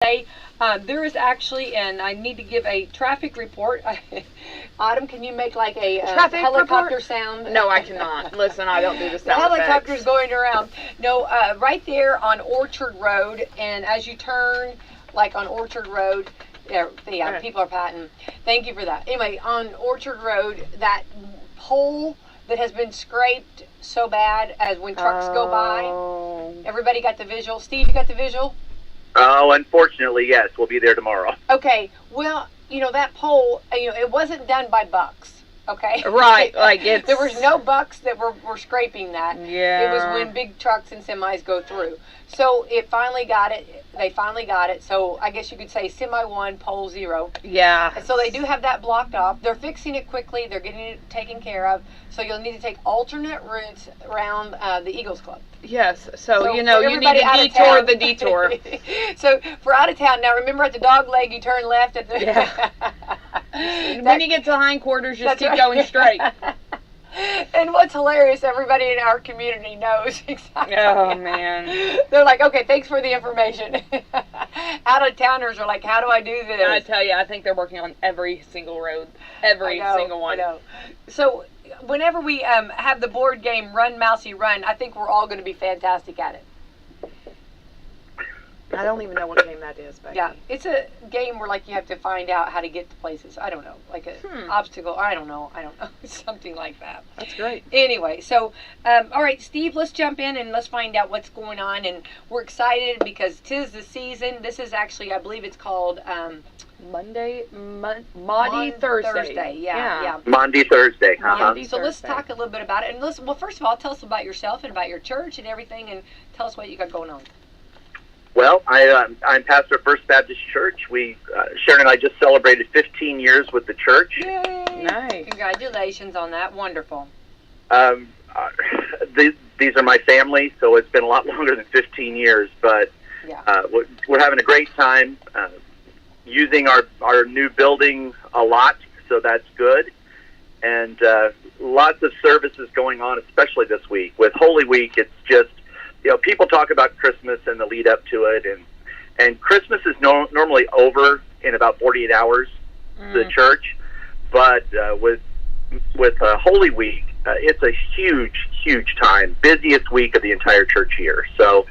There is actually, and I need to give a traffic report. Autumn, can you make like a traffic helicopter report? sound? No, I cannot. Listen, I don't do the The sound helicopter's effects. going around. No, right there on Orchard Road, and as you turn, like on Orchard Road, yeah, people are patting. Thank you for that. Anyway, on Orchard Road, that pole that has been scraped so bad as when trucks go by. Everybody got the visual? Steve, you got the visual? Oh, unfortunately, yes. We'll be there tomorrow. Okay, well, that pole, it wasn't done by bucks, okay? Right, like it's... There was no bucks that were scraping that. Yeah. It was when big trucks and semis go through. So it finally got it. They finally got it. So I guess you could say semi 1, pole 0. Yeah. And so they do have that blocked off. They're fixing it quickly. They're getting it taken care of. So you'll need to take alternate routes around the Eagles Club. Yes, so you for need everybody to out of detour town- the detour. So for out of town, now remember at the dog leg, you turn left at the... Yeah. When you get to the hindquarters, just That's keep right. going straight. And what's hilarious, everybody in our community knows exactly. Oh, man. They're like, okay, thanks for the information. Out of towners are like, how do I do this? I tell you, I think they're working on every single road. Every single one. I know. So whenever we have the board game Run Mousy Run, I think we're all going to be fantastic at it. I don't even know what game that is, Becky. Yeah, it's a game where like you have to find out how to get to places. I don't know, like an obstacle. I don't know. Something like that. That's great. Anyway, so all right, Steve, let's jump in and let's find out what's going on. And we're excited because 'tis the season. This is actually, I believe it's called Maundy Thursday. Yeah. Monday, Thursday. Monday. So let's Thursday. talk a little bit about it. And well, first of all, tell us about yourself and about your church and everything, and tell us what you got going on. Well, I'm pastor of First Baptist Church. Sharon and I just celebrated 15 years with the church. Yay! Nice. Congratulations on that. Wonderful. These are my family, so it's been a lot longer than 15 years, but Yeah. we're having a great time using our new building a lot, so that's good. And lots of services going on, especially this week. With Holy Week, it's just, people talk about Christmas and the lead up to it, and Christmas is normally over in about 48 hours, the church, but with Holy Week, it's a huge time, busiest week of the entire church year. So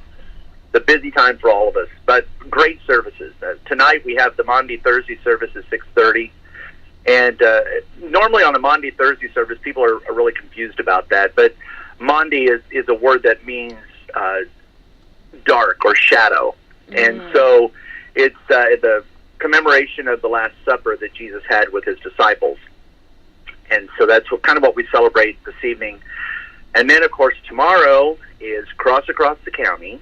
the busy time for all of us, but great services. Tonight we have the Maundy Thursday service at 6:30. And normally on a Maundy Thursday service, people are really confused about that. But Maundy is a word that means dark or shadow. And so it's the commemoration of the Last Supper that Jesus had with his disciples. And so that's kind of what we celebrate this evening. And then, of course, tomorrow is Cross Across the County.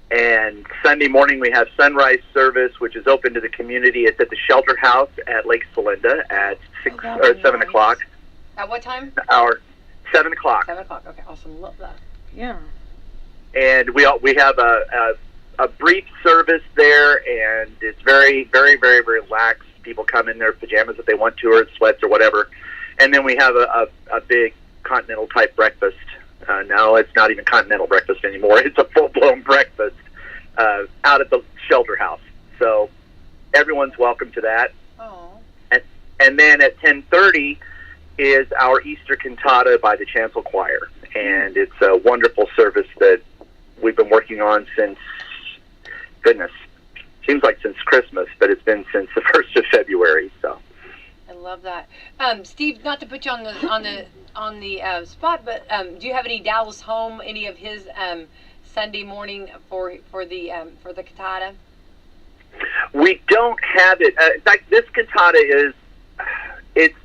And Sunday morning we have sunrise service, which is open to the community. It's at the Shelter House at Lake Celinda at 7 o'clock. At what time? 7 o'clock. 7 o'clock. Okay, awesome. Love that. Yeah. And we have a brief service there, and it's very, very, very, very relaxed. People come in their pajamas if they want to, or sweats or whatever. And then we have a big continental type breakfast. No, it's not even continental breakfast anymore. It's a full-blown breakfast out at the Shelter House. So everyone's welcome to that. Oh. And then at 10:30 is our Easter cantata by the Chancel Choir. And it's a wonderful service that we've been working on since, goodness, seems like since Christmas, but it's been since the 1st of February. So I love that. Steve, not to put you on the spot, but do you have any Dallas Home, any of his Sunday morning for the cantata? we don't have it. In fact, this cantata it's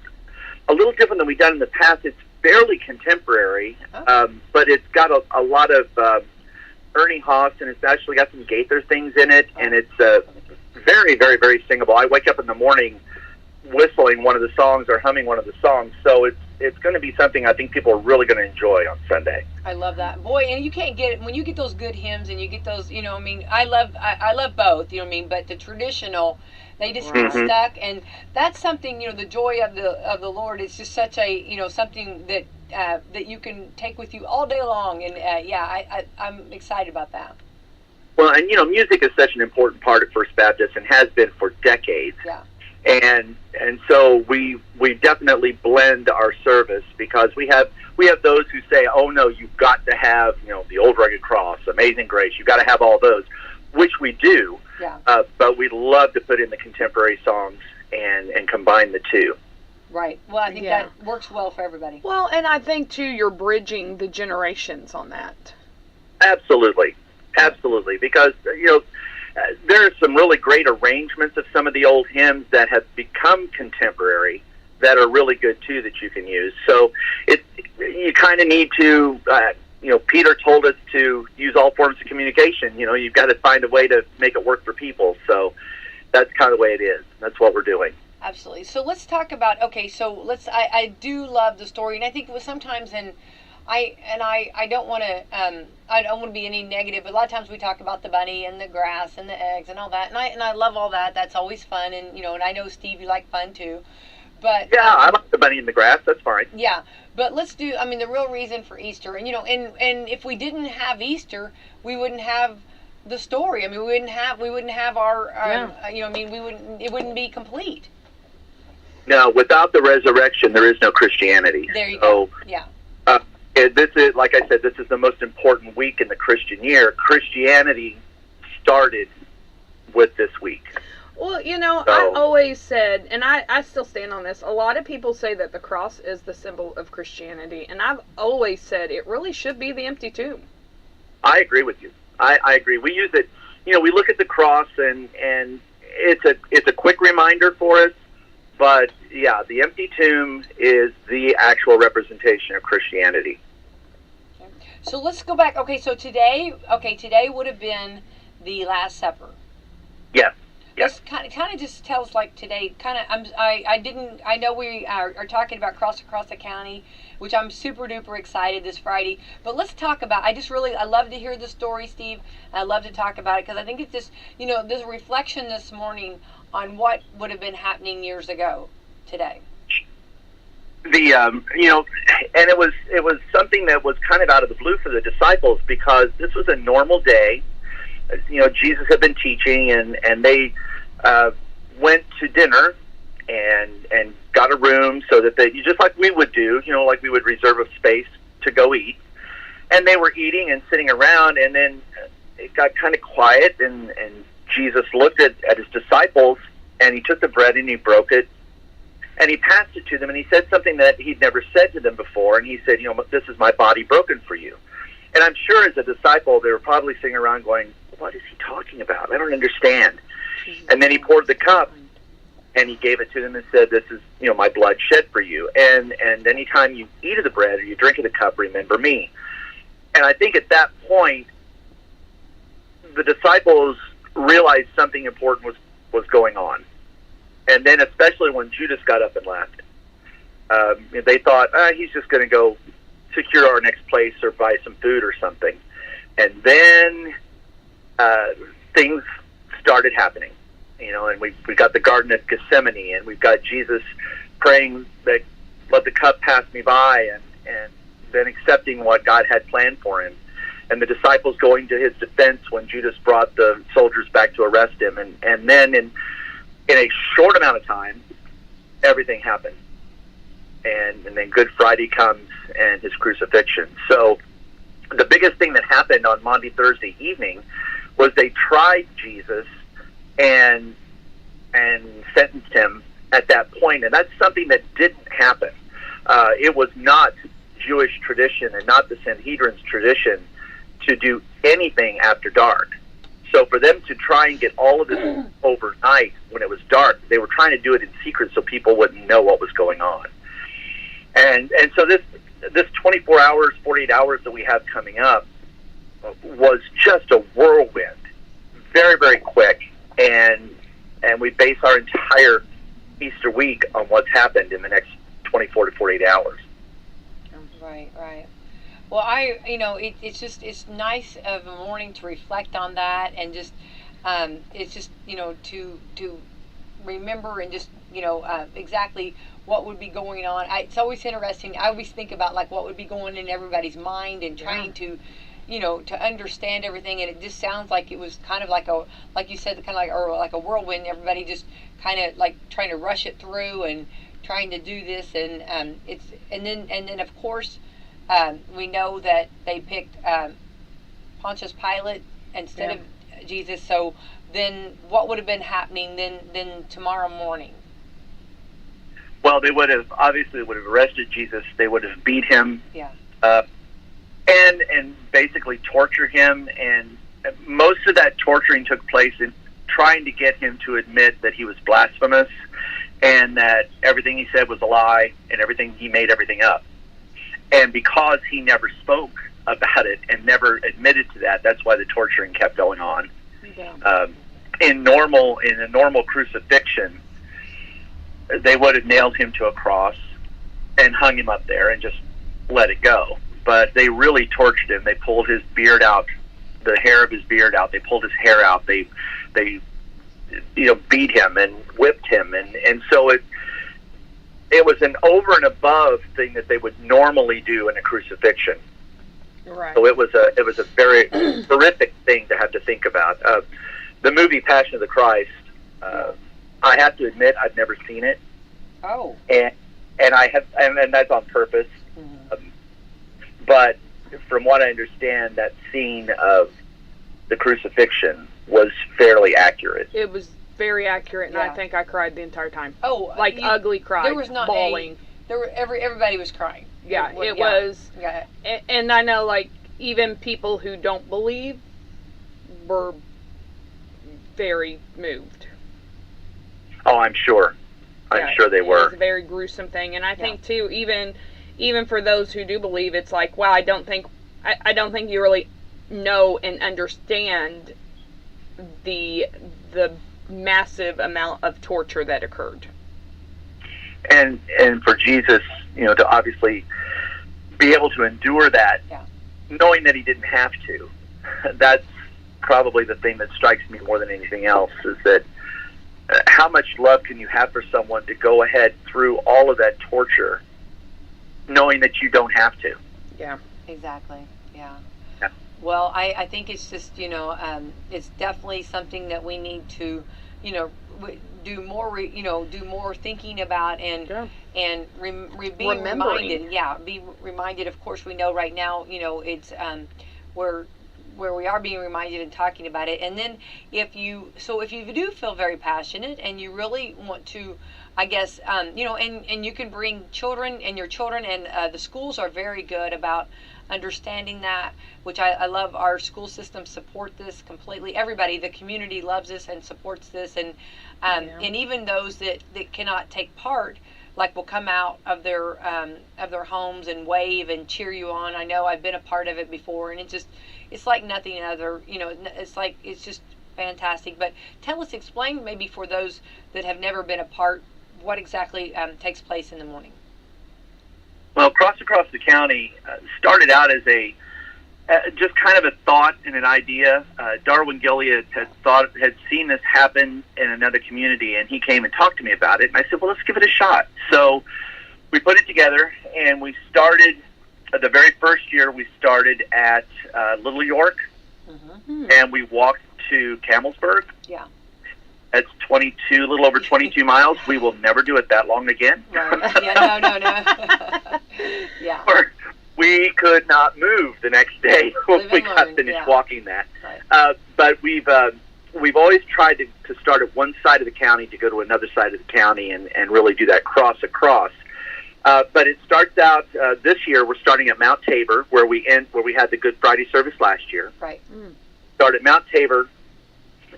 a little different than we've done in the past. It's fairly contemporary, but it's got a lot of Ernie Haas, and it's actually got some Gaither things in it, and it's very, very, very singable. I wake up in the morning whistling one of the songs or humming one of the songs, so it's going to be something I think people are really going to enjoy on Sunday. I love that, boy. And you can't get it when you get those good hymns, and you get those. I mean, I love both. But the traditional, they just get stuck, and that's something. The joy of the Lord. It's just such a something that that you can take with you all day long, and I'm excited about that. Well, and music is such an important part of First Baptist and has been for decades. Yeah. And so we definitely blend our service, because we have those who say, oh no, you've got to have the Old Rugged Cross, Amazing Grace, you've got to have all those, which we do. Yeah. But we love to put in the contemporary songs and combine the two. Right. Well, I think that works well for everybody. Well, and I think too, you're bridging the generations on that. Absolutely, because there are some really great arrangements of some of the old hymns that have become contemporary that are really good too, that you can use. So you kind of need to, Peter told us to use all forms of communication. You've got to find a way to make it work for people. So that's kind of the way it is. That's what we're doing. Absolutely. So let's talk about, I do love the story, and I think sometimes I don't want to be any negative, but a lot of times we talk about the bunny and the grass and the eggs and all that, and I love all that. That's always fun, and and I know, Steve, you like fun too. But yeah, I like the bunny in the grass. That's fine. Yeah, but let's do. I mean, the real reason for Easter, and and if we didn't have Easter, we wouldn't have the story. I mean, we wouldn't have our it wouldn't be complete. No, without the resurrection, there is no Christianity. There you go. Yeah. This is, like I said, this is the most important week in the Christian year. Christianity started with this week. Well, I always said, and I still stand on this, a lot of people say that the cross is the symbol of Christianity, and I've always said it really should be the empty tomb. I agree with you. I agree. We use it, we look at the cross, and it's a quick reminder for us, but yeah, the empty tomb is the actual representation of Christianity. So let's go back. Okay, so today would have been the Last Supper. Yes. Let's kind of just tell us, like, today. I know we are talking about Cross Across the County, which I'm super duper excited this Friday. But let's talk about. I love to hear the story, Steve. I love to talk about it because I think it's just there's a reflection this morning on what would have been happening years ago today. And it was something that was kind of out of the blue for the disciples, because this was a normal day. Jesus had been teaching, and they went to dinner and got a room so that they, just like we would do, like we would reserve a space to go eat. And they were eating and sitting around, and then it got kind of quiet, and Jesus looked at his disciples, and he took the bread and he broke it, and he passed it to them, and he said something that he'd never said to them before, and he said, this is my body broken for you. And I'm sure as a disciple, they were probably sitting around going, what is he talking about? I don't understand. And then he poured the cup, and he gave it to them and said, this is, my blood shed for you. And anytime you eat of the bread or you drink of the cup, remember me. And I think at that point, the disciples realized something important was going on. And then especially when Judas got up and left, they thought, he's just going to go secure our next place or buy some food or something. And then things started happening, and we got the Garden of Gethsemane, and we've got Jesus praying that let the cup pass me by, and then accepting what God had planned for him, and the disciples going to his defense when Judas brought the soldiers back to arrest him, and then in a short amount of time, everything happened, and then Good Friday comes and his crucifixion. So the biggest thing that happened on Maundy Thursday evening was they tried Jesus and sentenced him at that point, and that's something that didn't happen. It was not Jewish tradition and not the Sanhedrin's tradition to do anything after dark. So for them to try and get all of this overnight when it was dark, they were trying to do it in secret so people wouldn't know what was going on. And so this 24 hours, 48 hours that we have coming up was just a whirlwind, very, very quick, and we base our entire Easter week on what's happened in the next 24 to 48 hours. Right. Well, it's nice of a morning to reflect on that, and just it's just to remember and just exactly what would be going on. It's always interesting. I always think about like what would be going in everybody's mind and trying to to understand everything, and it just sounds like it was kind of like like you said, kind of like a whirlwind. Everybody just kind of like trying to rush it through and trying to do this, and then of course we know that they picked Pontius Pilate instead of Jesus. So then, what would have been happening then tomorrow morning? Well, they would have arrested Jesus. They would have beat him. Yeah. And basically torture him, and most of that torturing took place in trying to get him to admit that he was blasphemous and that everything he said was a lie and he made everything up. And because he never spoke about it and never admitted to that, that's why the torturing kept going on. Yeah. In a normal crucifixion, they would have nailed him to a cross and hung him up there and just let it go. But they really tortured him. They pulled his beard out, the hair of his beard out. They pulled his hair out. They beat him and whipped him, and so it was an over and above thing that they would normally do in a crucifixion. Right. So it was a very horrific thing to have to think about. The movie Passion of the Christ. I have to admit I've never seen it. Oh. And that's on purpose. Mm-hmm. But from what I understand, that scene of the crucifixion was fairly accurate. It was very accurate, and I think I cried the entire time. Oh, ugly cry. There was not bawling. Everybody was crying. Yeah, it was. Yeah. And I know, like, even people who don't believe were very moved. Oh, I'm sure. I'm sure they were. It was a very gruesome thing, and I think too, even for those who do believe, it's like, wow, I don't think you really know and understand the massive amount of torture that occurred. And for Jesus, to obviously be able to endure that, knowing that he didn't have to, that's probably the thing that strikes me more than anything else, is that how much love can you have for someone to go ahead through all of that torture, knowing that you don't have to? Yeah. Exactly. Yeah. Well, I think it's just, it's definitely something that we need to, do more thinking about and be reminded. Yeah, be reminded. Of course, we know right now, it's where we are being reminded and talking about it. And then if you do feel very passionate and you really want to, I guess, and you can bring children, and your children, and the schools are very good about understanding that, which I love. Our school system support this completely. Everybody, the community loves this and supports this, and even those that cannot take part, like, will come out of their homes and wave and cheer you on. I know I've been a part of it before, and it's like nothing other. It's just fantastic. But explain maybe for those that have never been a part, what exactly takes place in the morning. Well, Cross Across the County started out as just kind of a thought and an idea. Darwin Gilead had seen this happen in another community, and he came and talked to me about it. And I said, well, let's give it a shot. So we put it together, and we started. The very first year, we started at Little York, and we walked to Camelsburg. Yeah. That's a little over 22 miles. We will never do it that long again. Right. Yeah, no. Yeah. We could not move the next day when we got finished walking that. Right. But we've always tried to start at one side of the county to go to another side of the county and really do that cross across. But it starts out this year. We're starting at Mount Tabor, where we had the Good Friday service last year. Right. Start at Mount Tabor,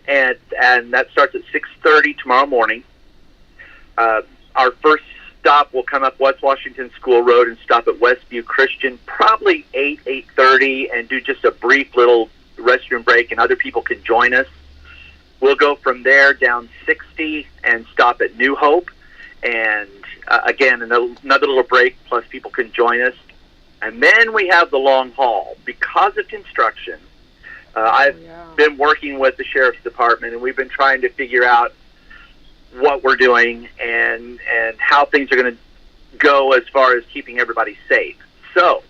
and that starts at 6:30 tomorrow morning. Our first stop will come up West Washington School Road and stop at Westview Christian, probably 8:30, and do just a brief little restroom break, and other people can join us. We'll go from there down 60 and stop at New Hope, and again, another little break, plus people can join us. And then we have the long haul. Because of construction, I've been working with the Sheriff's Department, and we've been trying to figure out what we're doing and how things are going to go as far as keeping everybody safe. So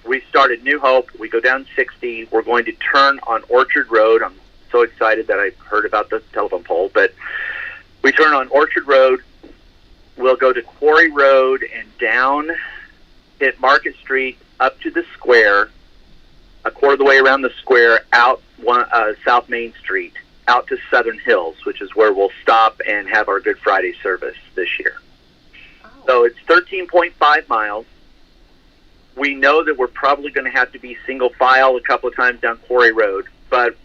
we started New Hope. We go down 60. We're going to turn on Orchard Road. I'm so excited that I heard about the telephone pole, but we turn on Orchard Road. We'll go to Quarry Road and down, hit Market Street, up to the square, a quarter of the way around the square, out South Main Street, out to Southern Hills, which is where we'll stop and have our Good Friday service this year. Oh. So it's 13.5 miles. We know that we're probably going to have to be single file a couple of times down Quarry Road, but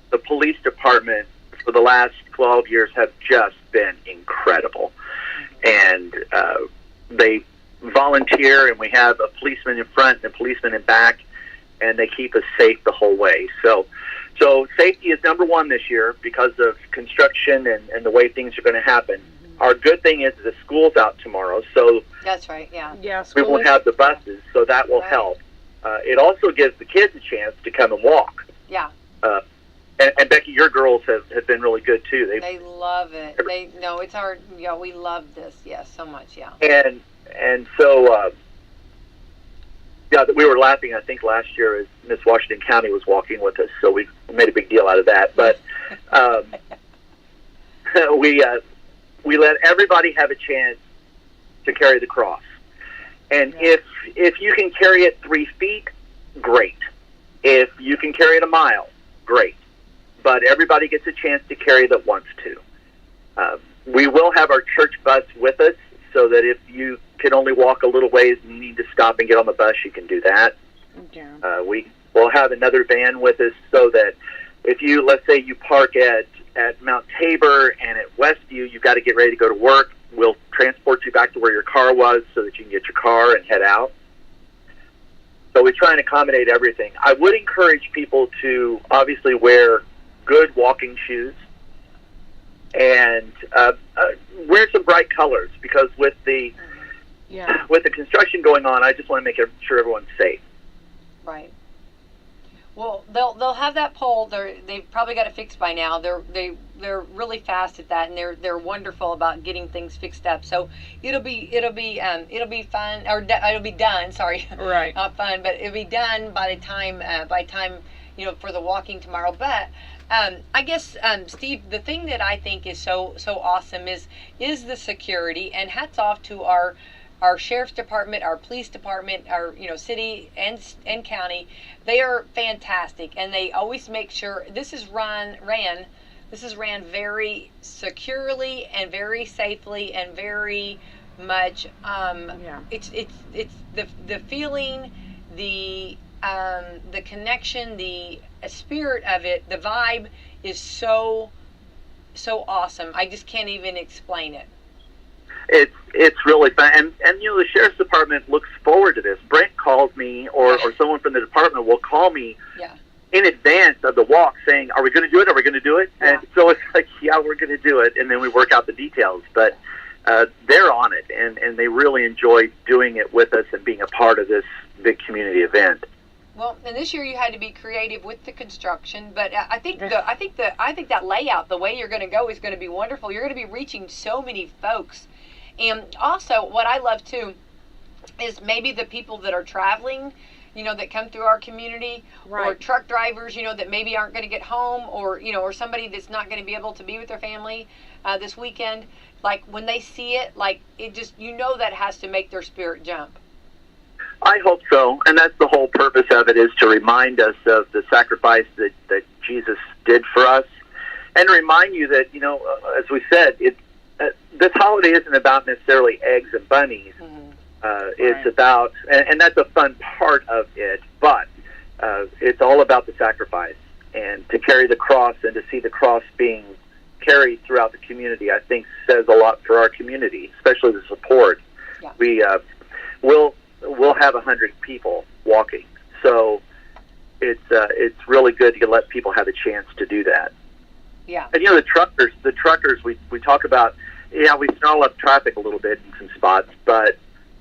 the police department for the last 12 years have just been incredible. And they volunteer, and we have a policeman in front and a policeman in back, and they keep us safe the whole way. So safety is number one this year because of construction and the way things are going to happen. Our good thing is the school's out tomorrow, so that's right. Yeah. We won't have the buses, so that will help. It also gives the kids a chance to come and walk. Yeah. And Becky, your girls have been really good too. They love it. It's our we love this. Yes, so much. Yeah. And so we were laughing. I think last year as Miss Washington County was walking with us, so we made a big deal out of that. But we let everybody have a chance to carry the cross, and if you can carry it 3 feet, great. If you can carry it a mile, great. But everybody gets a chance to carry that wants to. We will have our church bus with us, so that if you can only walk a little ways and you need to stop and get on the bus, you can do that. Yeah. We will have another van with us, so that if you, let's say you park at Mount Tabor and at Westview, you've got to get ready to go to work, we'll transport you back to where your car was so that you can get your car and head out. So we try and accommodate everything. I would encourage people to obviously wear good walking shoes and wear some bright colors, because with the construction going on, I just want to make sure everyone's safe. Right. Well, they'll have that pole. They've probably got it fixed by now. They're really fast at that, and they're wonderful about getting things fixed up. So it'll be fun, or it'll be done. Sorry, right? Not fun, but it'll be done by the time for the walking tomorrow. But I guess Steve, the thing that I think is so awesome is the security, and hats off to our sheriff's department, our police department, our city and county. They are fantastic, and they always make sure this is ran very securely and very safely and very much. It's the feeling, the connection, the spirit of it, the vibe is so awesome. I just can't even explain it. It's really fun, and the sheriff's department looks forward to this. Brent calls me, or someone from the department will call me in advance of the walk, saying, "Are we going to do it? Are we going to do it?" Yeah. And so it's like, "Yeah, we're going to do it," and then we work out the details. But they're on it, and they really enjoy doing it with us and being a part of this big community event. Well, and this year you had to be creative with the construction, but I think that layout, the way you're going to go, is going to be wonderful. You're going to be reaching so many folks. And also, what I love too is maybe the people that are traveling, that come through our community, or truck drivers, that maybe aren't going to get home, or somebody that's not going to be able to be with their family this weekend. Like when they see it, like it just, that has to make their spirit jump. I hope so, and that's the whole purpose of it, is to remind us of the sacrifice that Jesus did for us, and remind you that, as we said, this holiday isn't about necessarily eggs and bunnies. Mm-hmm. It's about, and that's a fun part of it, but it's all about the sacrifice, and to carry the cross and to see the cross being carried throughout the community, I think says a lot for our community, especially the support. Yeah. We'll have 100 people walking, so it's really good to let people have a chance to do that. Yeah. And the truckers we talk about, we snarl up traffic a little bit in some spots, but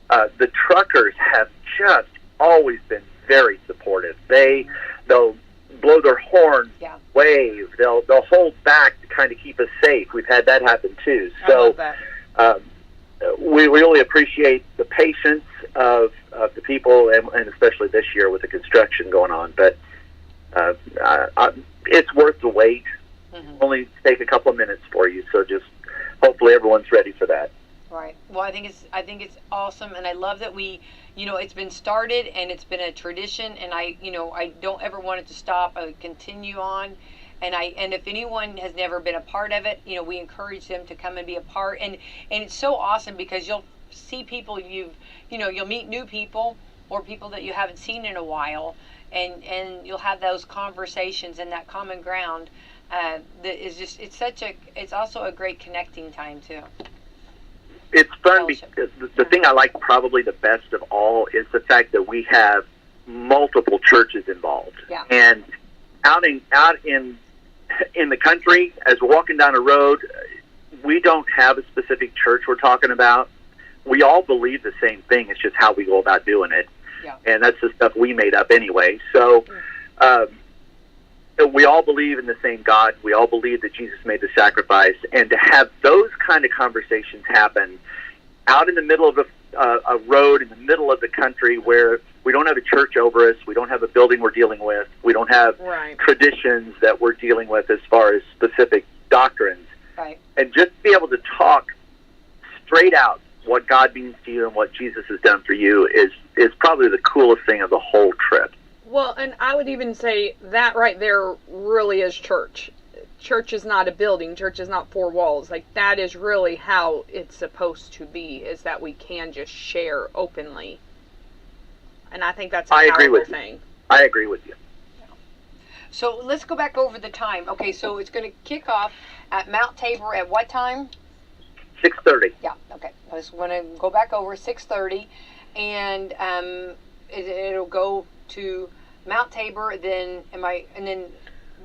the truckers have just always been very supportive. They'll blow their horn, wave, they'll hold back to kind of keep us safe. We've had that happen too. So we really appreciate the patience of the people, and especially this year with the construction going on. But it's worth the wait. Mm-hmm. Only take a couple of minutes for you, so just hopefully everyone's ready for that. Right. Well, I think it's awesome, and I love that we, it's been started and it's been a tradition, and I don't ever want it to stop. I would continue on, and if anyone has never been a part of it, we encourage them to come and be a part, and it's so awesome because you'll see people you'll meet new people or people that you haven't seen in a while, and you'll have those conversations and that common ground. That is just it's also a great connecting time too. It's fun because the thing I like probably the best of all is the fact that we have multiple churches involved. Yeah. And out in the country, as we're walking down a road, we don't have a specific church we're talking about. We all believe the same thing. It's just how we go about doing it. Yeah. And that's the stuff we made up anyway. So we all believe in the same God. We all believe that Jesus made the sacrifice. And to have those kind of conversations happen out in the middle of a road in the middle of the country where we don't have a church over us, we don't have a building we're dealing with, we don't have traditions that we're dealing with as far as specific doctrines. Right. And just be able to talk straight out what God means to you and what Jesus has done for you is probably the coolest thing of the whole trip. Well, and I would even say that right there really is church. Church is not a building. Church is not four walls. Like, that is really how it's supposed to be, is that we can just share openly. And I think that's a powerful thing. I agree with you. So let's go back over the time. Okay, so it's going to kick off at Mount Tabor at what time? 6:30. Yeah, okay. I just want to go back over 6:30, and it'll go to Mount Tabor, then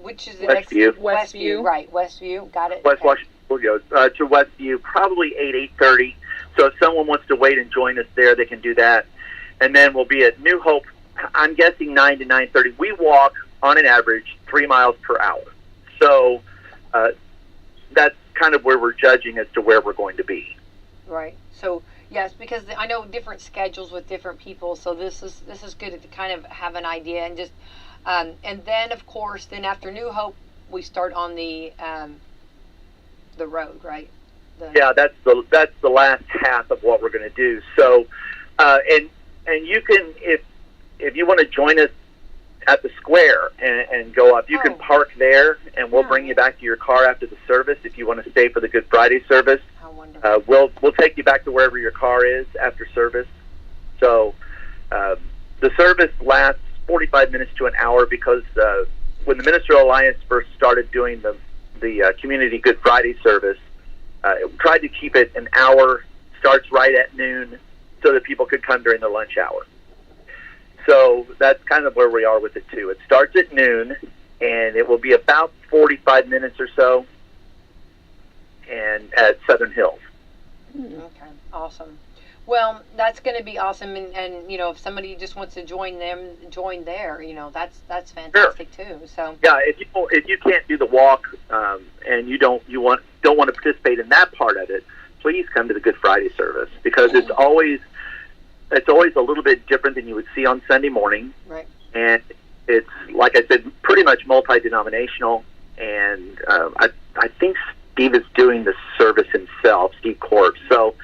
which is the next? Westview. Right, Westview. Got it. West Washington. We'll go to Westview, probably 8:30. So if someone wants to wait and join us there, they can do that. And then we'll be at New Hope, I'm guessing 9 to 9:30. We walk, on an average, 3 miles per hour. So that's kind of where we're judging as to where we're going to be. Right. So, yes, because I know different schedules with different people, so this is good to kind of have an idea. And just and then, of course, then after New Hope, we start on the road, right? Yeah, that's the last half of what we're going to do. So, and you can, if you want to join us at the square and go up, you can park there, and we'll bring you back to your car after the service if you want to stay for the Good Friday service. How wonderful. We'll take you back to wherever your car is after service. So the service lasts 45 minutes to an hour because when the Ministerial Alliance first started doing the Community Good Friday service, tried to keep it an hour, starts right at noon, so that people could come during the lunch hour. So that's kind of where we are with it too. It starts at noon, and it will be about 45 minutes or so, and at Southern Hills. Okay, awesome. Well, that's going to be awesome, and if somebody just wants to join there, that's fantastic too. So yeah, if you can't do the walk, and you don't want to participate in that part of it, please come to the Good Friday service, because it's always a little bit different than you would see on Sunday morning. Right. And it's, like I said, pretty much multi-denominational. And I think Steve is doing the service himself, Steve Gorman. So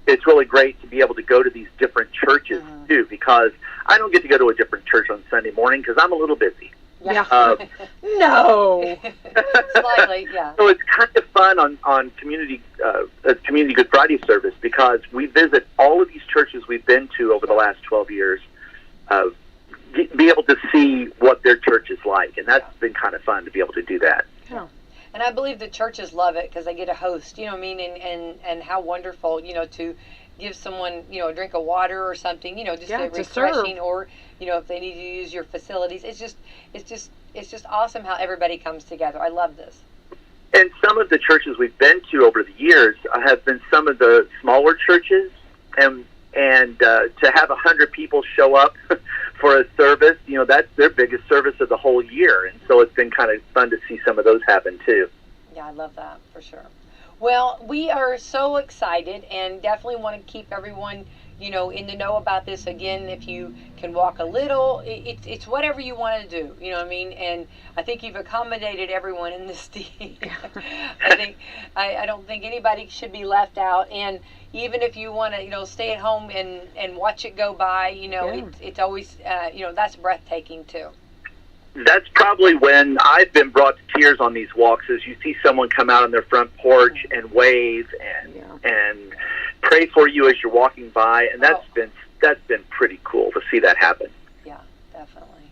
it's really great to be able to go to these different churches, too, because I don't get to go to a different church on Sunday morning because I'm a little busy. Yeah. No. Slightly, yeah. So it's kind of fun on Community Good Friday service, because we visit all of these churches we've been to over the last 12 years, be able to see what their church is like, and that's been kind of fun to be able to do that. Yeah. And I believe the churches love it because they get a host, you know what I mean, and how wonderful, to give someone, a drink of water or something, just a refreshing, or if they need to use your facilities. It's just awesome how everybody comes together. I love this. And some of the churches we've been to over the years have been some of the smaller churches, and to have 100 people show up for a service, that's their biggest service of the whole year, and so it's been kind of fun to see some of those happen too. Yeah, I love that for sure. Well, we are so excited and definitely want to keep everyone, in the know about this. Again, if you can walk a little, it's whatever you want to do, you know what I mean? And I think you've accommodated everyone in this team. I don't think anybody should be left out. And even if you want to, stay at home and watch it go by, it's always, that's breathtaking too. That's probably when I've been brought to tears on these walks, is you see someone come out on their front porch and wave and pray for you as you're walking by, and that's been pretty cool to see that happen. Yeah, definitely.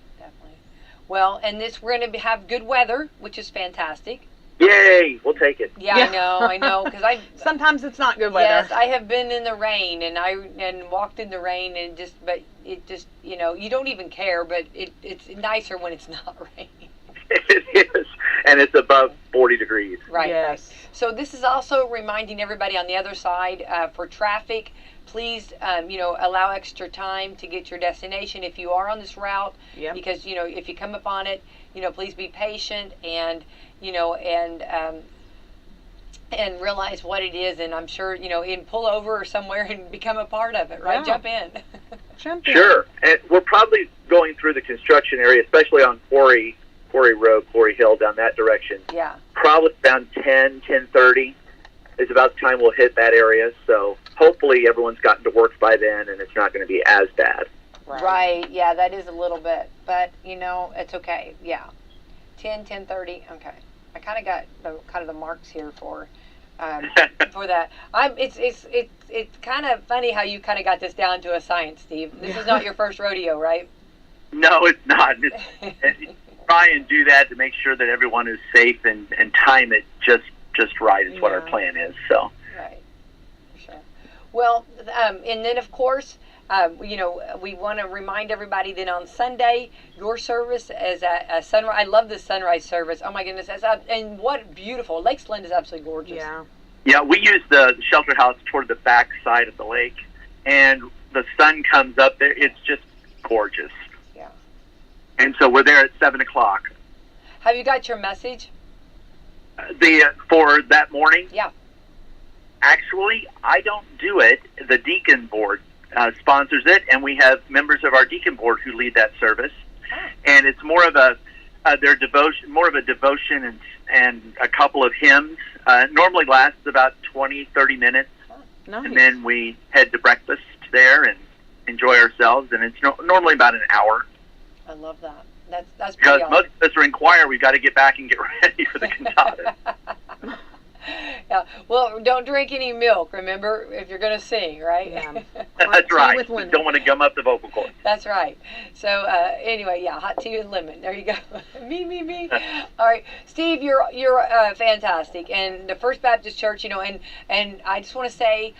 Well, and we're going to have good weather, which is fantastic. Yay, we'll take it. Yeah. I know, because sometimes it's not good weather. Yes, I have been in the rain and walked in the rain but it just, you don't even care, but it's nicer when it's not raining. It is, and it's above 40 degrees. Right. Yes. Right. So this is also reminding everybody on the other side, for traffic, please, allow extra time to get your destination if you are on this route. Yep. Because, if you come upon it, please be patient and realize what it is, and I'm sure, and pull over or somewhere and become a part of it, right? Yeah. Jump in. Sure. And we're probably going through the construction area, especially on Quarry Road, Quarry Hill, down that direction. Yeah. Probably around 10:30 is about the time we'll hit that area. So hopefully everyone's gotten to work by then, and it's not going to be as bad. Right. Yeah, that is a little bit, but it's okay. Yeah. 10:30. Okay. I kind of got the marks here for that. It's kind of funny how you kind of got this down to a science, Steve. This is not your first rodeo, right? No, it's not. Try and do that to make sure that everyone is safe and time it just right is what our plan is. So. Right. For sure. Well, and then of course, we want to remind everybody that on Sunday, your service is a sunrise. I love this sunrise service. Oh my goodness. And what beautiful. Lake Splendid is absolutely gorgeous. Yeah. Yeah, we use the shelter house toward the back side of the lake, and the sun comes up there. It's just gorgeous. Yeah. And so we're there at 7 o'clock. Have you got your message? For that morning? Yeah. Actually, I don't do it. The deacon board sponsors it, and we have members of our deacon board who lead that service. Oh. And it's more of their devotion, and a couple of hymns. Normally lasts about 20-30 minutes. Oh, nice. And then we head to breakfast there and enjoy ourselves, and it's normally about an hour. I love that. That's because pretty most of us are in choir. We've got to get back and get ready for the cantata. Yeah. Well, don't drink any milk, remember, if you're going to sing, right? Yeah. That's right. You don't want to gum up the vocal cords. That's right. So, anyway, yeah, hot tea and lemon. There you go. me. All right. Steve, you're fantastic. And the First Baptist Church, and I just want to say,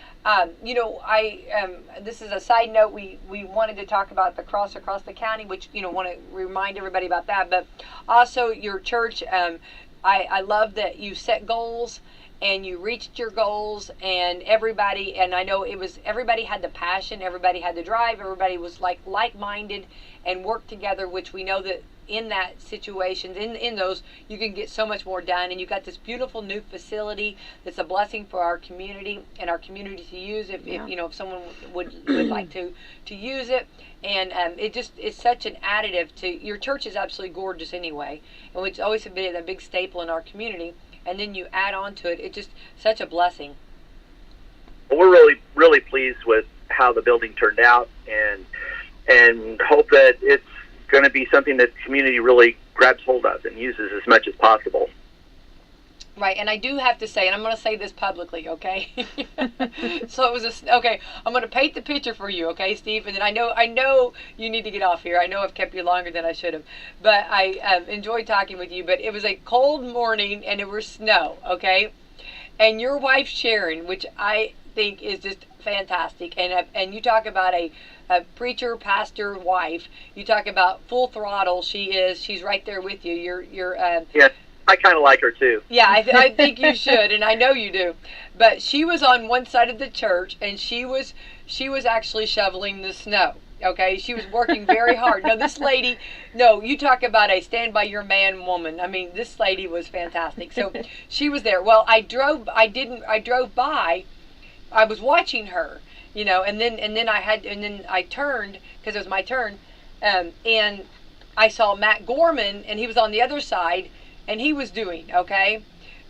this is a side note. We wanted to talk about the cross across the county, which, want to remind everybody about that. But also your church, I love that you set goals and you reached your goals, and I know everybody had the passion, everybody had the drive, everybody was like-minded and worked together, which we know that in that situation, in those, you can get so much more done. And you've got this beautiful new facility that's a blessing for our community and our community to use if someone would like to use it. And it's such an additive to your church. Is absolutely gorgeous anyway, and it's always been a big staple in our community. And then you add on to it. It's just such a blessing. Well, we're really, really pleased with how the building turned out, and hope that it's going to be something that the community really grabs hold of and uses as much as possible. Right, and I do have to say, and I'm going to say this publicly, okay? So it was okay. I'm going to paint the picture for you, okay, Steve? And then I know you need to get off here. I know I've kept you longer than I should have, but I enjoyed talking with you. But it was a cold morning, and it was snow, okay? And your wife Sharon, which I think is just fantastic, and you talk about a preacher, pastor, wife. You talk about full throttle. She's right there with you. You're yes. I kind of like her too. Yeah, I think you should, and I know you do. But she was on one side of the church, and she was actually shoveling the snow. Okay, she was working very hard. No, this lady, no, you talk about a stand by your man woman. I mean, this lady was fantastic. So she was there. Well, I drove by. I was watching her, and then I turned because it was my turn, and I saw Matt Gorman, and he was on the other side, and he was doing okay,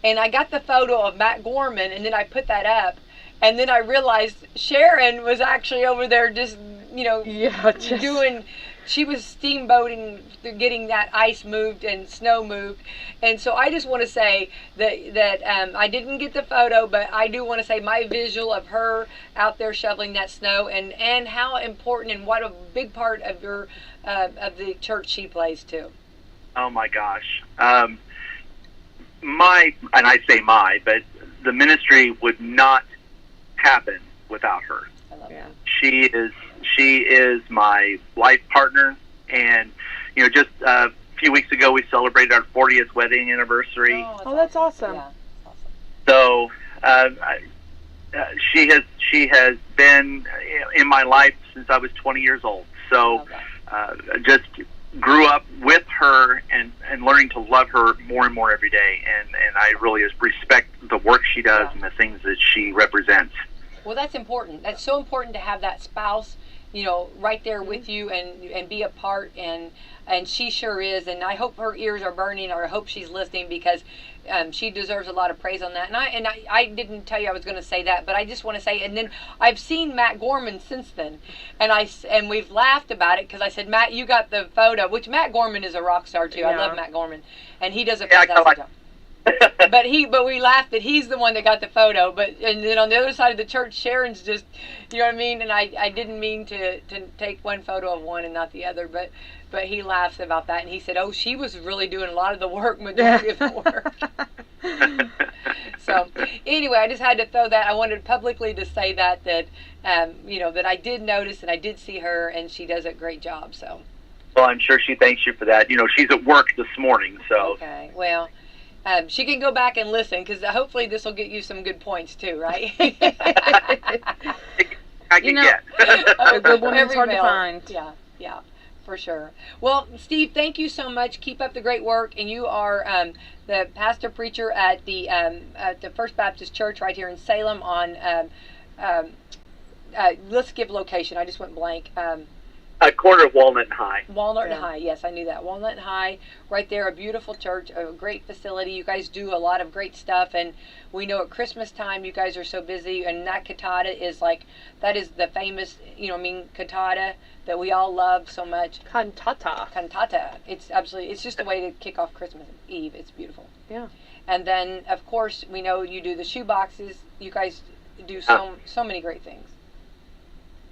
and I got the photo of Matt Gorman, and then I put that up, and then I realized Sharon was actually over there just doing. She was steamboating, getting that ice moved and snow moved, and so I just want to say that I didn't get the photo, but I do want to say my visual of her out there shoveling that snow, and how important and what a big part of your of the church she plays too. Oh my gosh, and I say but the ministry would not happen without her. I love that. She is my life partner, and just a few weeks ago we celebrated our 40th wedding anniversary. Oh, that's awesome. Yeah, awesome. So she has been in my life since I was 20 years old. So just grew up with her and learning to love her more and more every day, and I really respect the work she does and the things that she represents. Well, that's important. That's so important to have that spouse, right there with you and be a part, and she sure is. And I hope her ears are burning, or I hope she's listening, because she deserves a lot of praise on that. And I didn't tell you I was going to say that, but I just want to say. And then I've seen Matt Gorman since then, and we've laughed about it because I said, Matt, you got the photo, which Matt Gorman is a rock star too. Yeah. I love Matt Gorman, and he does a fantastic job. but we laughed that he's the one that got the photo, and then on the other side of the church, Sharon's just, you know what I mean? And I didn't mean to take one photo of one and not the other, but he laughs about that, and he said, oh, she was really doing a lot of the work, majority of the work. So anyway, I just had to throw that. I wanted publicly to say that that I did notice, and I did see her, and she does a great job. So. Well, I'm sure she thanks you for that. She's at work this morning, so. Okay, well. She can go back and listen, because hopefully this will get you some good points too, right? I can get. A good woman's hard to find. Yeah, for sure. Well, Steve, thank you so much. Keep up the great work, and you are the pastor preacher at the First Baptist Church right here in Salem on. Let's give location. I just went blank. A corner of Walnut and High. Walnut and High, yes, I knew that. Walnut and High, right there, a beautiful church, a great facility. You guys do a lot of great stuff, and we know at Christmas time you guys are so busy, and that cantata is that is the famous, cantata that we all love so much. Cantata. It's just a way to kick off Christmas Eve. It's beautiful. Yeah. And then, of course, we know you do the shoe boxes. You guys do so many great things.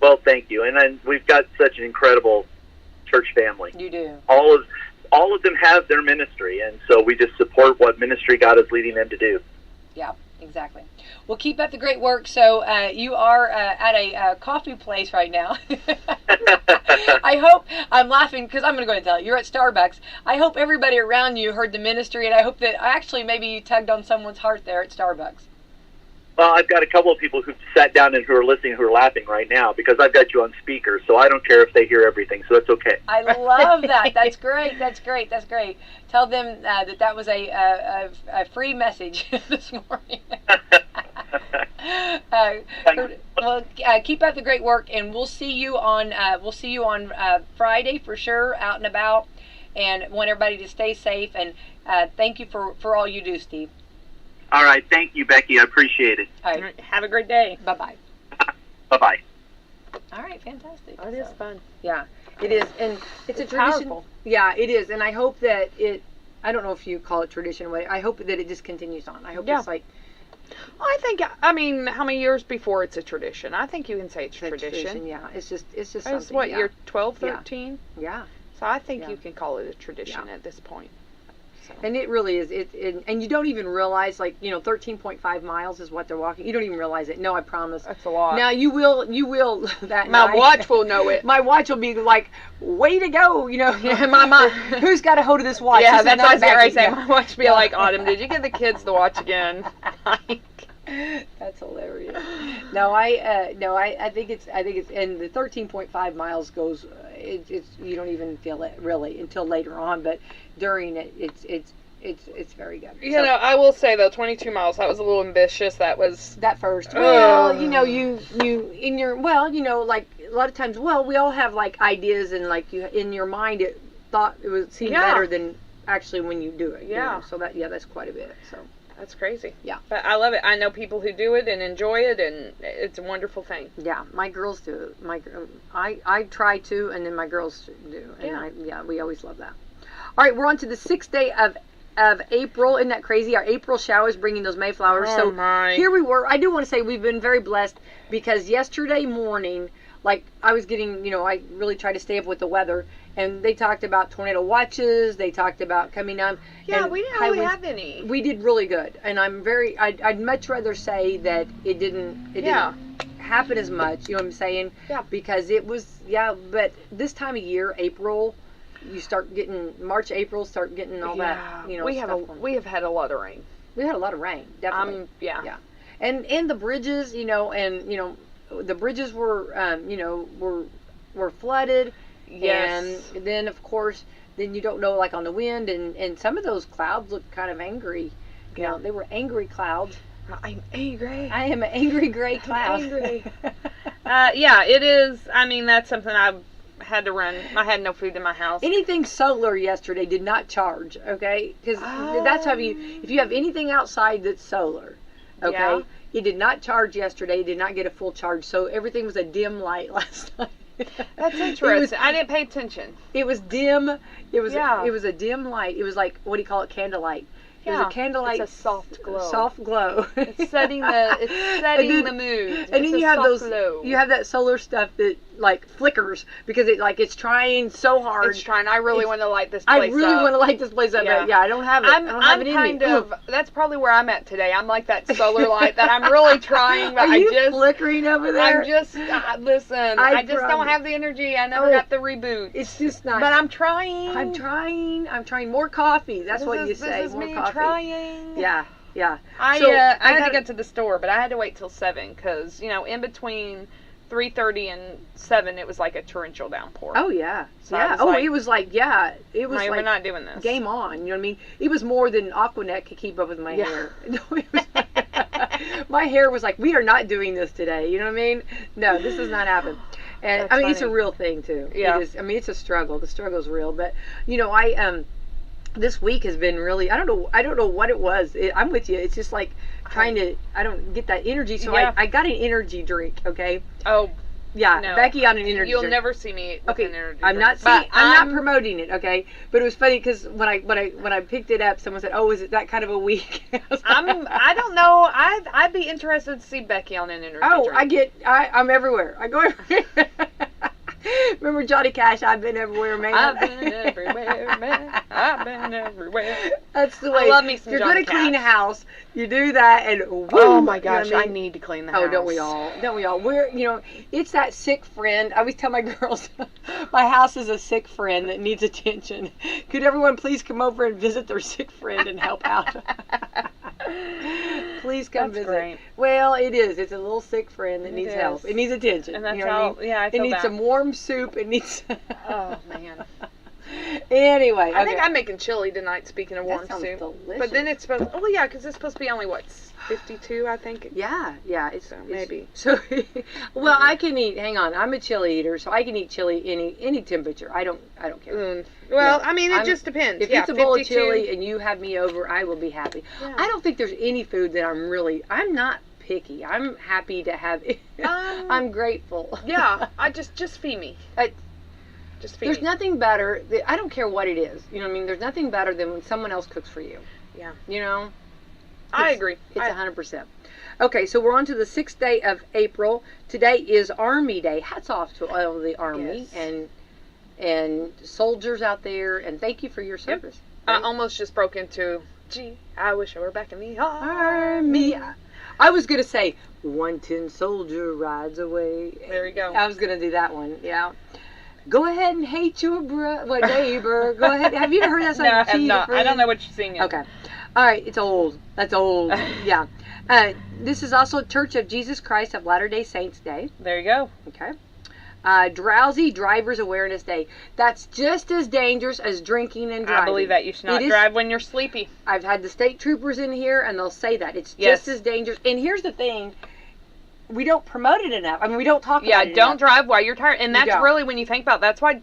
Well, thank you. And then we've got such an incredible church family. You do. All of them have their ministry, and so we just support what ministry God is leading them to do. Yeah, exactly. Well, keep up the great work. So you are at a coffee place right now. I hope, I'm laughing because I'm going to go ahead and tell you, you're at Starbucks. I hope everybody around you heard the ministry, and I hope that actually maybe you tugged on someone's heart there at Starbucks. Well, I've got a couple of people who've sat down and who are listening who are laughing right now because I've got you on speaker, so I don't care if they hear everything, so that's okay. I love that. That's great. That's great. That's great. Tell them that was a free message this morning. Keep up the great work, and we'll see you on Friday for sure, out and about, and want everybody to stay safe. And thank you for all you do, Steve. All right. Thank you, Becky. I appreciate it. All right. Have a great day. Bye-bye. Bye-bye. All right. Fantastic. Oh, it is fun. Yeah, it is. And it's a tradition. Powerful. Yeah, it is. And I hope that I don't know if you call it tradition, but I hope that it just continues on. I hope it's like. Well, I mean, how many years before it's a tradition? I think you can say it's tradition. Yeah, it's just It's something. what, you're 12, 13? Yeah. So I think you can call it a tradition at this point. So. And it really is. And you don't even realize, 13.5 miles is what they're walking. You don't even realize it. No, I promise. That's a lot. Now you will that My night. watch will know it. My watch will be like, way to go, my who's got a hold of this watch? Yeah, that's what I was saying. My watch will be like, Autumn, did you give the kids the watch again? That's hilarious. No, I think it's and the 13.5 miles goes. It's you don't even feel it really until later on, but during it, it's very good. You know, I will say though, 22 miles. That was a little ambitious. That was that first. Well, you know, you in your like a lot of times. Well, we all have like ideas and like you in your mind it thought it would seem better than actually when you do it. Yeah. You know? So that's quite a bit. So. That's crazy. Yeah. But I love it. I know people who do it and enjoy it, and it's a wonderful thing. Yeah, my girls do. I try to, and then my girls do. And we always love that. All right, we're on to the 6th day of April. Isn't that crazy? Our April showers bringing those Mayflowers. Oh, my. Here we were. I do want to say we've been very blessed because yesterday morning, like I was getting, I really try to stay up with the weather. And they talked about tornado watches. They talked about coming up. Yeah, we didn't really have any. We did really good, and I'd much rather say that it didn't happen as much. You know what I'm saying? Yeah. Because it was but this time of year, April, you start getting April, start getting all that. We have had a lot of rain. We had a lot of rain, definitely. Yeah. And the bridges, the bridges were were flooded. Yes. And then, of course, you don't know, like on the wind, and some of those clouds look kind of angry. You know, they were angry clouds. I'm angry. I am an angry gray cloud. Angry. Yeah, it is. I mean, that's something I had to run. I had no food in my house. Anything solar yesterday did not charge, okay? Because that's how if you have anything outside that's solar, okay? It did not charge yesterday. It did not get a full charge. So everything was a dim light last night. That's interesting. I didn't pay attention. It was dim. It was a dim light. It was like, what do you call it? Candlelight. It was a candlelight. It's a soft glow. Soft glow. It's setting the mood. And then you have you have that solar stuff that like flickers because it's trying so hard. It's trying. I really want to light this place up. I really want to light this place up, but I don't have it. I don't have it in me. That's probably where I'm at today. I'm like that solar light that I'm really trying, but Are you flickering over there? I'm just, listen, I just don't have the energy. I never got the reboot. It's just not. But I'm trying. I'm trying. More coffee. That's what you say. This is more me coffee. Trying. Yeah. I had to get to the store, but I had to wait till 7 because, in between 3:30 and 7, it was like a torrential downpour. Oh, yeah. So it was like, it was we're not doing this. Game on. You know what I mean? It was more than Aquanet could keep up with my hair. My hair was like, we are not doing this today. You know what I mean? No, this does not happen. And That's it's a real thing too. Yeah. It is, it's a struggle. The struggle is real. But, this week has been really, I don't know what it was. I'm with you. It's just like trying to, I don't get that energy. So I got an energy drink, okay? Oh. Yeah, no. Becky got an energy You'll drink. never see me with an energy I'm drink. not promoting it, okay? But it was funny because when I picked it up, someone said, "Oh, is it that kind of a week?" I don't know. I'd be interested to see Becky on an energy drink. I'm everywhere. I go everywhere. Remember Johnny Cash? I've been everywhere, man. I've been everywhere, man. I've been everywhere. That's the way. I love me some If you're Johnny going to clean a Cash. house, you do that, and woo, oh my gosh, you know what I mean? I need to clean the house. Oh, don't we all? Don't we all? It's that sick friend. I always tell my girls, my house is a sick friend that needs attention. Could everyone please come over and visit their sick friend and help out? Please come visit. Great. Well, it is. It's a little sick friend that needs help. It needs attention. And that's you know all. what I mean? Yeah, I feel It needs that. some warm soup. It needs. Oh man. Anyway, I think I'm making chili tonight. Speaking of warm sounds soup, delicious. but then it's supposed. Oh yeah, because it's supposed to be only 52, I think. Yeah. It's maybe. So, well, I can eat. Hang on, I'm a chili eater, so I can eat chili any temperature. I don't care. Well, I mean, it just depends. If it's a bowl of chili and you have me over, I will be happy. Yeah. I don't think there's any food that I'm not picky. I'm happy to have it. I'm grateful. Yeah, just feed me. Just feed me. There's nothing better. I don't care what it is. You know what I mean? There's nothing better than when someone else cooks for you. Yeah. You know? I agree. It's 100%. Okay, so we're on to the 6th day of April. Today is Army Day. Hats off to all of the Army and soldiers out there, and thank you for your service. Yep. I almost just broke into, gee, I wish I were back in the Army. I was going to say, 110 soldier rides away. There you go. I was going to do that one, yeah. Go ahead and hate your neighbor. Go ahead. Have you ever heard that song? No, I have not. I don't know what you're singing. Okay. All right, it's old. That's old. Yeah. This is also Church of Jesus Christ of Latter-day Saints Day. There you go. Okay. Drowsy Drivers Awareness Day. That's just as dangerous as drinking and driving. I believe that you should not drive when you're sleepy. I've had the state troopers in here, and they'll say that. It's just as dangerous. And here's the thing. We don't promote it enough. I mean, we don't talk about it enough. Yeah, don't drive while you're tired. And that's really, when you think about it, that's why,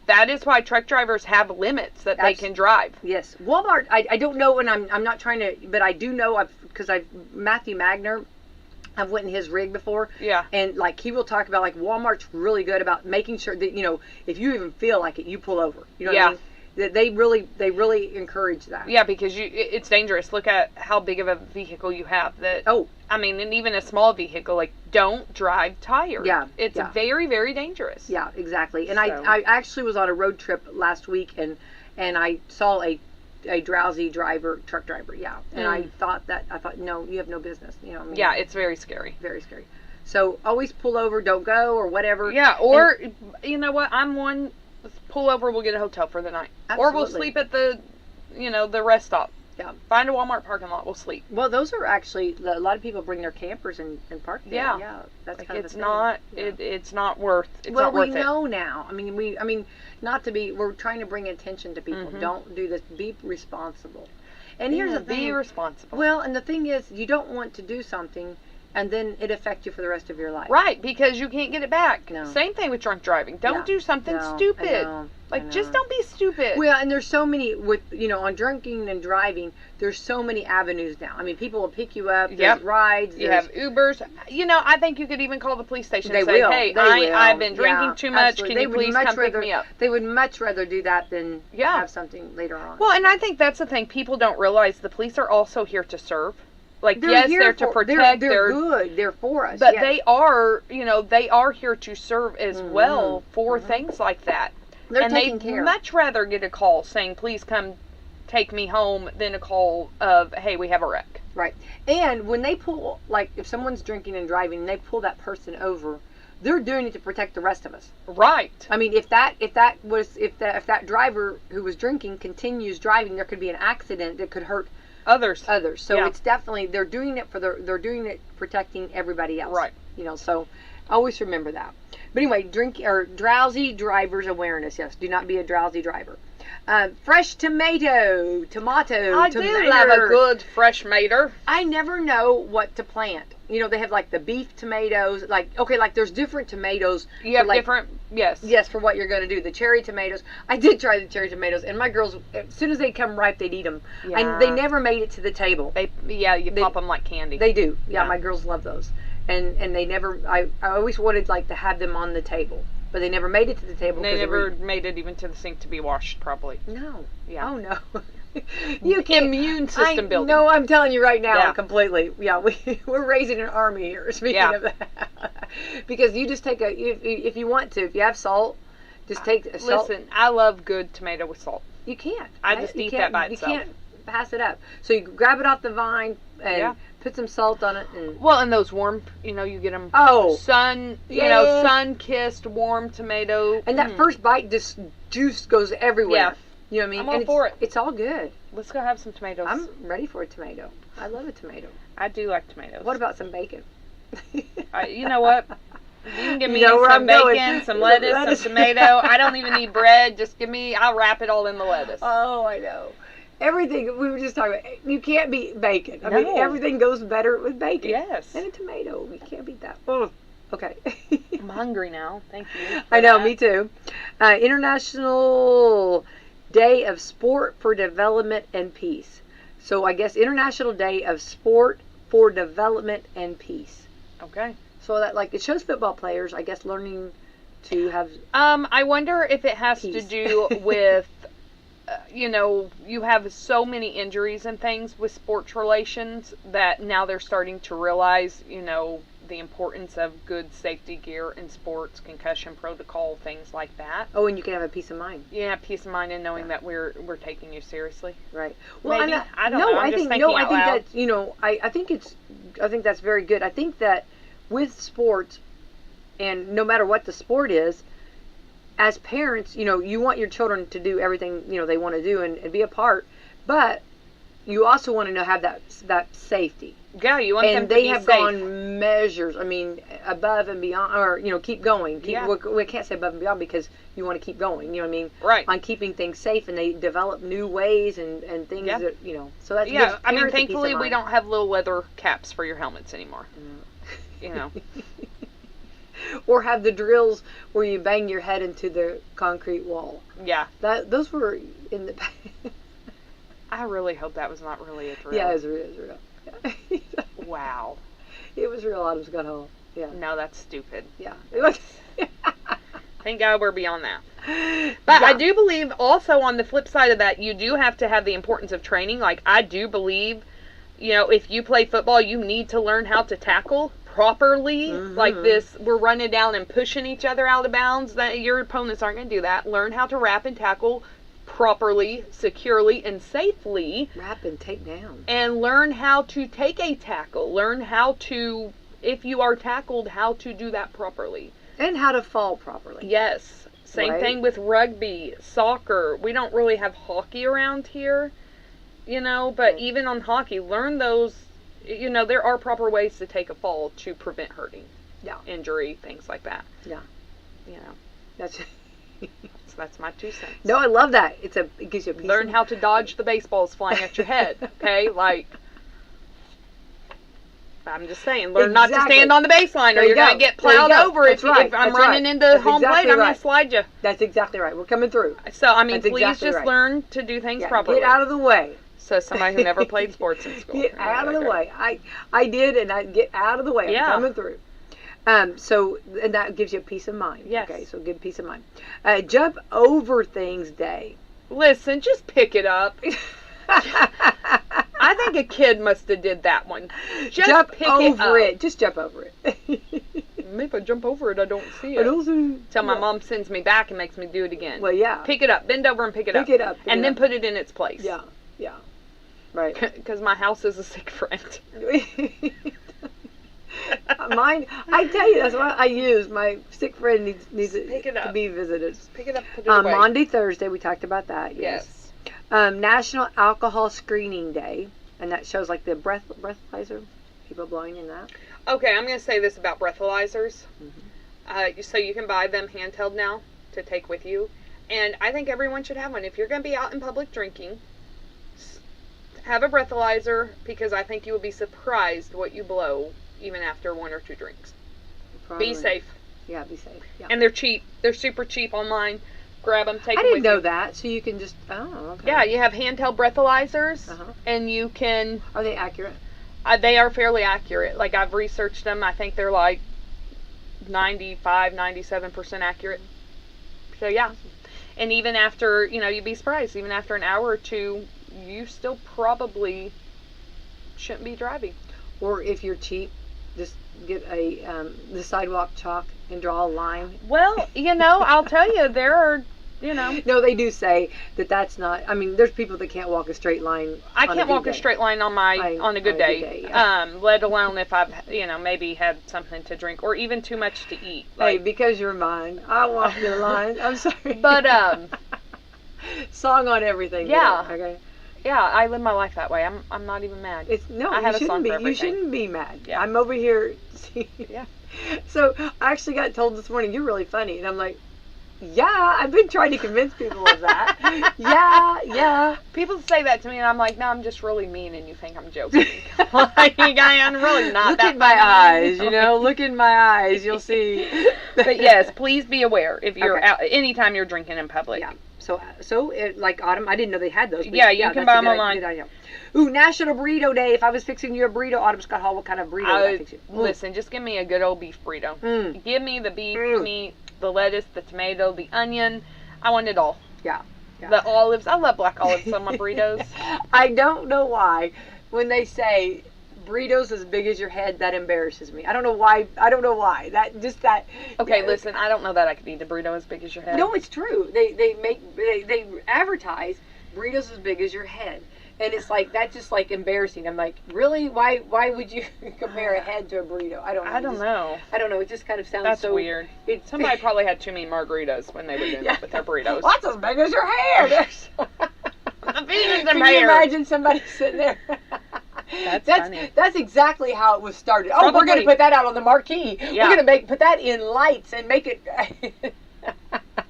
that is why truck drivers have limits that they can drive. Yes. Walmart, I don't know, and I'm not trying to, but I do know, because Matthew Magner, I've went in his rig before. Yeah. And he will talk about Walmart's really good about making sure that, if you even feel like it, you pull over. You know what I mean? They really encourage that. Yeah, because it's dangerous. Look at how big of a vehicle you have. I mean, and even a small vehicle, don't drive tired. Yeah. It's very, very dangerous. Yeah, exactly. And I actually was on a road trip last week, and I saw a drowsy truck driver. Yeah. And I thought, no, you have no business. You know what I mean? Yeah, it's very scary. Very scary. So always pull over, don't go, or whatever. Yeah, or you know what? I'm one. Pull over, we'll get a hotel for the night. Absolutely. Or we'll sleep at the rest stop. Yeah. Find a Walmart parking lot, we'll sleep. Well, those are actually, a lot of people bring their campers and park there. Yeah. Yeah. That's kind of it's not, it's not worth it. Well, we know now. I mean, not to be, we're trying to bring attention to people. Don't do this. Be responsible. And here's the thing. Be responsible. Well, and the thing is, you don't want to do something and then it affects you for the rest of your life. Right, because you can't get it back. No. Same thing with drunk driving. Don't do something stupid. Just don't be stupid. Well, and there's so many on drinking and driving. There's so many avenues now. I mean, people will pick you up. There's rides. You have Ubers. I think you could even call the police station and say, "Hey, I've been drinking too much. Can you please come pick me up?" They would much rather do that than have something later on. Well, and I think that's the thing. People don't realize the police are also here to serve. They're to protect. They're good. They're for us. But they are, they are here to serve as well for things like that. They're taking care. They'd much rather get a call saying, "Please come take me home," than a call of, "Hey, we have a wreck." Right. And when they pull, if someone's drinking and driving and they pull that person over, they're doing it to protect the rest of us. Right. I mean, if that driver who was drinking continues driving, there could be an accident that could hurt others. So it's definitely, they're doing it protecting everybody else. Right. So always remember that. But anyway, drowsy drivers awareness. Yes, do not be a drowsy driver. Fresh tomato. I do love a good fresh mater. I never know what to plant. They have the beef tomatoes. There's different tomatoes. You have different, yes. Yes, for what you're going to do. The cherry tomatoes. I did try the cherry tomatoes, and my girls, as soon as they come ripe, they'd eat them. Yeah. And they never made it to the table. You pop them like candy. They do. Yeah, my girls love those. And they never, I always wanted to have them on the table. But they never made it to the table. They never made it even to the sink to be washed, probably. No. Yeah. Oh, no. You can't. Immune system building. No, I'm telling you right now, completely. Yeah, we're raising an army here, speaking of that. Because you just take if you want to, if you have salt, just take salt. Listen, I love good tomato with salt. You can't. I just eat that by itself. You can't pass it up. So you grab it off the vine and put some salt on it. And those warm, you get them sun-kissed warm tomato. And that first bite, this juice goes everywhere. Yeah. You know what I mean? I'm all for it. It's all good. Let's go have some tomatoes. I'm ready for a tomato. I love a tomato. I do like tomatoes. What about some bacon? You know what? You can give me some bacon, some lettuce, some tomato. I don't even need bread. Just I'll wrap it all in the lettuce. Oh, I know. Everything, we were just talking about, you can't beat bacon. I mean, everything goes better with bacon. Yes. And a tomato. You can't beat that. Oh, okay. I'm hungry now. Thank you. I know, me too. International Day of Sport for Development and Peace. So I guess International Day of Sport for Development and Peace. Okay. So that it shows football players, I guess, learning to have I wonder if it has peace. to do with you have so many injuries and things with sports relations that now they're starting to realize, the importance of good safety gear in sports, concussion protocol, things like that. Oh, and you can have a peace of mind. Yeah, peace of mind in knowing that we're taking you seriously. Right. Well, maybe. I don't know. I think that's I think that's very good. I think that with sports, and no matter what the sport is, as parents, you want your children to do everything they want to do and be a part, but you also want to have that safety. Yeah, you want them And to they be have safe. gone measures. I mean, above and beyond, or keep going. Yeah. We can't say above and beyond because you want to keep going. You know what I mean? Right. On keeping things safe, and they develop new ways and things Yeah. that So that's Yeah, I mean, parents a peace of thankfully we mind. don't have little leather caps for your helmets anymore. You know. Or have the drills where you bang your head into the concrete wall. Yeah. Those were in the. I really hope that was not really a drill. Yeah, it was real. Yeah. Wow. It was real. Autumn's got home. Yeah. No, that's stupid. Yeah. It was. Thank God we're beyond that. But Yeah. I do believe also on the flip side of that, you do have to have the importance of training. Like, I do believe, if you play football, you need to learn how to tackle properly. Mm-hmm. Like this, we're running down and pushing each other out of bounds. That your opponents aren't going to do that. Learn how to wrap and tackle properly, securely, and safely. Wrap and take down. And learn how to take a tackle. Learn how to, if you are tackled, how to do that properly. And how to fall properly. Yes. Same Right. thing with rugby, soccer. We don't really have hockey around here, but Right. even on hockey, learn those, there are proper ways to take a fall to prevent hurting. Yeah. Injury, things like that. Yeah. That's. So that's my 2 cents. No, I love that. It gives you a piece Learn how to dodge the baseballs flying at your head. Okay, I'm just saying, learn not to Exactly. stand on the baseline, or There you you're going to go. get There you plowed go. over. That's right. If I'm That's running right. into That's home exactly plate, I'm going right. to slide you. That's exactly right. We're coming through. So, I mean, That's please exactly just right. learn to do things Yeah, properly. get out of the way. So somebody who never played sports in school. Get out of the way. I did, and I get out of the way. Yeah. I'm coming through. So, and that gives you a peace of mind. Yes. Okay, so good peace of mind. Jump over things day. Listen, just pick it up. I think a kid must have did that one. Just jump pick over it up. it. Just jump over it. Maybe if I jump over it, I don't see I it. don't see. Till my Yeah. mom sends me back and makes me do it again. Well, yeah. Pick it up. Bend over and pick it up. Pick it up. And then put it in its place. Yeah. Right. Because my house is a sick friend. Mine, I tell you, that's what I use. My sick friend needs Pick it to up. be visited. Pick it up, put it away. Monday, Thursday, we talked about that. Yes. National Alcohol Screening Day, and that shows like the breathalyzer, people blowing in that. Okay, I'm going to say this about breathalyzers. Mm-hmm. So you can buy them handheld now to take with you. And I think everyone should have one. If you're going to be out in public drinking, have a breathalyzer, because I think you will be surprised what you blow even after 1 or 2 drinks. Probably. Be safe. Yeah, be safe. Yeah. And they're cheap. They're super cheap online. Grab them, take I them with didn't know you. that, so you can just, okay. Yeah, you have handheld breathalyzers, Uh-huh. and you can... Are they accurate? They are fairly accurate. Like, I've researched them. I think they're like 95, 97% accurate. So, yeah. And even after, you'd be surprised, even after an hour or 2, you still probably shouldn't be driving. Or if you're cheap, just get the sidewalk chalk and draw a line. Well, I'll tell you, there are, No, they do say that's not. I mean, there's people that can't walk a straight line. I on a can't good walk a day. straight line on a good day. Yeah. Let alone if I've, maybe had something to drink or even too much to eat. Hey, because you're mine, I walk the line. I'm sorry. But, song on everything. Yeah. today, okay. yeah, I live my life that way. I'm not even mad. I have a you song shouldn't be. for You everything. shouldn't be mad. Yeah. I'm over here. Yeah. So I actually got told this morning, you're really funny, and I'm like, yeah, I've been trying to convince people of that. yeah. People say that to me, and I'm like, no, I'm just really mean, and you think I'm joking. Like, I'm really not Look that in my funny. eyes, look in my eyes, you'll see. But yes, please be aware if you're Okay. out, anytime you're drinking in public. Yeah. So like Autumn, I didn't know they had those. But Yeah, you can that's buy a them good online. good idea. Ooh, National Burrito Day. If I was fixing you a burrito, Autumn Scott Hall, what kind of burrito would I fix you? Listen, just give me a good old beef burrito. Mm. Give me the beef Mm. meat, the lettuce, the tomato, the onion. I want it all. Yeah. The olives. I love black olives on my burritos. I don't know why when they say burritos as big as your head, that embarrasses me. I don't know why. That. Okay, yeah. listen, I don't know that I could eat a burrito as big as your head. No, it's true. They advertise burritos as big as your head. And it's like, that's just like embarrassing. I'm like, really? Why would you compare a head to a burrito? I don't know. I don't know. It just kind of sounds That's so weird. Somebody probably had too many margaritas when they were doing that with their burritos. Well, that's as big as your head. The Ephesians and Can you pears. imagine somebody sitting there? That's funny. That's exactly how it was started. Oh, we're going to Probably. put that out on the marquee. Yeah. We're going to put that in lights and make it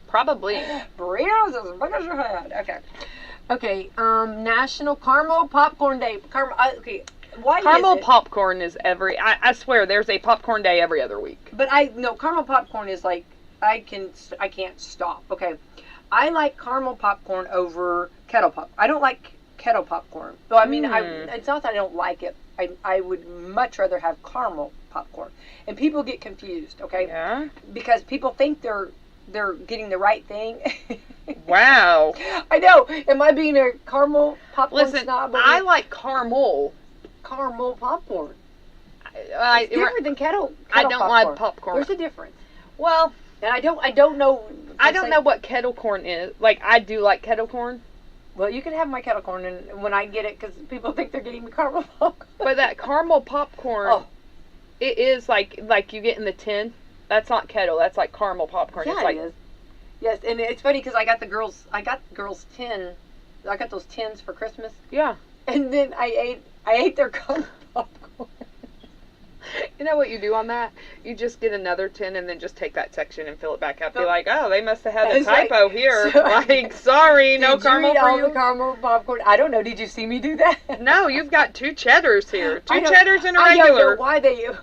Probably. burritos as big as your head. Okay. Okay. National Caramel Popcorn Day. Okay. Why Caramel is it? popcorn is I swear, there's a popcorn day every other week. But caramel popcorn is like I can't stop. Okay. I like caramel popcorn over kettle pop. I don't like kettle popcorn. So I mean, it's not that I don't like it. I would much rather have caramel popcorn. And people get confused, okay? Yeah. Because people think they're getting the right thing. Wow. I know. Am I being a caramel popcorn Listen, snob? I like caramel. Caramel popcorn. It's different than kettle I don't popcorn. like popcorn. There's a difference. Well, And I don't know. I don't know what kettle corn is. Like, I do like kettle corn. Well, you can have my kettle corn, and when I get it, because people think they're getting the caramel popcorn. But that caramel popcorn, it is like you get in the tin. That's not kettle. That's like caramel popcorn. Yeah, it's like, it is. Yes, and it's funny because I got the girls' tin. I got those tins for Christmas, yeah. and then I ate their caramel popcorn. You know what you do on that? You just get another tin and then just take that section and fill it back up. Be like, oh, they must have had a It's like- typo here. so- like, sorry, no Did you caramel eat for all you. the caramel popcorn? I don't know. Did you see me do that? No, you've got 2 cheddars here. I 2 don't- cheddars and a I don't regular. know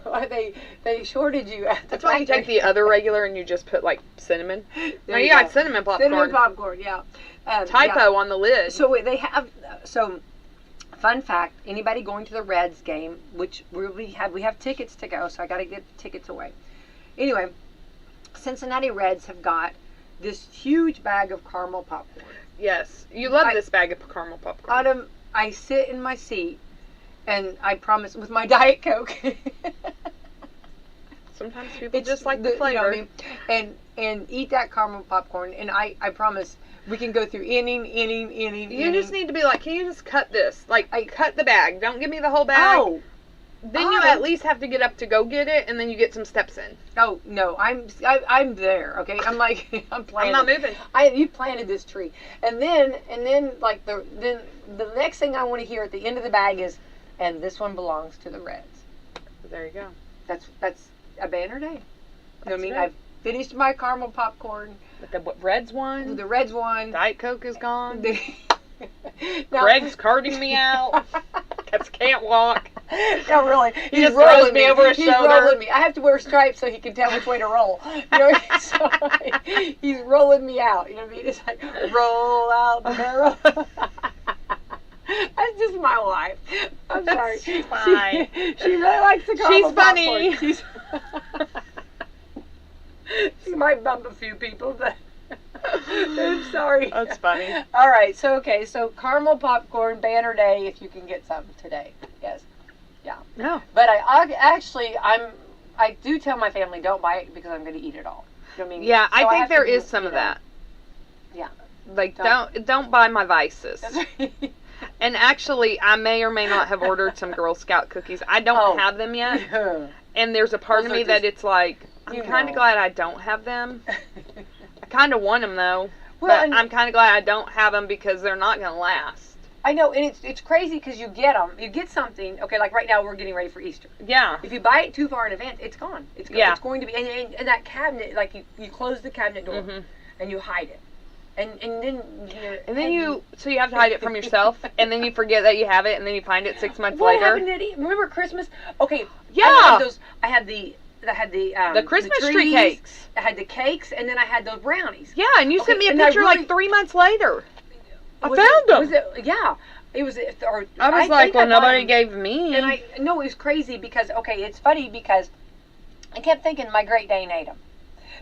why they shorted you at the That's why you take the other regular and you just put like cinnamon. There No, you you got go. cinnamon popcorn. Cinnamon popcorn, yeah. Typo on the lid. So they have fun fact, anybody going to the Reds game, which we have tickets to go, so I got to get tickets away. Anyway, Cincinnati Reds have got this huge bag of caramel popcorn. Yes, you love this bag of caramel popcorn. Autumn, I sit in my seat, and I promise, with my Diet Coke. Sometimes people just like the flavor. You know what I mean? And eat that caramel popcorn, and I promise we can go through inning. You just need to be like, can you just cut this? Like, cut the bag. Don't give me the whole bag. Oh. Then you at least have to get up to go get it, and then you get some steps in. Oh no, I'm there. Okay, I'm like I'm planting. I'm not moving. You planted this tree, and then like the next thing I want to hear at the end of the bag is, and this one belongs to the Reds. There you go. That's a banner day. I mean, right. I've finished my caramel popcorn. But the Reds won. The Reds won. Diet Coke is gone. Now, Greg's carting me out. Cats can't walk. No, really. He just throws me over his He's shoulder. rolling me. I have to wear stripes so he can tell which way to roll. You know, so he's rolling me out. You know what I mean? It's like, roll out the barrel. That's just my wife. I'm sorry. She's fine. She really likes the caramel She's funny. popcorn. She might bump a few people, but I'm sorry. That's funny. All right, so caramel popcorn banner day if you can get some today. Yes. Yeah. No. But I do tell my family don't buy it because I'm going to eat it all. You know what I mean? Yeah, So I think have to there do is it, some you of know. that. Yeah. Like, don't buy my vices. That's right. And actually, I may or may not have ordered some Girl Scout cookies. I don't have them yet. And there's a part of Those me are that just- it's like, I'm you kind of know. glad I don't have them. I kind of want them, though. Well, But and- I'm kind of glad I don't have them because they're not going to last. I know, and it's crazy because you get them. You get something. Okay, like right now we're getting ready for Easter. Yeah. If you buy it too far in advance, it's gone. It's Yeah. It's going to be, and that cabinet, like you close the cabinet door and you hide it, and then so you have to hide it from yourself, and then you forget that you have it, and then you find it 6 months What later. happened at remember Christmas? Okay. Yeah. I had the Christmas the tree trees, cakes. I had the cakes, and then I had those brownies. Yeah, and you sent me a and I picture really- like 3 months later. I Was found them. Was it? Yeah. It was. Or I was think like, well, I bought nobody them. gave me. And I know it was crazy because it's funny because I kept thinking my Great Dane ate them,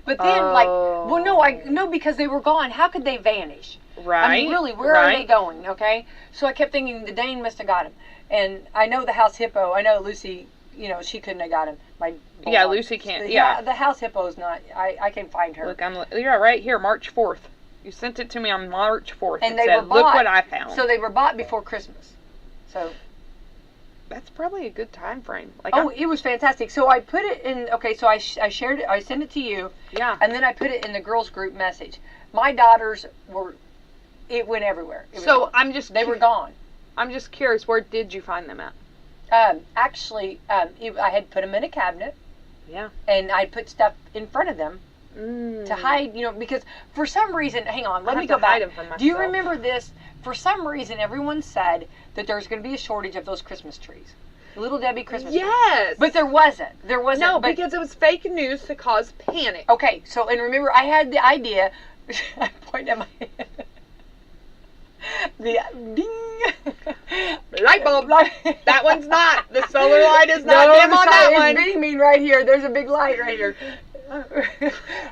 but then because they were gone. How could they vanish? Right. I mean, really, where are they going? Okay. So I kept thinking the Dane must have got him, and I know the house hippo. I know Lucy. You know, she couldn't have got him. My bulldog. Yeah, Lucy can't. Yeah. The house hippo is not. I can find her. Look, you're right here, March 4th. You sent it to me on March 4th. And it they said, were bought. Look what I found. So they were bought before Christmas. So. That's probably a good time frame. Like, It was fantastic. So I put it in. Okay, so I shared it. I sent it to you. Yeah. And then I put it in the girls group message. My daughters were it went everywhere. So they were gone. I'm just curious, where did you find them at? Actually, I had put them in a cabinet. Yeah. And I put stuff in front of them to hide, because for some reason, hang on, let me go back. Do you remember this? For some reason, everyone said that there's going to be a shortage of those Christmas trees. Little Debbie Christmas trees. Yes. But there wasn't. No, because it was fake news to cause panic. Okay, so, and remember, I had the idea. I point at my head. The ding. Light bulb. That one's not. The solar light is not dim on that one. It's beaming right here. There's a big light right here.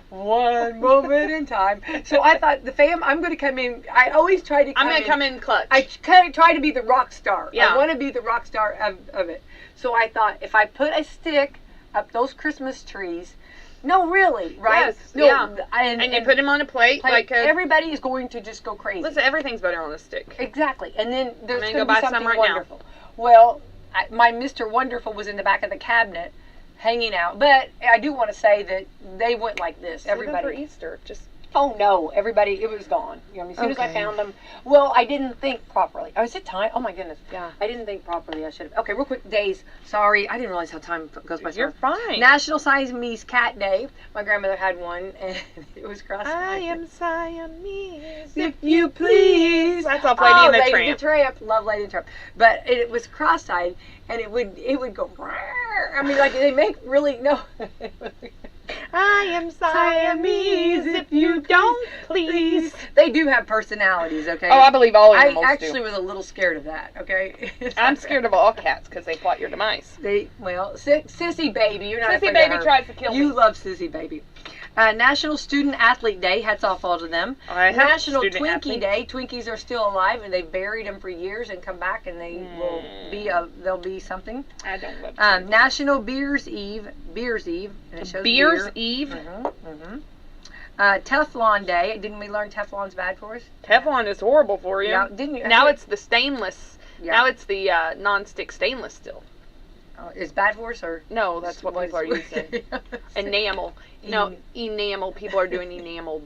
One moment in time. So I thought, I'm going to come in. I always try to come in. I'm going to come in clutch. I kind of try to be the rock star. Yeah. I want to be the rock star of it. So I thought, if I put a stick up those Christmas trees, no, really, right? Yes, no, yeah. And you put them on a plate. Everybody is going to just go crazy. Listen, everything's better on a stick. Exactly. And then there's going to buy be something some right wonderful. Now. Well, my Mr. Wonderful was in the back of the cabinet hanging out. But I do want to say that they went like this. Everybody. For Easter. Oh, no. Everybody, it was gone. As soon as I found them. Well, I didn't think properly. Oh, is it time? Oh, my goodness. Yeah. I didn't think properly. I should have. Okay, real quick. Days. Sorry. I didn't realize how time goes by. You're fine. National Siamese Cat Day. My grandmother had one, and it was cross-eyed. I am Siamese, if you please. That's off Lady and the Lady and the Tramp. Love Lady and the Tramp. But it was cross-eyed, and it would go. I mean, like they make really no. I am Siamese, if you don't please. They do have personalities, okay? Oh, I believe all animals do. I actually was a little scared of that, okay? I'm scared of all cats because they plot your demise. Sissy Baby, you're not Sissy Baby tries to kill me. You love Sissy Baby. National Student Athlete Day, hats off all to them. National Twinkie Day, Twinkies are still alive and they've buried them for years and come back and they'll be something. I don't love Twinkies. National Beers Eve, and it shows Beers Eve? Teflon Day, didn't we learn Teflon's bad for us? Teflon is horrible for you. Yeah, didn't you? Now it's the stainless, now it's the non-stick stainless still. It's bad for us, or? No, that's what people are using. Enamel. No, enamel. People are doing enamel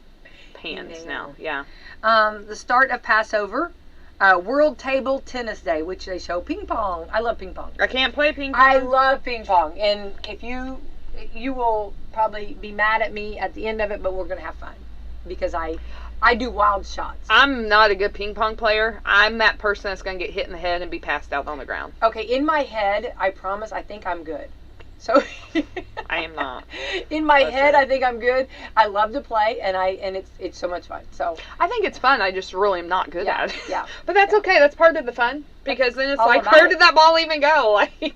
pans now. Yeah. The start of Passover. World Table Tennis Day, which they show ping pong. I love ping pong. I can't play ping pong. I love ping pong. And if you will probably be mad at me at the end of it, but we're going to have fun. Because I do wild shots. I'm not a good ping pong player. I'm that person that's going to get hit in the head and be passed out on the ground. Okay, in my head, I promise, I think I'm good. So I am not. In my head, I think I'm good. I love to play, and it's so much fun. So I think it's fun. I just really am not good at it. Yeah. But that's okay. That's part of the fun because then it's like, where did that ball even go? Like,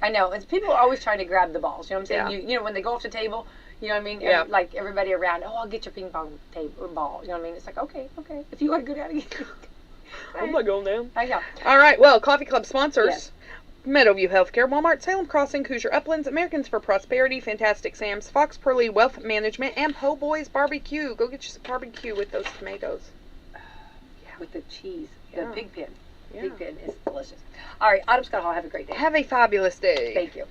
I know. And people are always trying to grab the balls. You know what I'm saying? You know when they go off the table. You know what I mean? Yeah. Like everybody around. Oh, I'll get your ping pong table ball. You know what I mean? It's like okay. If you want to go down again. I'm not going down. I know. All right. Well, Coffee Club sponsors. Yes. Meadowview Healthcare, Walmart, Salem Crossing, Hoosier Uplands, Americans for Prosperity, Fantastic Sam's, Fox Pearly Wealth Management, and Po' Boys Barbecue. Go get you some barbecue with those tomatoes. With the cheese. The pig pen. Yeah. Pig pen is delicious. All right, Autumn Scott Hall, have a great day. Have a fabulous day. Thank you.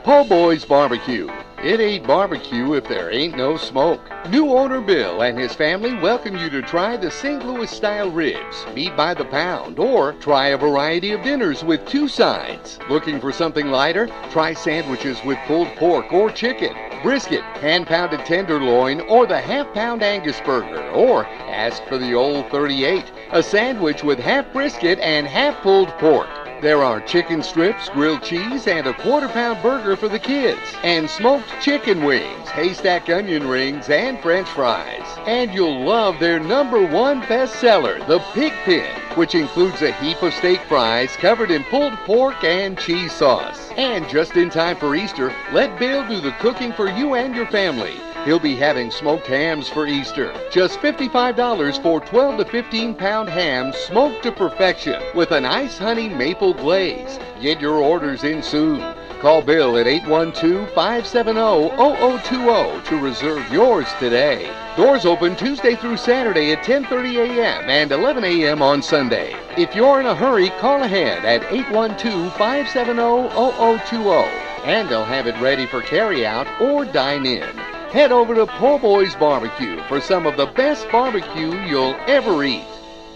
Po' Boys Barbecue. It ain't barbecue if there ain't no smoke. New owner Bill and his family welcome you to try the St. Louis style ribs, meat by the pound, or try a variety of dinners with 2 sides. Looking for something lighter? Try sandwiches with pulled pork or chicken, brisket, hand-pounded tenderloin, or the half-pound Angus burger, or ask for the old 38, a sandwich with half brisket and half pulled pork. There are chicken strips, grilled cheese, and a quarter-pound burger for the kids, and smoked chicken wings, haystack onion rings, and french fries. And you'll love their #1 bestseller, the Pig Pen, which includes a heap of steak fries covered in pulled pork and cheese sauce. And just in time for Easter, let Bill do the cooking for you and your family. He'll be having smoked hams for Easter. Just $55 for 12 to 15 pound hams smoked to perfection with an ice honey maple glaze. Get your orders in soon. Call Bill at 812-570-0020 to reserve yours today. Doors open Tuesday through Saturday at 10:30 a.m. and 11 a.m. on Sunday. If you're in a hurry, call ahead at 812-570-0020 and they'll have it ready for carryout or dine in. Head over to Po' Boy's Barbecue for some of the best barbecue you'll ever eat.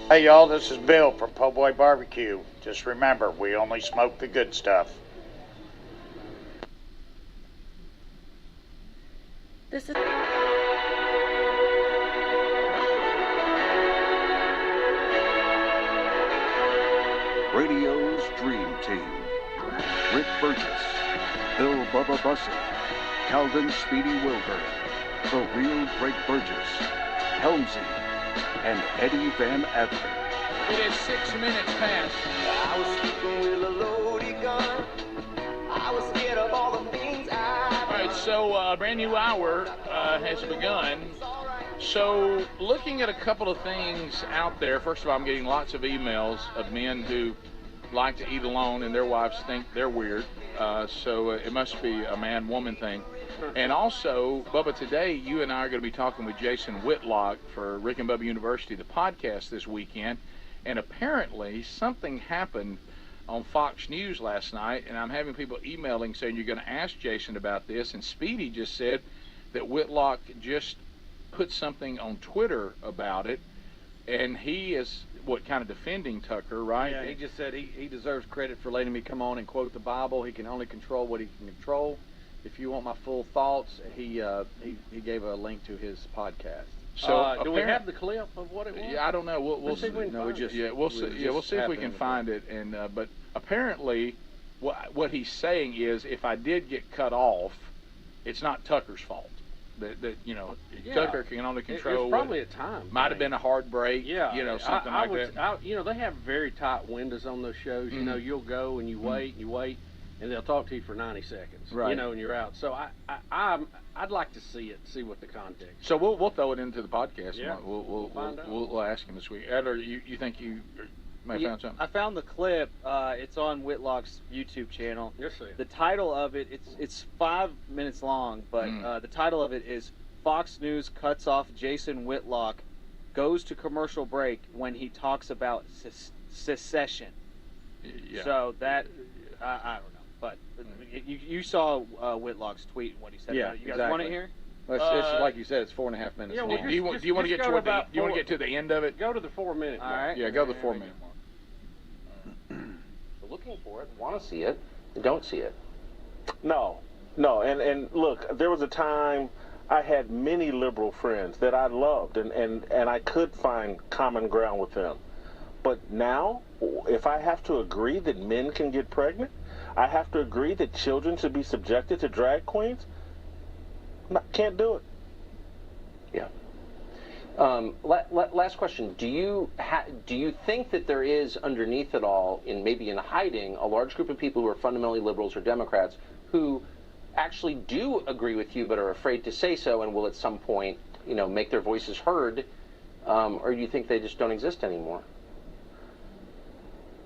Hey y'all, this is Bill from Po' Boy Barbecue. Just remember, we only smoke the good stuff. This is Radio's Dream Team. Rick Burgess, Bill Bubba Bussey, Calvin Speedy Wilburn, The Real Greg Burgess, Helmsy, and Eddie Van Adler. It is 6 minutes past. I was sleeping with a loaded gun. I was scared of all the things All right, so a brand new hour has begun. So looking at a couple of things out there, first of all, I'm getting lots of emails of men who like to eat alone and their wives think they're weird. So it must be a man-woman thing. And also, Bubba, today you and I are going to be talking with Jason Whitlock for Rick and Bubba University, the podcast this weekend. And apparently something happened on Fox News last night, and I'm having people emailing saying you're going to ask Jason about this. And Speedy just said that Whitlock just put something on Twitter about it, and he is kind of defending Tucker, right? Yeah, he just said he deserves credit for letting me come on and quote the Bible. He can only control what he can control. If you want my full thoughts, he gave a link to his podcast. So do we have the clip of what it was? Yeah, I don't know. We'll see. We'll see if we can find it. And but apparently, what he's saying is, if I did get cut off, it's not Tucker's fault. That Tucker can only control. It's probably a time. Might have been a hard break. Yeah, something like that. They have very tight windows on those shows. Mm-hmm. You'll go and you wait, and they'll talk to you for 90 seconds. Right. And you're out. So I'd like to see what the context. So we'll throw it into the podcast. Yeah. We'll ask him this week. Ed, you think you may have found something? I found the clip. It's on Whitlock's YouTube channel. Yes, sir. The title of it, it's 5 minutes long, but the title of it is Fox News cuts off Jason Whitlock, goes to commercial break when he talks about secession. Yeah. So that, I don't know. But you saw Whitlock's tweet and what he said about it. You guys want it here? Well, it's like you said, it's 4.5 minutes. Yeah, long. Do you want to get to do you want to get to the end of it? Go to the 4 minute. All right. Yeah, go to the 4 minute mark. Looking for it, want to see it, don't see it. No, and look, there was a time I had many liberal friends that I loved, and I could find common ground with them. But now, if I have to agree that men can get pregnant, I have to agree that children should be subjected to drag queens, can't do it. Yeah. Last question. Do you think that there is underneath it all, maybe in hiding, a large group of people who are fundamentally liberals or Democrats who actually do agree with you but are afraid to say so and will at some point, make their voices heard, or do you think they just don't exist anymore?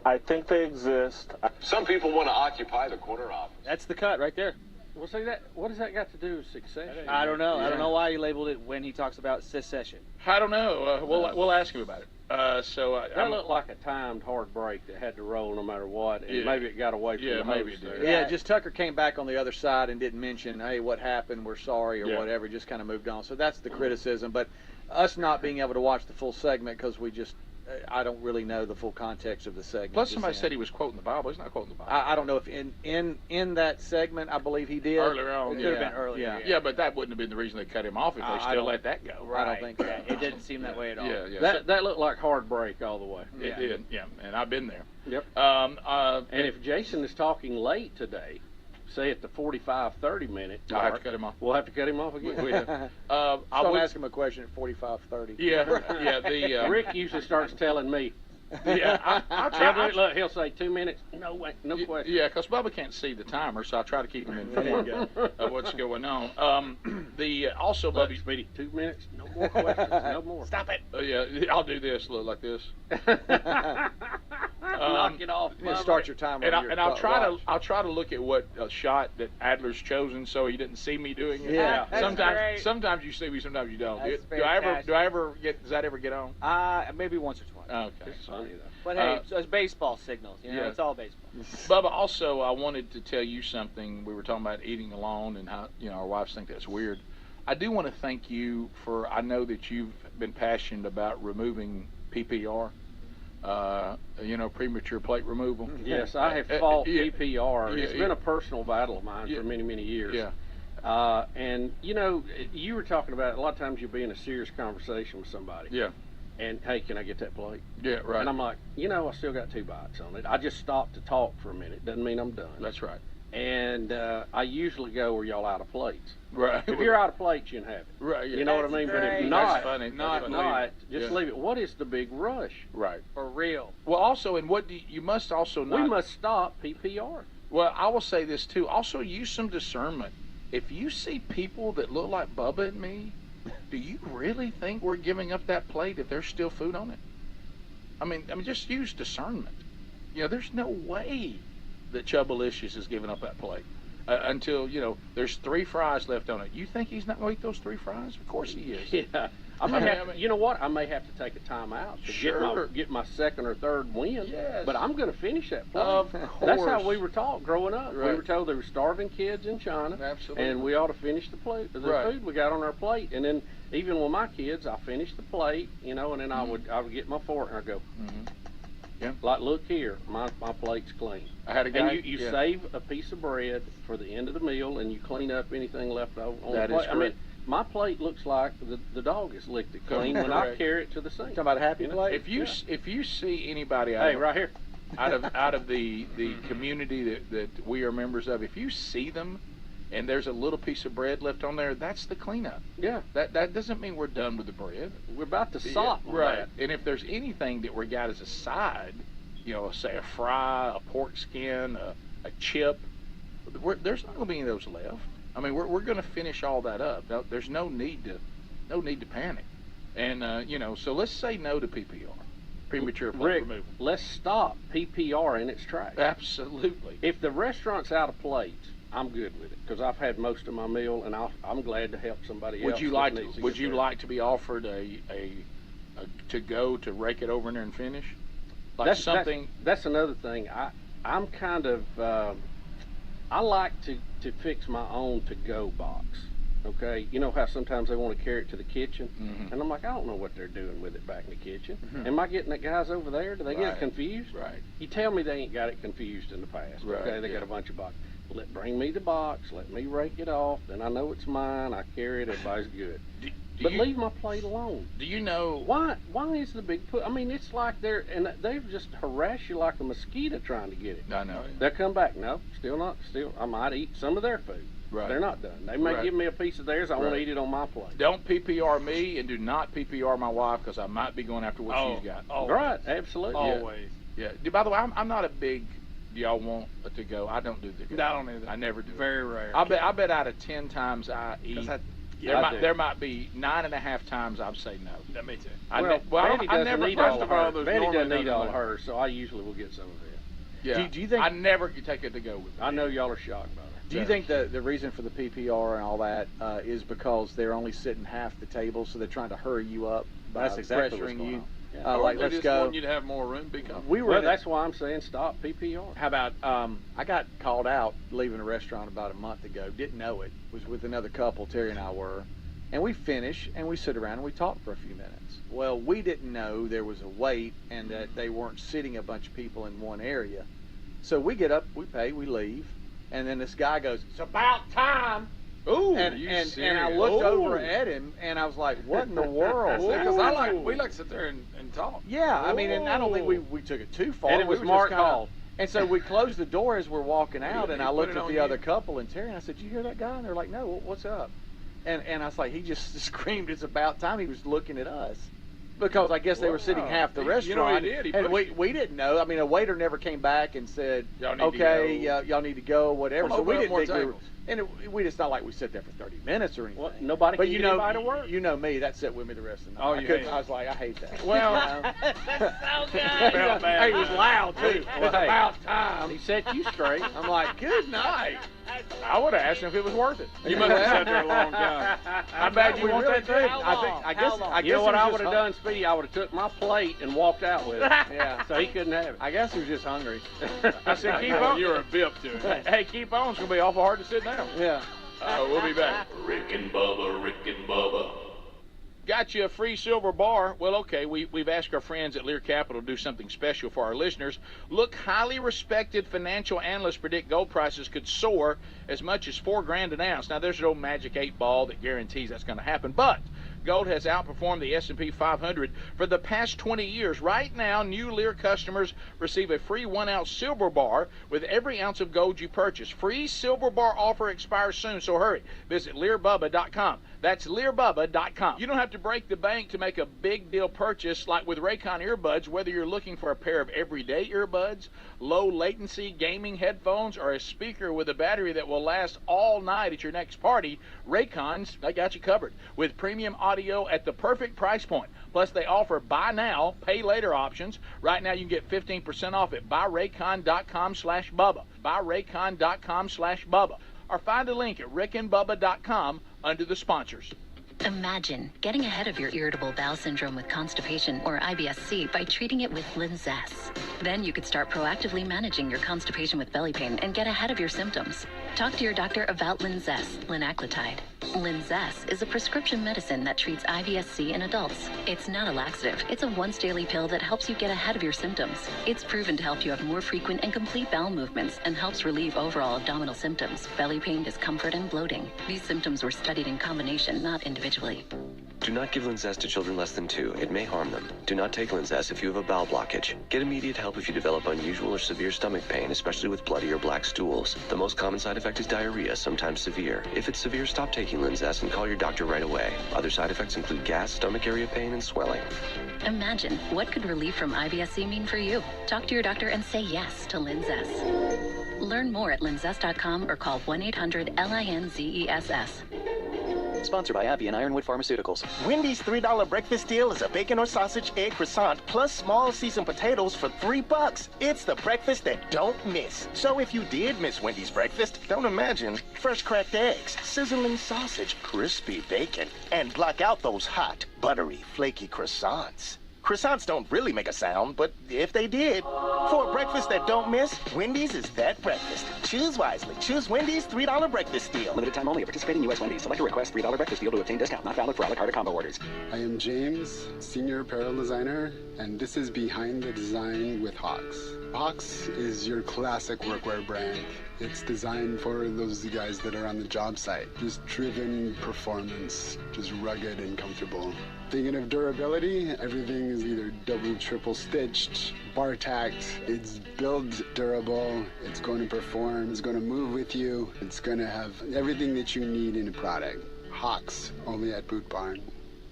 I think they exist. Some people want to occupy the corner office. That's the cut right there. Well, see that. What does that got to do with succession? I don't know. I don't know why he labeled it when he talks about secession. I don't know. We'll ask him about it. That looked like a timed hard break that had to roll no matter what, and maybe it got away from the host there. Yeah, just Tucker came back on the other side and didn't mention, hey, what happened, we're sorry, or whatever, just kind of moved on. So that's the criticism. But us not being able to watch the full segment because I don't really know the full context of the segment. Plus, somebody said he was quoting the Bible. He's not quoting the Bible. I don't know if in that segment, I believe he did. Earlier on. It could have been earlier. Yeah, but that wouldn't have been the reason they cut him off if they still let that go. Right. I don't think so. It didn't seem that way at all. Yeah. That looked like hard break all the way. It did, yeah. And I've been there. Yep. And if Jason is talking late today, say at the 45-30 minute mark, I'll have to cut him off. We'll have to cut him off again. I would ask him a question at 45-30. Yeah. Rick usually starts telling me. Yeah, I'll try. Look, he'll say 2 minutes. No way, no question. Yeah, because Bubba can't see the timer, so I try to keep him informed of what's going on. Also, Bubba, Speedy, 2 minutes. No more questions. No more. Stop it. Yeah, I'll do this. Look like this. Knock it off. Start your timer. And I'll try to look at what shot that Adler's chosen, so he didn't see me doing it. Yeah. Sometimes you see me, sometimes you don't. Do I ever get? Does that ever get on? Maybe once or twice. Okay. It's funny though. But hey, so it's baseball signals. It's all baseball. Bubba, also, I wanted to tell you something. We were talking about eating alone and how our wives think that's weird. I do want to thank you for. I know that you've been passionate about removing PPR. Premature plate removal. Yes, I have fought yeah. PPR. It's Yeah, been yeah. a personal battle of mine for many, many years. Yeah. And you were talking about a lot of times you'll be in a serious conversation with somebody. Yeah. And hey, can I get that plate? Yeah, right. And I'm like, I still got 2 bites on it. I just stopped to talk for a minute. Doesn't mean I'm done. That's right. And I usually go, "Are y'all out of plates?" Right. If you're out of plates, you can have it. Right. Yeah. You know what I mean? Great. But if That's not, funny. just leave it. What is the big rush? Right. For real. Well, also, and what you must also not. We must stop PPR. Well, I will say this too. Also, use some discernment. If you see people that look like Bubba and me, do you really think we're giving up that plate if there's still food on it? I mean, just use discernment. There's no way that Chubbalicious is giving up that plate until there's 3 fries left on it. You think he's not going to eat those 3 fries? Of course he is. Yeah. I may have, you know what? I may have to take a timeout to get my second or third win. Yes. But I'm going to finish that plate. Of course. That's how we were taught growing up. Right. We were told there were starving kids in China. Absolutely. And we ought to finish the plate, the food we got on our plate. And then even with my kids, I finished the plate, and then I would get my fork and I'd go. Yeah. Like, look here, my plate's clean. I had a guy. And you save a piece of bread for the end of the meal, and you clean up anything left over on That the plate. is I mean, correct. my plate looks like the dog has licked it clean when I carry it to the sink. Talking about a happy plate. If you see anybody right here out of the community that we are members of, if you see them and there's a little piece of bread left on there, that's the cleanup. Yeah. That doesn't mean we're done with the bread. We're about to sop on right. that. And if there's anything that we got as a side, say a fry, a pork skin, a chip, there's not going to be any of those left. I mean, we're going to finish all that up. There's no need to panic. And so let's say no to PPR, premature plate Rick, removal. let's stop PPR in its tracks. Absolutely. If the restaurant's out of plates, I'm good with it because I've had most of my meal, and I'm glad to help somebody else. Would you like to be offered a to go to rake it over in there and finish? Like That's another thing. I'm kind of I like to fix my own to-go box. Okay, you know how sometimes they want to carry it to the kitchen, and I'm like, I don't know what they're doing with it back in the kitchen. Am I getting the guys over there? Do they get it confused? Right. You tell me they ain't got it confused in the past. Right. Okay, they got a bunch of boxes. Bring me the box. Let me rake it off. Then I know it's mine. I carry it. Everybody's good. But leave my plate alone. Do you know why is the big put? I mean, it's like they've just harassed you like a mosquito trying to get it. I know. They'll come back. No, still not. Still, I might eat some of their food. Right. They're not done. They may give me a piece of theirs. I want to eat it on my plate. Don't PPR me, and do not PPR my wife, because I might be going after what she's got. Always. Right, absolutely. Always. Yeah. By the way, I'm not a big. Do y'all want to go? I don't do the go. I don't either. I never do. Very rare. I bet out of 10 times I eat. There might be 9.5 times I've say no. Yeah, me too. Betty doesn't eat all of hers. Betty doesn't eat all of hers. hers, so I usually will get some of it. Yeah. Do you think I never take it to go with me? I know y'all are shocked about it. Do you think the reason for the PPR and all that is because they're only sitting half the table, so they're trying to hurry you up by That's exactly what's pressuring going you? on. Yeah. Like, let's go. Want you to have more room, be comfortable. Well, that's why I'm saying stop PPR. How about I got called out leaving a restaurant about a month ago. Didn't know it. Was with another couple. Terry and I were, and we finish and we sit around and we talk for a few minutes. Well, we didn't know there was a wait and that they weren't sitting a bunch of people in one area. So we get up, we pay, we leave, and then this guy goes, "It's about time." Ooh, and I looked over at him and I was like, "What in the world?" Because we like to sit there and talk. Yeah, I mean, and I don't think we took it too far. And it was we Mark just kinda, Hall. And so we closed the door as we're walking out, and I put looked it at on the other you. couple and Terry, and I said, "You hear that guy?" And they're like, "No, what's up?" And I was like, he just screamed, "It's about time." He was looking at us. Because I guess they were sitting half the restaurant. You know what he did? He and pushed we didn't know. I mean, a waiter never came back and said, Y'all need "Okay, to go." y'all need to go," whatever. Well, So we open up didn't more think we were, tables. and we just not like we sit there for 30 minutes or anything. Well, nobody But can you get know, anybody to work. you know me. That sat with me the rest of the night. Oh, I you couldn't- hate it. I was like, I hate that. Well, So good. Hey, it was loud too. Well, It's hey. about time. He set you straight. I'm like, good night. I would have asked him if it was worth it. You must have sat there a long time. How bad you We want really that did. thing? I guess. You know what he was I would just have done, Speedy? I would have took my plate and walked out with it. Yeah. So he couldn't have it. I guess he was just hungry. I said, keep on. You're a bip to it. Hey, keep on. It's gonna be awful hard to sit down. Yeah. We'll be back. Rick and Bubba, Rick and Bubba. Got you a free silver bar? Well, okay, we've asked our friends at Lear Capital to do something special for our listeners. Look, highly respected financial analysts predict gold prices could soar as much as $4,000 an ounce. Now, there's no magic 8 ball that guarantees that's going to happen, but gold has outperformed the S&P 500 for the past 20 years. Right now, new Lear customers receive a free 1-ounce silver bar with every ounce of gold you purchase. Free silver bar offer expires soon, so hurry. Visit LearBubba.com. That's LearBubba.com. You don't have to break the bank to make a big deal purchase like with Raycon earbuds, whether you're looking for a pair of everyday earbuds, low latency gaming headphones, or a speaker with a battery that will last all night at your next party. Raycons, they got you covered with premium audio at the perfect price point. Plus, they offer buy now, pay later options. Right now, you can get 15% off at buyraycon.com/Bubba. Buyraycon.com/Bubba. Or find a link at rickandbubba.com under the sponsors. Imagine getting ahead of your irritable bowel syndrome with constipation or IBS-C by treating it with Linzess. Then you could start proactively managing your constipation with belly pain and get ahead of your symptoms. Talk to your doctor about Linzess, linaclotide. Linzess is a prescription medicine that treats IBS-C in adults. It's not a laxative. It's a once-daily pill that helps you get ahead of your symptoms. It's proven to help you have more frequent and complete bowel movements and helps relieve overall abdominal symptoms, belly pain, discomfort, and bloating. These symptoms were studied in combination, not individually. Do not give Linzess to children less than 2. It may harm them. Do not take Linzess if you have a bowel blockage. Get immediate help if you develop unusual or severe stomach pain, especially with bloody or black stools. The most common side effect is diarrhea, sometimes severe. If it's severe, stop taking Linzess and call your doctor right away. Other side effects include gas, stomach area pain, and swelling. Imagine, what could relief from IBS-C mean for you? Talk to your doctor and say yes to Linzess. Learn more at linzess.com or call 1-800-LINZESS. Sponsored by AbbVie and Ironwood Pharmaceuticals. Wendy's $3 breakfast deal is a bacon or sausage egg croissant plus small seasoned potatoes for $3. It's the breakfast that don't miss. So if you did miss Wendy's breakfast, don't imagine. Fresh cracked eggs, sizzling sausage, crispy bacon, and block out those hot, buttery, flaky croissants. Croissants don't really make a sound, but if they did, for a breakfast that don't miss, Wendy's is that breakfast. Choose wisely. Choose Wendy's $3 breakfast deal. Limited time only at participating U.S. Wendy's. Select a request $3 breakfast deal to obtain discount. Not valid for a la carte or combo orders. I am James, Senior Apparel Designer, and this is Behind the Design with Hawks. Hawks is your classic workwear brand. It's designed for those guys that are on the job site. Just driven performance, just rugged and comfortable. Thinking of durability, everything is either double, triple stitched, bar tacked. It's build durable, it's going to perform, it's going to move with you. It's going to have everything that you need in a product. Hawks, only at Boot Barn.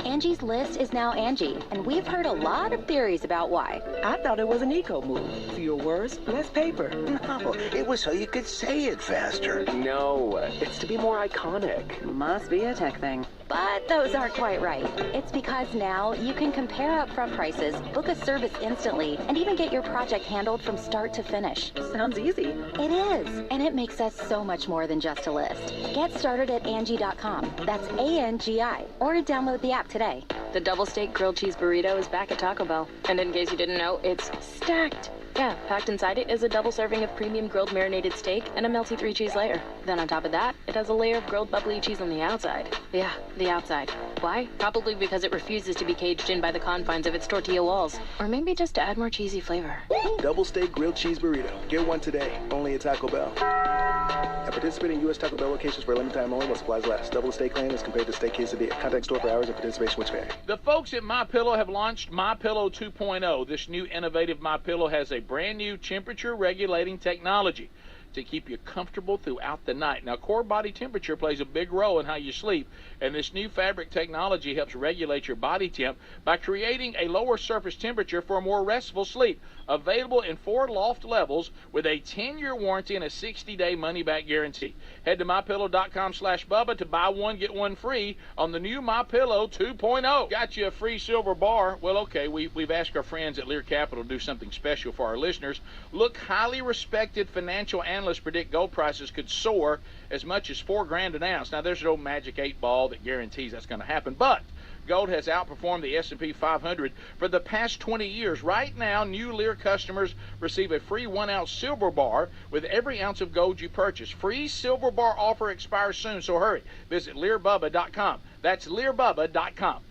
Angie's List is now Angie, and we've heard a lot of theories about why. I thought it was an eco move. Fewer words, less paper. No, it was so you could say it faster. No, it's to be more iconic. Must be a tech thing. But those aren't quite right. It's because now you can compare upfront prices, book a service instantly, and even get your project handled from start to finish. Sounds easy. It is, and it makes us so much more than just a list. Get started at Angie.com. That's ANGI, or download the app today. The double steak grilled cheese burrito is back at Taco Bell. And in case you didn't know, it's stacked. Yeah, packed inside it is a double serving of premium grilled marinated steak and a melty 3-cheese layer. Then on top of that, it has a layer of grilled bubbly cheese on the outside. Yeah, the outside. Why? Probably because it refuses to be caged in by the confines of its tortilla walls. Or maybe just to add more cheesy flavor. Double steak grilled cheese burrito. Get one today, only at Taco Bell. At participating U.S. Taco Bell locations for a limited time only while supplies last. Double steak claim is compared to steak quesadilla. Contact store for hours and participation which vary. The folks at MyPillow have launched MyPillow 2.0. This new innovative MyPillow has a brand new temperature regulating technology to keep you comfortable throughout the night. Now, core body temperature plays a big role in how you sleep, and this new fabric technology helps regulate your body temp by creating a lower surface temperature for a more restful sleep. Available in 4 loft levels with a 10-year warranty and a 60-day money-back guarantee. Head to MyPillow.com/Bubba to buy one, get one free on the new MyPillow 2.0. Got you a free silver bar? Well, okay, we've asked our friends at Lear Capital to do something special for our listeners. Look, highly respected financial analysts predict gold prices could soar as much as $4,000 an ounce. Now, there's no magic 8 ball that guarantees that's going to happen, but Gold has outperformed the S&P 500 for the past 20 years. Right now, new Lear customers receive a free 1-ounce silver bar with every ounce of gold you purchase. Free silver bar offer expires soon, so hurry. Visit LearBubba.com. That's LearBubba.com.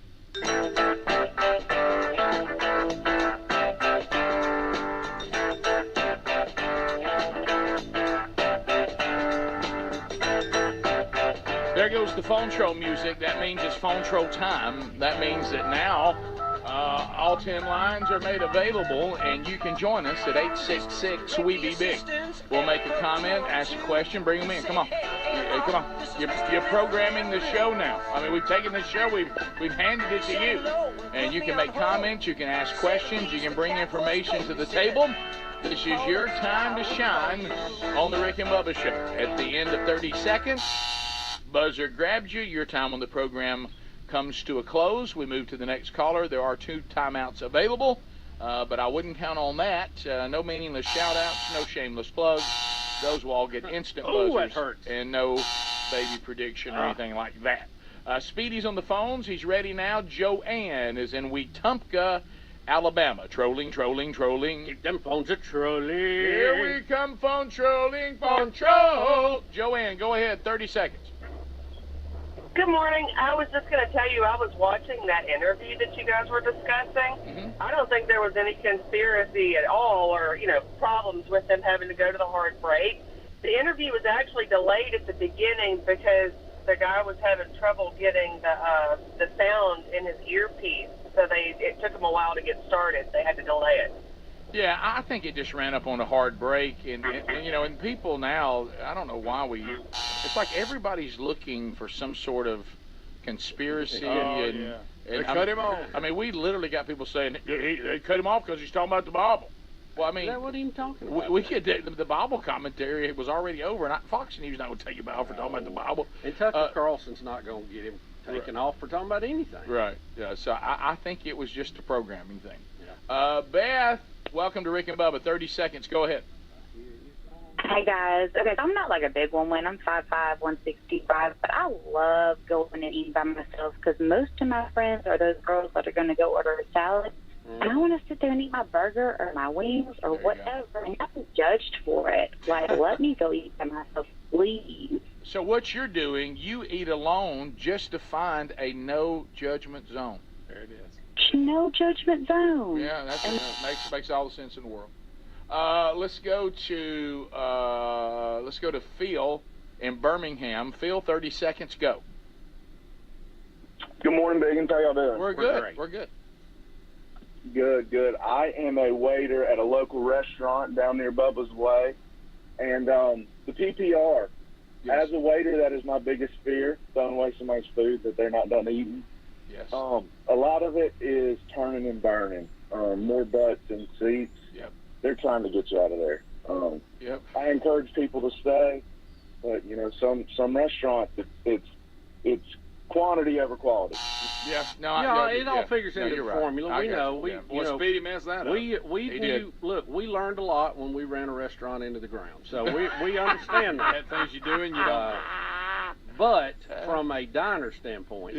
There goes the phone troll music. That means it's phone troll time. That means that now all 10 lines are made available, and you can join us at 866-WE-BE-BIG. We'll make a comment, ask a question, bring them in. Come on. Come on. You're programming the show now. I mean, we've taken the show, we've handed it to you. And you can make comments, you can ask questions, you can bring information to the table. This is your time to shine on the Rick and Bubba Show. At the end of 30 seconds, buzzer grabs you. Your time on the program comes to a close. We move to the next caller. There are 2 timeouts available, but I wouldn't count on that. No meaningless shout-outs, no shameless plugs. Those will all get instant buzzers. And no baby prediction or anything like that. Speedy's on the phones. He's ready now. Joanne is in Wetumpka, Alabama. Trolling. Keep them phones a-trolling. Here we come, phone trolling, phone troll. Joanne, go ahead, 30 seconds. Good morning. I was just going to tell you I was watching that interview that you guys were discussing. I don't think there was any conspiracy at all or, problems with them having to go to the hard break. The interview was actually delayed at the beginning because the guy was having trouble getting the sound in his earpiece. So it took him a while to get started. They had to delay it. Yeah, I think it just ran up on a hard break, and people now, I don't know why it's like everybody's looking for some sort of conspiracy. And They cut him off. I mean, we literally got people saying they cut him off because he's talking about the Bible. Well, I mean, is that what he's talking about? We could the Bible commentary was already over, and Fox News not going to take him out for talking about the Bible. And Tucker Carlson's not going to get him taken off for talking about anything. Right. Yeah. So I think it was just a programming thing. Yeah. Beth, welcome to Rick and Bubba. 30 seconds. Go ahead. Hey guys. Okay, so I'm not like a big woman. I'm 5'5", 165, but I love going and eating by myself because most of my friends are those girls that are going to go order a salad. And I want to sit there and eat my burger or my wings or whatever, and not be judged for it. Like, let me go eat by myself, please. So what you're doing, you eat alone just to find a no judgment zone. There it is. No judgment zone. Yeah, makes all the sense in the world. Let's go to Phil in Birmingham. Phil, 30 seconds, go. Good morning, Biggins. How y'all doing? We're good. We're good. Good. I am a waiter at a local restaurant down near Bubba's Way, and the PPR. Yes. As a waiter, that is my biggest fear: throwing away somebody's food that they're not done eating. Yes. A lot of it is turning and burning. More butts and seats. Yep. They're trying to get you out of there. Yep. I encourage people to stay, but some restaurants it's quantity over quality. Yeah, it all figures into the formula. Right. We know. Speedy messed that up. We learned a lot when we ran a restaurant into the ground, so we understand that. Things you do and you don't. But from a diner standpoint,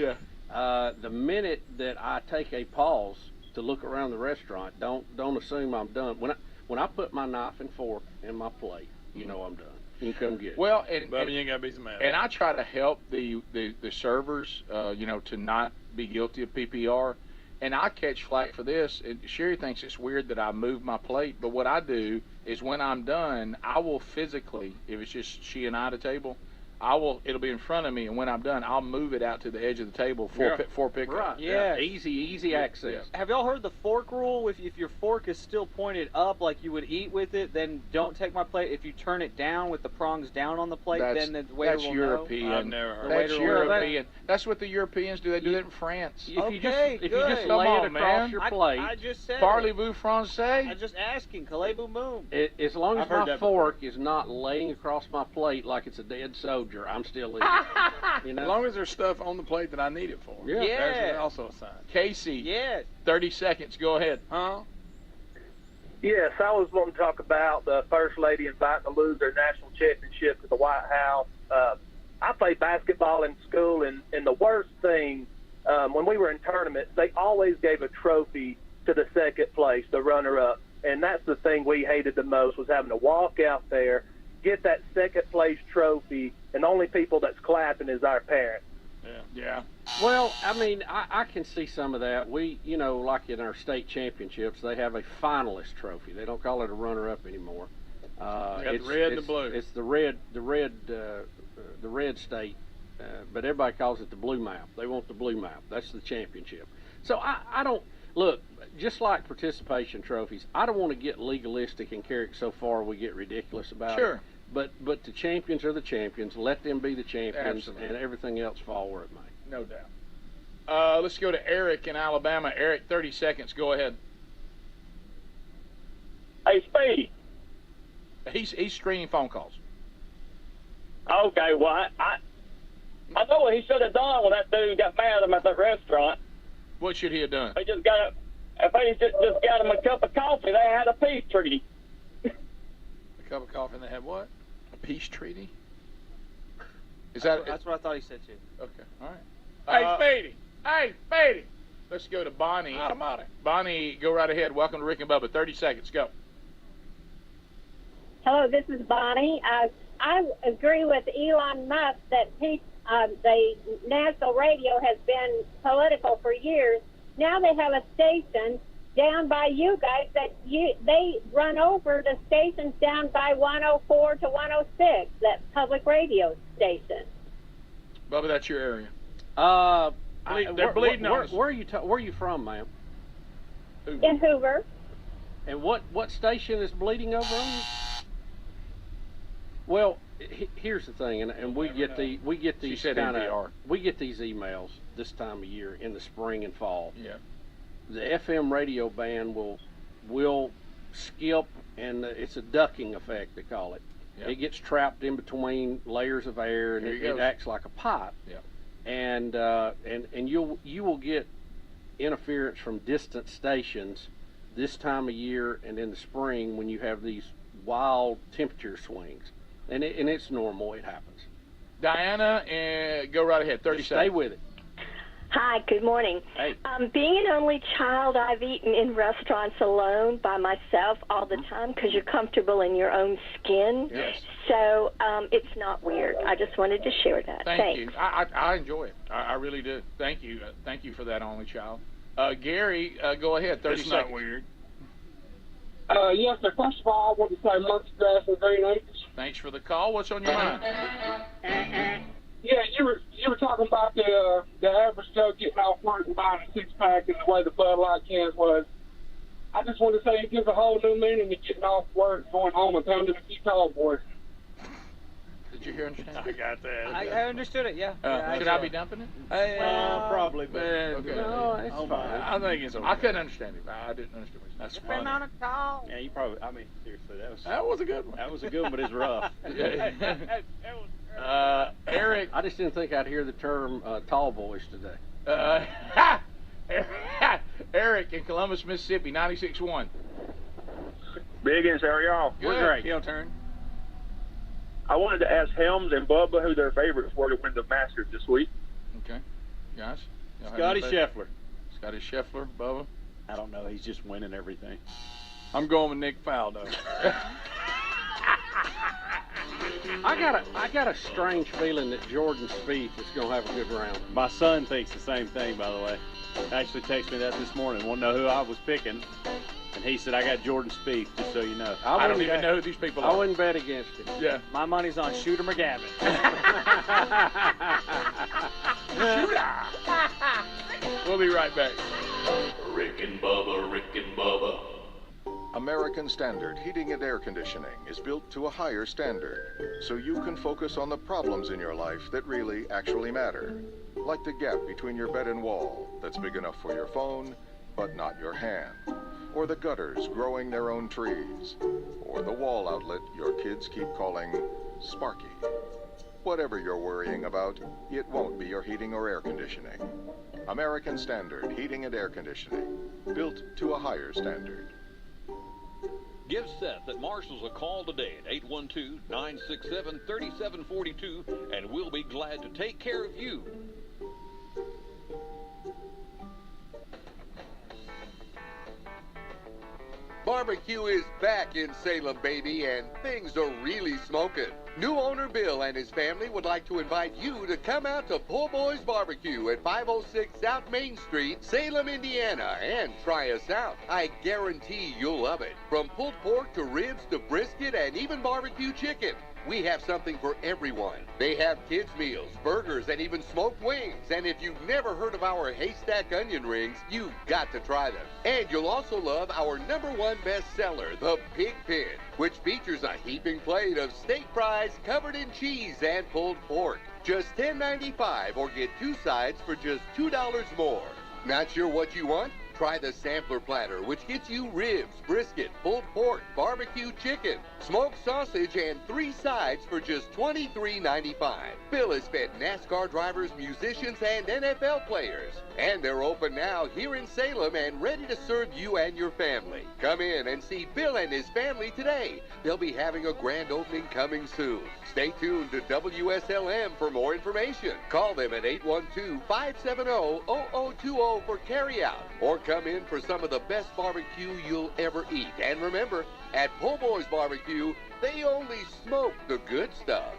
the minute that I take a pause to look around the restaurant, don't assume I'm done. When I put my knife and fork in my plate, you know I'm done. You can come get it. Well, you ain't gotta be so mad. And I try to help the servers, to not be guilty of PPR. And I catch flack for this. And Sherry thinks it's weird that I move my plate, but what I do is when I'm done, I will physically, if it's just she and I at a table, it'll be in front of me, and when I'm done, I'll move it out to the edge of the table for pickup. Right. Yeah. Easy access. Have y'all heard the fork rule? If your fork is still pointed up like you would eat with it, then don't take my plate. If you turn it down with the prongs down on the plate, then the waiter will European. know. I've never heard That's European. That's what the Europeans do. They do that in France. If you just lay it across your plate. I just said Parlez-vous français? I'm just asking. Calais-vous boom. As long as my fork is not laying across my plate like it's a dead soldier, I'm still eating. As long as there's stuff on the plate that I need it for. Yeah. There's also a sign. Casey. 30 seconds. Go ahead. Huh? Yes, I was wanting to talk about the First Lady inviting to lose their national championship to the White House. I played basketball in school, and the worst thing when we were in tournaments, they always gave a trophy to the second place, the runner-up. And that's the thing we hated the most, was having to walk out there, get that second place trophy, and the only people that's clapping is our parents. Yeah. Well, I mean, I can see some of that. We, you know, like in our state championships, they have a finalist trophy. They don't call it a runner-up anymore. They got the red and the blue. It's the red state, but everybody calls it the blue map. They want the blue map. That's the championship. So I don't look. Just like participation trophies, I don't want to get legalistic and carry it so far we get ridiculous about it. Sure. But the champions are the champions. Let them be the champions, Absolutely. and everything else fall where it may. No doubt. Let's go to Eric in Alabama. Eric, 30 seconds. Go ahead. Hey, Speedy. He's screening phone calls. Okay, well, I know what he should have done when that dude got mad at him at that restaurant. What should he have done? He just got if he just got him a cup of coffee, they had a peace treaty. A cup of coffee and they had what? A peace treaty? Is that? That's what I thought he said too. Okay, all right. Hey, Speedy. Let's go to Bonnie. Bonnie, go right ahead. Welcome to Rick and Bubba. 30 seconds. Go. Hello, this is Bonnie. I agree with Elon Musk that the national radio has been political for years. Now they have a station down by you guys that they run over the stations down by 104 to 106, that public radio station. Bubba, that's your area. They're bleeding on us. Where are you from, ma'am? In Hoover. And what station is bleeding over on you? Well, here's the thing, and we get these emails this time of year in the spring and fall. Yeah. The FM radio band will skip, and it's a ducking effect, they call it. Yep. It gets trapped in between layers of air, and it acts like a pipe. Yep. And you will get interference from distant stations this time of year and in the spring when you have these wild temperature swings. And it's normal. It happens. Diana, go right ahead. 30 seconds. Stay with it. Hi, good morning. Hey. Being an only child, I've eaten in restaurants alone by myself all the time because you're comfortable in your own skin. Yes. So it's not weird. I just wanted to share that. Thank you. I enjoy it. I really do. Thank you. Thank you for that, only child. Gary, go ahead. 30 It's seconds. not weird. Yes, sir. First of all, I want to say monkey grass and green acres. Thanks for the call. What's on your mind? Yeah, you were talking about the average Joe getting off work and buying a six-pack and the way the Bud Light cans was. I just want to say it gives a whole new meaning to getting off work, going home, and pounding a few tall boys. Did you understand? I got that. I understood it, yeah. Should I be dumping it? Probably, but okay. No, it's fine. I think it's okay. I couldn't understand it. I didn't understand what That's funny. On a call. Yeah, you probably. I mean, seriously, that was a good one. That was a good one, but it's rough. Eric, I just didn't think I'd hear the term tall boys today. Eric in Columbus, Mississippi, 96.1. Biggins, how are y'all? Good. Great. Your turn. I wanted to ask Helms and Bubba who their favorites were to win the Masters this week. Okay. Guys? Scotty Scheffler. Scotty Scheffler, Bubba? I don't know. He's just winning everything. I'm going with Nick Faldo. I got a strange feeling that Jordan Spieth is going to have a good round. My son thinks the same thing, by the way. Actually texted me that this morning. Want to know who I was picking? And he said, I got Jordan Spieth, just so you know. I don't even know who these people are. I wouldn't bet against it. Yeah. My money's on Shooter McGavin. We'll be right back. Rick and Bubba, Rick and Bubba. American Standard Heating and Air Conditioning is built to a higher standard, so you can focus on the problems in your life that really actually matter. Like the gap between your bed and wall that's big enough for your phone, but not your hand. Or the gutters growing their own trees. Or the wall outlet your kids keep calling Sparky. Whatever you're worrying about, it won't be your heating or air conditioning. American Standard Heating and Air Conditioning, built to a higher standard. Give Seth at Marshall's a call today at 812-967-3742, and we'll be glad to take care of you. Barbecue is back in Salem, baby, and things are really smoking. New owner Bill and his family would like to invite you to come out to Po' Boys Barbecue at 506 South Main Street, Salem, Indiana, and try us out. I guarantee you'll love it. From pulled pork to ribs to brisket and even barbecue chicken. We have something for everyone. They have kids' meals, burgers, and even smoked wings. And if you've never heard of our haystack onion rings, you've got to try them. And you'll also love our #1 bestseller, the Pig Pin, which features a heaping plate of steak fries covered in cheese and pulled pork. Just $10.95 or get 2 sides for just $2 more. Not sure what you want? Try the sampler platter, which gets you ribs, brisket, pulled pork, barbecue chicken, smoked sausage, and 3 sides for just $23.95. Bill has fed NASCAR drivers, musicians, and NFL players. And they're open now here in Salem and ready to serve you and your family. Come in and see Bill and his family today. They'll be having a grand opening coming soon. Stay tuned to WSLM for more information. Call them at 812-570-0020 for carryout, or come in for some of the best barbecue you'll ever eat. And remember, at Po' Boys Barbecue, they only smoke the good stuff.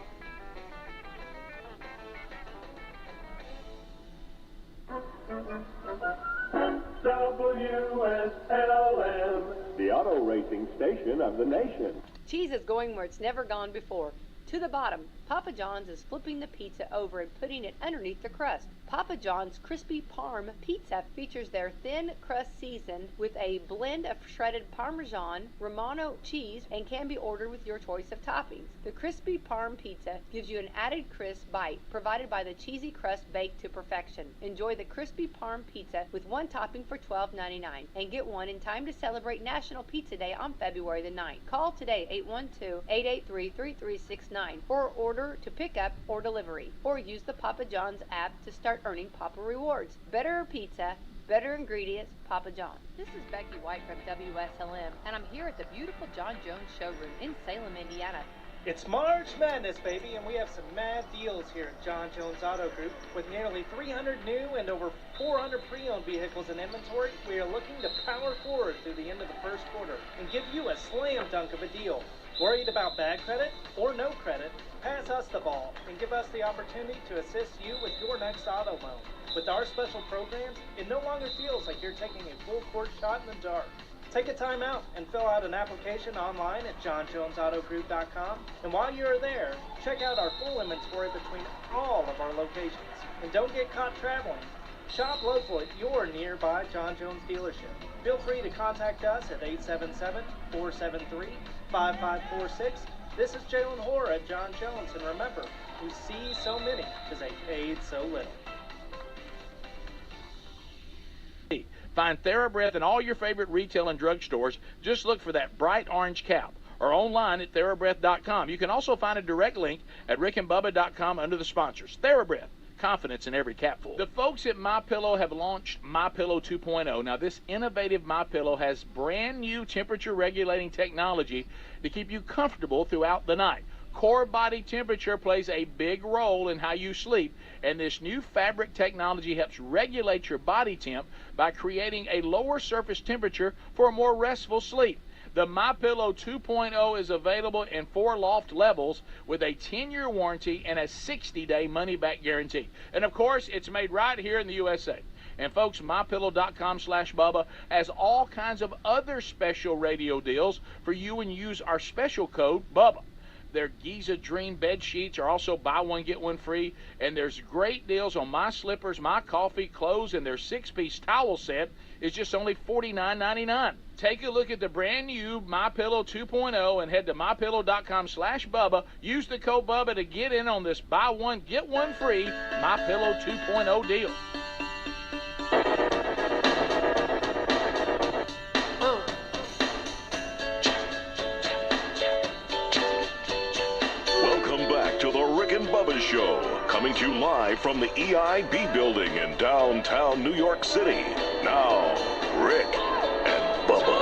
WSLM, the auto racing station of the nation. Cheese is going where it's never gone before. To the bottom, Papa John's is flipping the pizza over and putting it underneath the crust. Papa John's Crispy Parm Pizza features their thin crust seasoned with a blend of shredded Parmesan, Romano cheese, and can be ordered with your choice of toppings. The Crispy Parm Pizza gives you an added crisp bite, provided by the cheesy crust baked to perfection. Enjoy the Crispy Parm Pizza with 1 topping for $12.99 and get one in time to celebrate National Pizza Day on February the 9th. Call today 812-883-3369 or order to pick up or delivery, or use the Papa John's app to start earning Papa Rewards. Better pizza, better ingredients, Papa John. This is Becky White from WSLM, and I'm here at the beautiful John Jones showroom in Salem, Indiana. It's March Madness, baby, and we have some mad deals here at John Jones Auto Group. With nearly 300 new and over 400 pre-owned vehicles in inventory, we are looking to power forward through the end of the first quarter and give you a slam dunk of a deal. Worried about bad credit or no credit? Pass us the ball and give us the opportunity to assist you with your next auto loan. With our special programs, it no longer feels like you're taking a full court shot in the dark. Take a time out and fill out an application online at johnjonesautogroup.com. And while you're there, check out our full inventory between all of our locations. And don't get caught traveling. Shop local at your nearby John Jones dealership. Feel free to contact us at 877-473-5546. This is Jalen Hoare at John Jones, and remember, we see so many because they paid so little. Find TheraBreath in all your favorite retail and drug stores. Just look for that bright orange cap, or online at TheraBreath.com. You can also find a direct link at rickandbubba.com under the sponsors. TheraBreath. Confidence in every capful. The folks at MyPillow have launched MyPillow 2.0. Now, this innovative MyPillow has brand new temperature regulating technology to keep you comfortable throughout the night. Core body temperature plays a big role in how you sleep, and this new fabric technology helps regulate your body temp by creating a lower surface temperature for a more restful sleep. The MyPillow 2.0 is available in 4 loft levels with a 10-year warranty and a 60-day money-back guarantee. And, of course, it's made right here in the USA. And, folks, MyPillow.com/Bubba has all kinds of other special radio deals for you when you use our special code, Bubba. Their Giza Dream bed sheets are also buy one, get one free. And there's great deals on my slippers, my coffee, clothes, and their 6-piece towel set is just only $49.99. Take a look at the brand new MyPillow 2.0 and head to MyPillow.com/Bubba. Use the code Bubba to get in on this buy one, get one free MyPillow 2.0 deal. To the Rick and Bubba Show, coming to you live from the EIB building in downtown New York City. Now, Rick and Bubba.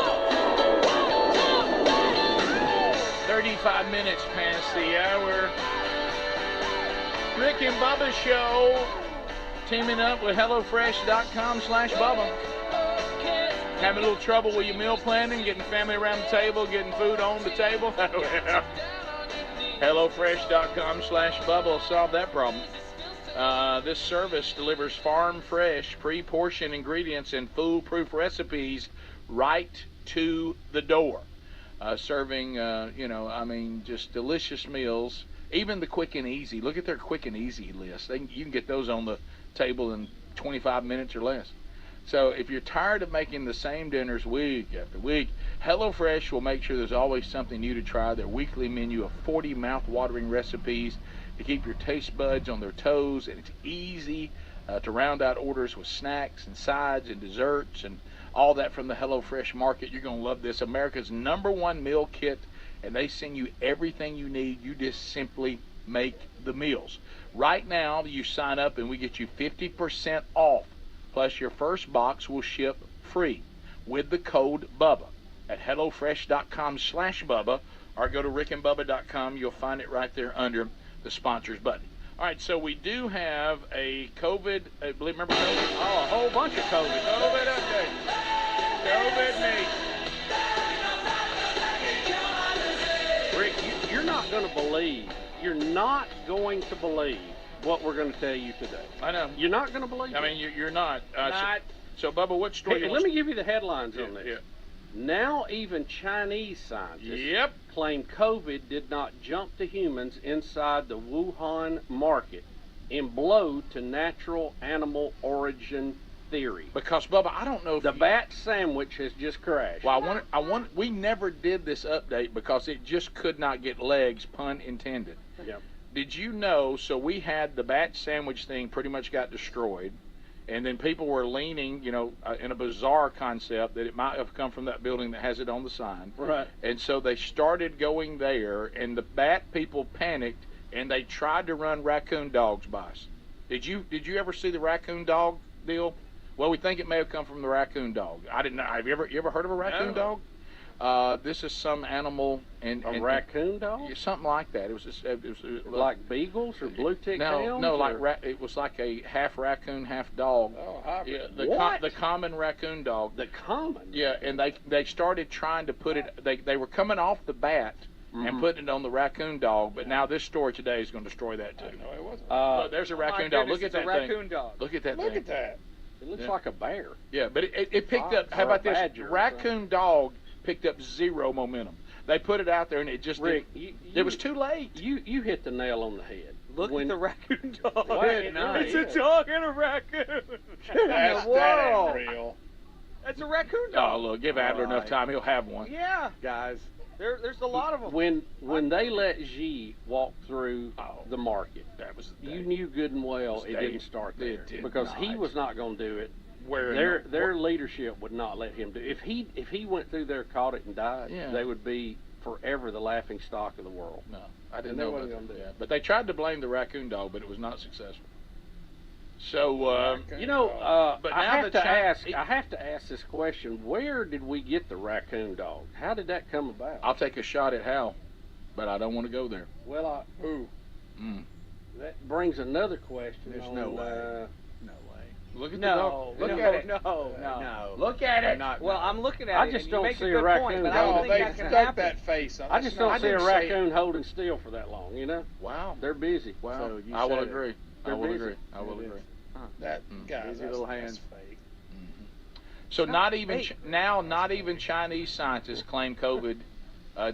35 minutes past the hour. Rick and Bubba Show, teaming up with HelloFresh.com/Bubba. Having a little trouble with your meal planning, getting family around the table, getting food on the table? HelloFresh.com/Bubba will solve that problem. This service delivers farm fresh, pre-portioned ingredients and foolproof recipes right to the door. Serving, just delicious meals. Even the quick and easy. Look at their quick and easy list. You can get those on the table in 25 minutes or less. So if you're tired of making the same dinners week after week, HelloFresh will make sure there's always something new to try. Their weekly menu of 40 mouth-watering recipes to keep your taste buds on their toes, and it's easy to round out orders with snacks and sides and desserts and all that from the HelloFresh market. You're going to love this. America's #1 meal kit, and they send you everything you need. You just simply make the meals. Right now, you sign up and we get you 50% off. Plus, your first box will ship free with the code BUBBA at HelloFresh.com/Bubba, or go to RickandBubba.com. You'll find it right there under the sponsors button. All right, so we do have a COVID, remember COVID? Oh, a whole bunch of COVID. COVID update. COVID me. Rick, you're not going to believe what we're going to tell you today. I know. You're not going to believe it. I mean, you're not. So, Bubba, what story? Hey, let me give you the headlines on this. Yeah. Now even Chinese scientists claim COVID did not jump to humans inside the Wuhan market and blow to natural animal origin theory. Because, Bubba, I don't know if the bat sandwich has just crashed. Well, we never did this update because it just could not get legs, pun intended. Yep. Did you know, so we had the bat sandwich thing pretty much got destroyed, and then people were leaning, in a bizarre concept that it might have come from that building that has it on the sign. Right. And so they started going there, and the bat people panicked, and they tried to run raccoon dogs by us. Did you ever see the raccoon dog deal? Well, we think it may have come from the raccoon dog. I didn't know. Have you ever heard of a raccoon dog? This is some animal and raccoon dog, something like that. It was like beagles or blue tick hounds. No, it was like a half raccoon, half dog. Oh, yeah, what? The common raccoon dog. The common. Yeah, and they started trying to put it. They were coming off the bat and putting it on the raccoon dog. But now this story today is going to destroy that too. No, it wasn't. Look, there's a raccoon dog. Look at that thing. Raccoon dog. Look at that thing. Look at that. It looks like a bear. Yeah, but it picked up. How about this? Raccoon dog picked up zero momentum. They put it out there and it just Rick, it was too late. You hit the nail on the head. Look at the raccoon dog. It's a dog and a raccoon. That's that ain't real. That's a raccoon dog. Oh, look, give Adler enough time, he'll have one. Yeah, guys. There's a lot of them. When they let Xi walk through the market, that was you knew good and well it didn't start there because he was not going to do it. Their leadership would not let him do it. If he went through there, caught it, and died, they would be forever the laughing stock of the world. No, I didn't know about that. But they tried to blame the raccoon dog, but it was not successful. So but I have to ask this question: where did we get the raccoon dog? How did that come about? I'll take a shot at how, but I don't want to go there. Well, that brings another question. There's no way. Look at the dog. Look at it. No. Look at it. Well, I'm looking at it. I just don't see a raccoon. But I don't think that can happen. That face. I just don't see a raccoon holding still for that long. Wow. They're busy. Wow. I will agree. I will agree. That guy. Busy little hands. So not even Chinese scientists claim COVID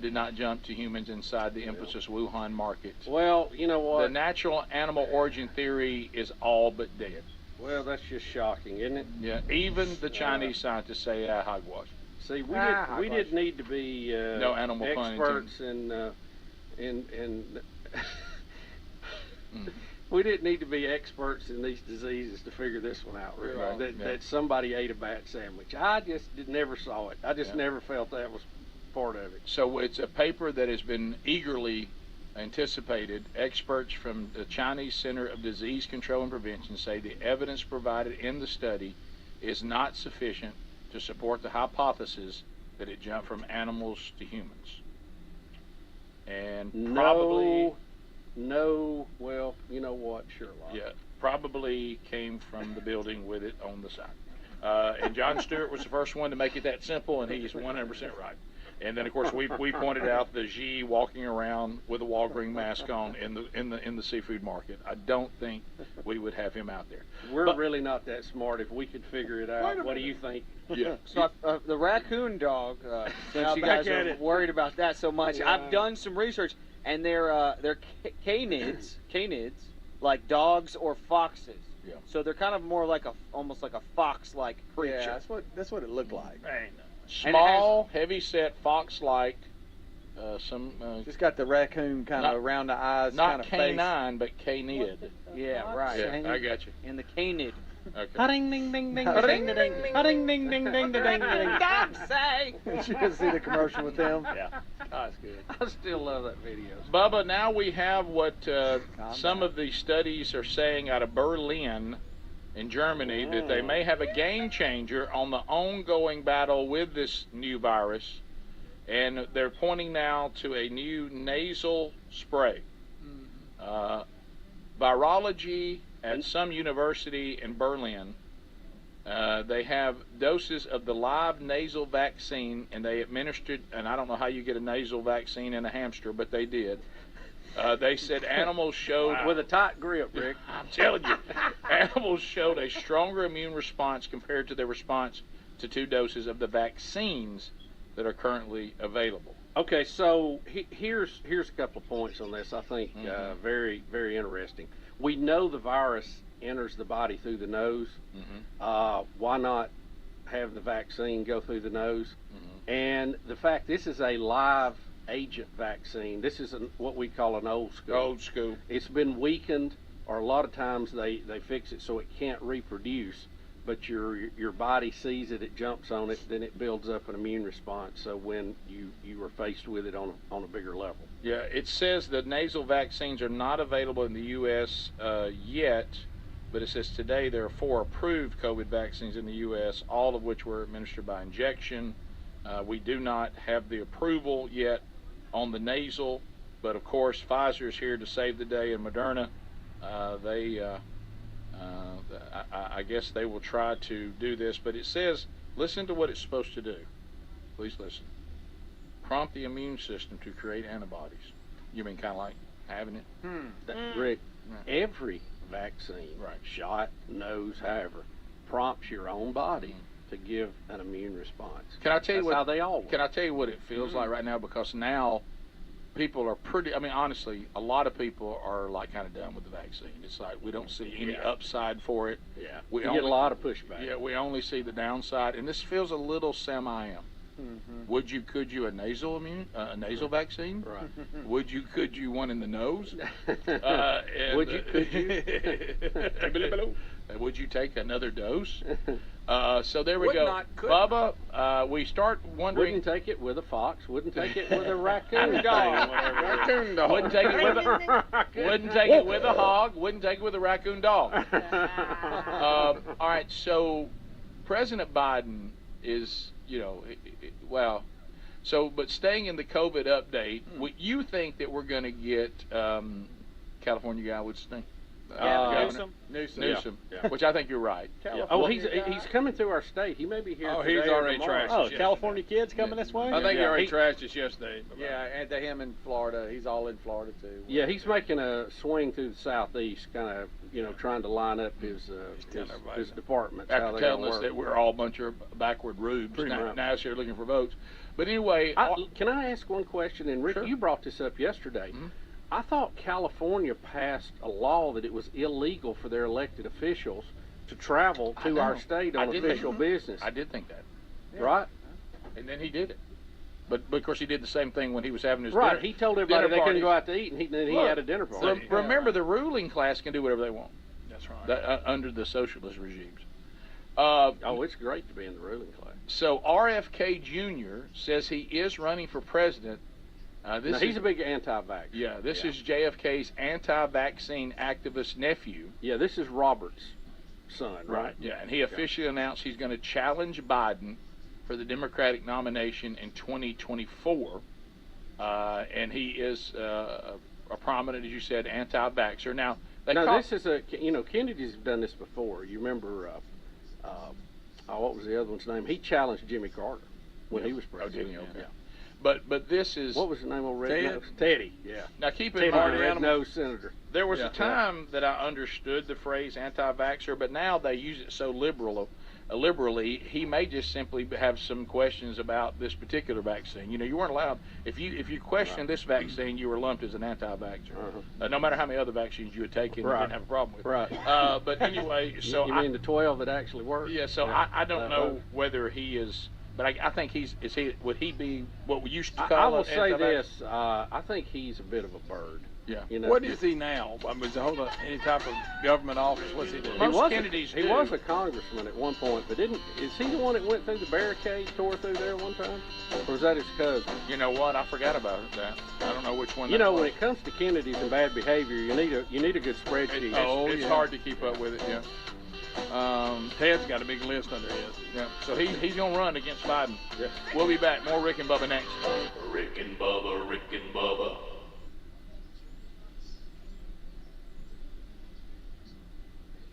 did not jump to humans inside the infamous Wuhan market. Well, you know what? The natural animal origin theory is all but dead. Well, that's just shocking, isn't it? Yeah, even the Chinese scientists say hogwash. See, we didn't need to be no animal experts we didn't need to be experts in these diseases to figure this one out. Really. Right. That somebody ate a bat sandwich. I just never saw it. I just never felt that was part of it. So it's a paper that has been eagerly anticipated. Experts from the Chinese Center of Disease Control and Prevention say the evidence provided in the study is not sufficient to support the hypothesis that it jumped from animals to humans. And probably... well, you know what, Sherlock. Yeah, probably came from the building with it on the side. And Jon Stewart was the first one to make it that simple, and he's 100% right. And then, of course, we pointed out the G walking around with a Walgreens mask on in the seafood market. I don't think we would have him out there. We're really not that smart. If we could figure it out, what do you think? Yeah. So the raccoon dog, since you guys are worried about that so much, I've done some research, and they're canids, like dogs or foxes. Yeah. So they're kind of more like almost like a fox-like creature. Yeah, that's what it looked like. Small, heavy-set, fox-like. Just got the raccoon kind of around the eyes, not kind of canine, but canid. Yeah, right. Yeah, I got you. And the canid. Okay. Ding ding ding ding ding ding ding ding ding ding ding ding. God say. You can see the commercial with them. Yeah, that's good. I still love that video. Bubba, now we have what some of the studies are saying out of Berlin in Germany, that they may have a game changer on the ongoing battle with this new virus, and they're pointing now to a new nasal spray. Virology at some university in Berlin, they have doses of the live nasal vaccine, and they administered, and I don't know how you get a nasal vaccine in a hamster, but they did. They said animals showed... With a tight grip, Rick. I'm telling you. Animals showed a stronger immune response compared to their response to 2 doses of the vaccines that are currently available. Okay, so here's a couple of points on this. I think very, very interesting. We know the virus enters the body through the nose. Why not have the vaccine go through the nose? And the fact this is a live agent vaccine. This is what we call an old school. Old school. It's been weakened, or a lot of times they fix it so it can't reproduce, but your body sees it, it jumps on it, then it builds up an immune response. So when you are faced with it on a bigger level. Yeah, it says that nasal vaccines are not available in the U.S. Yet, but it says today there are 4 approved COVID vaccines in the U.S., all of which were administered by injection. We do not have the approval yet on the nasal, but of course Pfizer is here to save the day, and Moderna, I guess they will try to do this, but it says, listen to what it's supposed to do. Please listen. Prompt the immune system to create antibodies. You mean kind of like having it? Rick, every vaccine, shot, nose, however, prompts your own body to give an immune response. Can I tell you how they all work. Can I tell you what it feels like right now? Because now people are pretty, I mean, honestly, a lot of people are like kind of done with the vaccine. It's like we don't see any upside for it. Yeah, we get a lot of pushback. Yeah, we only see the downside, and this feels a little semi-am. Could you a nasal vaccine? Right. Could you one in the nose? Could you? Would you take another dose? So there we Would go. not, could Bubba, we start wondering. Wouldn't take it with a fox. Wouldn't take it with a raccoon dog. Raccoon dog. Wouldn't take it with wouldn't take it with a hog. Wouldn't take it with a raccoon dog. All right. So President Biden is, but staying in the COVID update, would you think that we're going to get California guy? What's his name? Newsom. Yeah. Which I think you're right. Oh, he's coming through our state. He may be here. Oh, today he's already trashed. Oh, California kids coming this way. I think he already trashed us yesterday. Yeah, and to him in Florida, he's all in Florida too. Yeah, he's making a swing through the southeast, kind of trying to line up his departments. After telling us that we're all a bunch of backward rubes, now he's here looking for votes. But anyway, can I ask one question? And Rick, you brought this up yesterday. I thought California passed a law that it was illegal for their elected officials to travel to our state on official business. I did think that. Right? And then he did it. But of course he did the same thing when he was having his dinner. Right, he told everybody they couldn't go out to eat, and then he had a dinner party. Remember, the ruling class can do whatever they want. That's right. Under the socialist regimes. It's great to be in the ruling class. So RFK Jr. says he is running for president. He's a big anti-vax. Yeah, this is JFK's anti-vaccine activist nephew. Yeah, this is Robert's son, right? Yeah, and he officially announced he's going to challenge Biden for the Democratic nomination in 2024. And he is a prominent, as you said, anti-vaxxer. Now, this is Kennedy's done this before. You remember what was the other one's name? He challenged Jimmy Carter when he was president. Oh, did he? Okay. Yeah. But this is... What was the name of Red Ted? Nose? Teddy, yeah. Now keep in Teddy, mind, the Red Nose Senator. There was a time that I understood the phrase anti-vaxxer, but now they use it so liberally. He may just simply have some questions about this particular vaccine. You know, you weren't allowed, if you questioned this vaccine, you were lumped as an anti-vaxxer. No matter how many other vaccines you had taken, you didn't have a problem with. Right. But anyway, so you mean the 12 that actually worked? Yeah. So I don't know whether he is. But I think would he be what we used to call I will say this, I think he's a bit of a bird. Yeah. You know, what is he now? I mean, does he hold any type of government office? What's he doing? Most Kennedys do. He was a congressman at one point, but is he the one that went through the barricade, tore through there one time? Or was that his cousin? You know what? I forgot about that. I don't know which one. You know, when it comes to Kennedys and bad behavior, you need a good spreadsheet. It's hard to keep up with it, yeah. Ted's got a big list under his. Yeah. So he's going to run against Biden. Yeah. We'll be back. More Rick and Bubba next. Rick and Bubba, Rick and Bubba.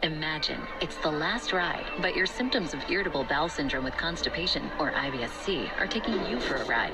Imagine it's the last ride, but your symptoms of irritable bowel syndrome with constipation, or IBS-C, are taking you for a ride.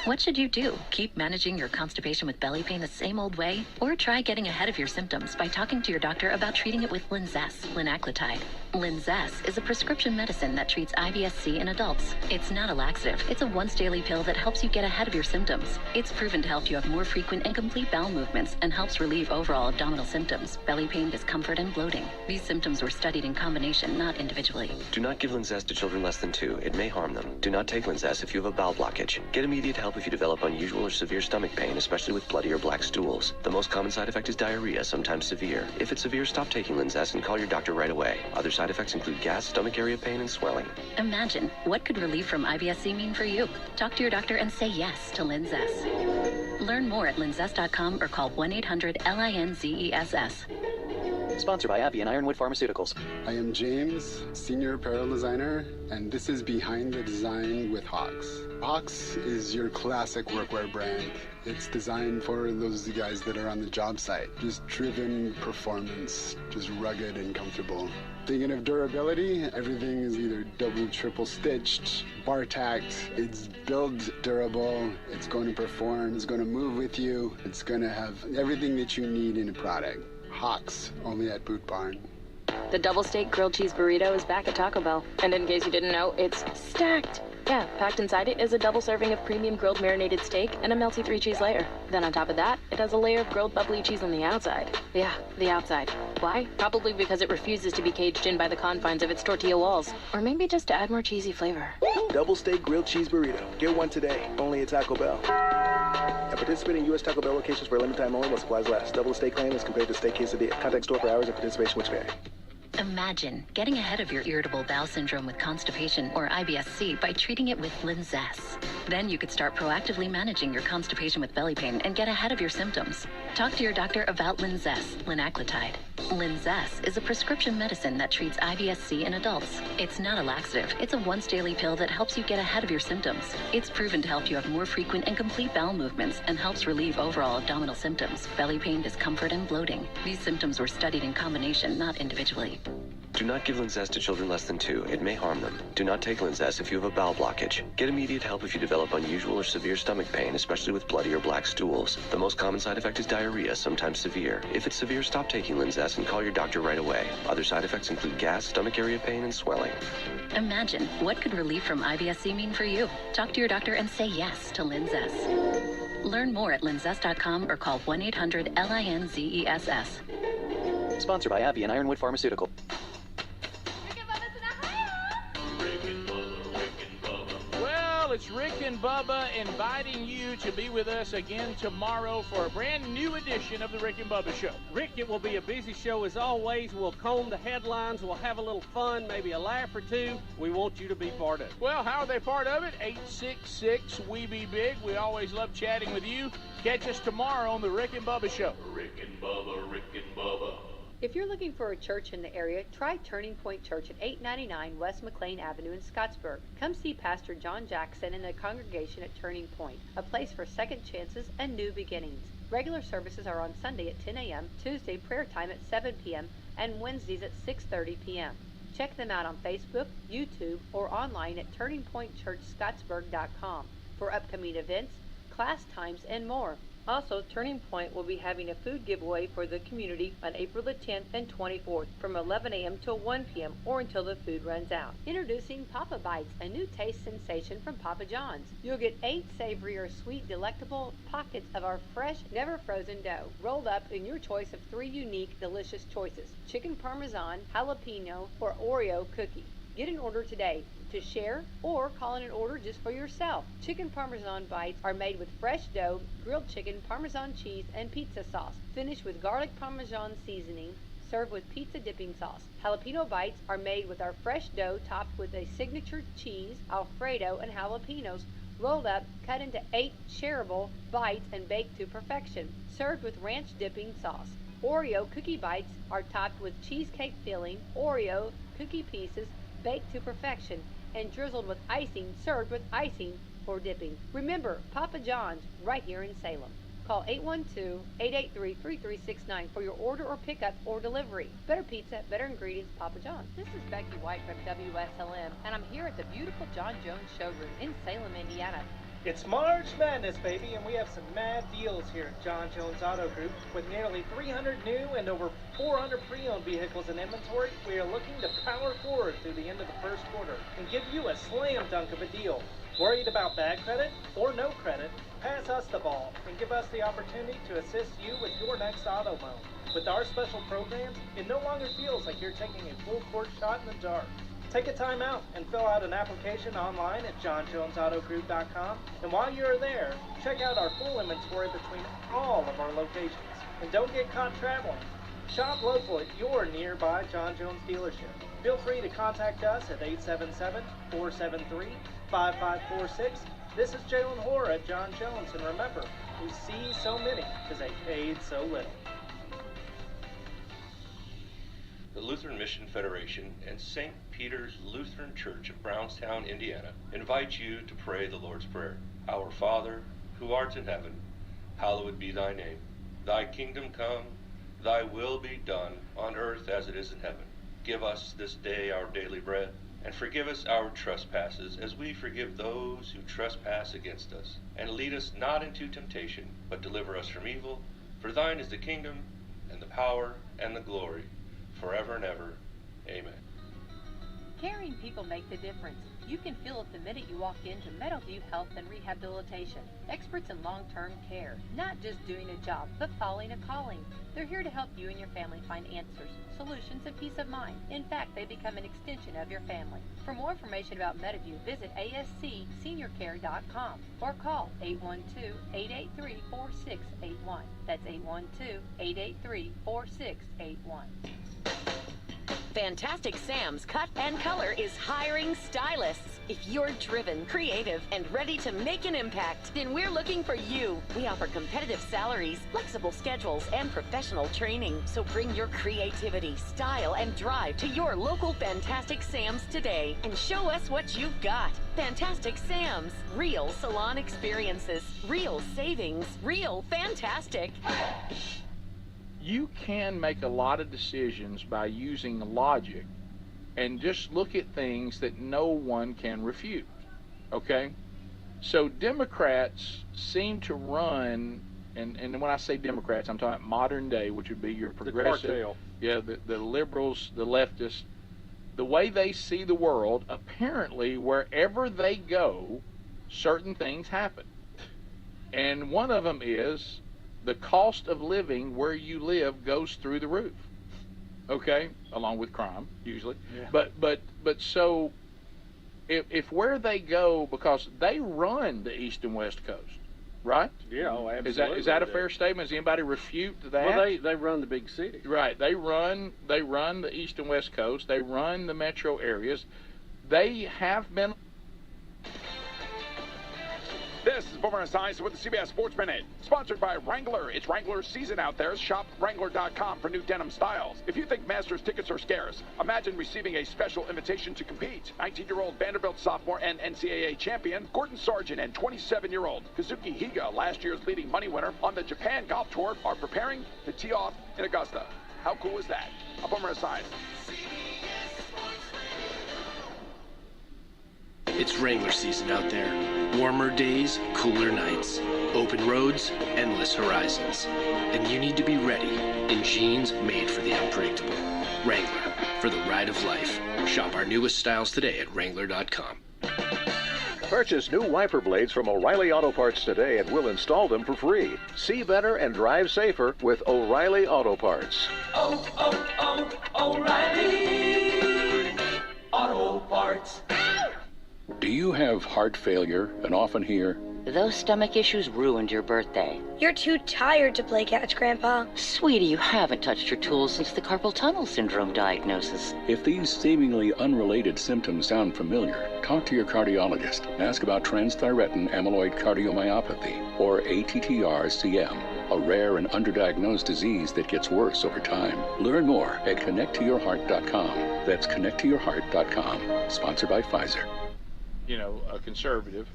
What should you do? Keep managing your constipation with belly pain the same old way? Or try getting ahead of your symptoms by talking to your doctor about treating it with Linzess, linaclotide. Linzess is a prescription medicine that treats IBS-C in adults. It's not a laxative. It's a once-daily pill that helps you get ahead of your symptoms. It's proven to help you have more frequent and complete bowel movements and helps relieve overall abdominal symptoms, belly pain, discomfort, and bloating. These symptoms were studied in combination, not individually. Do not give Linzess to children less than 2. It may harm them. Do not take Linzess if you have a bowel blockage. Get immediate help if you develop unusual or severe stomach pain, especially with bloody or black stools. The most common side effect is diarrhea, sometimes severe. If it's severe, stop taking Linzess and call your doctor right away. Other side effects include gas, stomach area pain, and swelling. Imagine, what could relief from IBS-C mean for you? Talk to your doctor and say yes to Linzess. Learn more at linzess.com or call 1-800-LINZESS. Sponsored by Abbey and Ironwood Pharmaceuticals. I am James, Senior Apparel Designer, and this is Behind the Design with Hawks. Hawks is your classic workwear brand. It's designed for those guys that are on the job site. Just driven performance, just rugged and comfortable. Thinking of durability, everything is either double, triple stitched, bar tacked. It's build durable, it's going to perform, it's going to move with you, it's going to have everything that you need in a product. Hawks, only at Boot Barn. The double steak grilled cheese burrito is back at Taco Bell. And in case you didn't know, it's stacked. Yeah, packed inside it is a double serving of premium grilled marinated steak and a melty 3-cheese layer. Then on top of that, it has a layer of grilled bubbly cheese on the outside. Yeah, the outside. Why? Probably because it refuses to be caged in by the confines of its tortilla walls. Or maybe just to add more cheesy flavor. Double steak grilled cheese burrito. Get one today, only at Taco Bell. At participating U.S. Taco Bell locations for a limited time only while supplies last. Double steak claim is compared to steak quesadilla. Contact store for hours and participation which vary. Imagine getting ahead of your irritable bowel syndrome with constipation or IBS-C by treating it with Linzess. Then you could start proactively managing your constipation with belly pain and get ahead of your symptoms. Talk to your doctor about Linzess, linaclotide. Linzess is a prescription medicine that treats IBS-C in adults. It's not a laxative. It's a once-daily pill that helps you get ahead of your symptoms. It's proven to help you have more frequent and complete bowel movements and helps relieve overall abdominal symptoms, belly pain, discomfort, and bloating. These symptoms were studied in combination, not individually. Do not give Linzess to children less than 2. It may harm them. Do not take Linzess if you have a bowel blockage. Get immediate help if you develop unusual or severe stomach pain, especially with bloody or black stools. The most common side effect is diarrhea, sometimes severe. If it's severe, stop taking Linzess and call your doctor right away. Other side effects include gas, stomach area pain, and swelling. Imagine, what could relief from IBS-C mean for you? Talk to your doctor and say yes to Linzess. Learn more at linzess.com or call 1-800-LINZESS. Sponsored by Abbey and Ironwood Pharmaceutical. Well, it's Rick and Bubba inviting you to be with us again tomorrow for a brand new edition of the Rick and Bubba Show. Rick, it will be a busy show as always. We'll comb the headlines. We'll have a little fun, maybe a laugh or two. We want you to be part of it. Well, how are they part of it? 866-WE-BE-BIG. We always love chatting with you. Catch us tomorrow on the Rick and Bubba Show. Rick and Bubba, Rick and Bubba. If you're looking for a church in the area, try Turning Point Church at 899 West McLean Avenue in Scottsburg. Come see Pastor John Jackson and the congregation at Turning Point, a place for second chances and new beginnings. Regular services are on Sunday at 10 a.m., Tuesday prayer time at 7 p.m., and Wednesdays at 6:30 p.m. Check them out on Facebook, YouTube, or online at turningpointchurchscottsburg.com for upcoming events, class times, and more. Also, Turning Point will be having a food giveaway for the community on April the 10th and 24th from 11 a.m. till 1 p.m. or until the food runs out. Introducing Papa Bites, a new taste sensation from Papa John's. You'll get 8 savory or sweet delectable pockets of our fresh, never frozen dough, rolled up in your choice of 3 unique, delicious choices: chicken parmesan, jalapeno, or Oreo cookie. Get an order today to share or call in an order just for yourself. Chicken Parmesan Bites are made with fresh dough, grilled chicken, Parmesan cheese, and pizza sauce. Finished with garlic Parmesan seasoning, served with pizza dipping sauce. Jalapeno Bites are made with our fresh dough topped with a signature cheese, Alfredo, and jalapenos, rolled up, cut into 8 shareable bites, and baked to perfection. Served with ranch dipping sauce. Oreo Cookie Bites are topped with cheesecake filling, Oreo cookie pieces, baked to perfection, and drizzled with icing, served with icing for dipping. Remember, Papa John's, right here in Salem. Call 812-883-3369 for your order or pickup or delivery. Better pizza, better ingredients, Papa John's. This is Becky White from Wslm, and I'm here at the beautiful John Jones showroom in Salem, Indiana. It's March Madness, baby, and we have some mad deals here at John Jones Auto Group. With nearly 300 new and over 400 pre-owned vehicles in inventory, we are looking to power forward through the end of the first quarter and give you a slam dunk of a deal. Worried about bad credit or no credit? Pass us the ball and give us the opportunity to assist you with your next auto loan. With our special programs, it no longer feels like you're taking a full court shot in the dark. Take a time out and fill out an application online at johnjonesautogroup.com. And while you're there, check out our full inventory between all of our locations. And don't get caught traveling. Shop local at your nearby John Jones dealership. Feel free to contact us at 877-473-5546. This is Jalen Hoare at John Jones. And remember, we see so many because they paid so little. The Lutheran Mission Federation and St. Peter's Lutheran Church of Brownstown, Indiana, invite you to pray the Lord's Prayer. Our Father, who art in heaven, hallowed be thy name. Thy kingdom come, thy will be done, on earth as it is in heaven. Give us this day our daily bread, and forgive us our trespasses, as we forgive those who trespass against us. And lead us not into temptation, but deliver us from evil. For thine is the kingdom, and the power, and the glory, forever and ever. Amen. Caring people make the difference. You can feel it the minute you walk into Meadowview Health and Rehabilitation. Experts in long-term care. Not just doing a job, but following a calling. They're here to help you and your family find answers, solutions, and peace of mind. In fact, they become an extension of your family. For more information about Meadowview, visit ascseniorcare.com or call 812-883-4681. That's 812-883-4681. Fantastic Sam's Cut and Color is hiring stylists. If you're driven, creative, and ready to make an impact, then we're looking for you. We offer competitive salaries, flexible schedules, and professional training. So bring your creativity, style, and drive to your local Fantastic Sam's today and show us what you've got. Fantastic Sam's. Real salon experiences. Real savings. Real fantastic. You can make a lot of decisions by using logic and just look at things that no one can refute. Okay? So Democrats seem to run, and when I say Democrats, I'm talking about modern day, which would be your progressive, the liberals, the leftists. The way they see the world, apparently wherever they go, certain things happen. And one of them is the cost of living where you live goes through the roof. Okay, along with crime usually. Yeah. But so if where they go, because they run the East and West Coast, right? Yeah, oh, absolutely. Is that a fair statement? Does anybody refute that? Well, they run the big cities. Right. They run the East and West Coast. They run the metro areas. They have been. This is Boomer Esiason with the CBS Sports Minute, sponsored by Wrangler. It's Wrangler season out there. Shop Wrangler.com for new denim styles. If you think Masters tickets are scarce, imagine receiving a special invitation to compete. 19-year-old Vanderbilt sophomore and NCAA champion Gordon Sargent and 27-year-old Kazuki Higa, last year's leading money winner on the Japan Golf Tour, are preparing to tee off in Augusta. How cool is that? I'm Boomer Esiason. It's Wrangler season out there. Warmer days, cooler nights. Open roads, endless horizons. And you need to be ready in jeans made for the unpredictable. Wrangler, for the ride of life. Shop our newest styles today at Wrangler.com. Purchase new wiper blades from O'Reilly Auto Parts today and we'll install them for free. See better and drive safer with O'Reilly Auto Parts. O'Reilly Auto Parts. Do you have heart failure and often hear, "Those stomach issues ruined your birthday"? "You're too tired to play catch, Grandpa." Sweetie, you haven't touched your tools since the carpal tunnel syndrome diagnosis. if these seemingly unrelated symptoms sound familiar, talk to your cardiologist. Ask about transthyretin amyloid cardiomyopathy, or ATTR-CM, a rare and underdiagnosed disease that gets worse over time. Learn more at connecttoyourheart.com. That's connecttoyourheart.com. Sponsored by Pfizer. You know, a conservative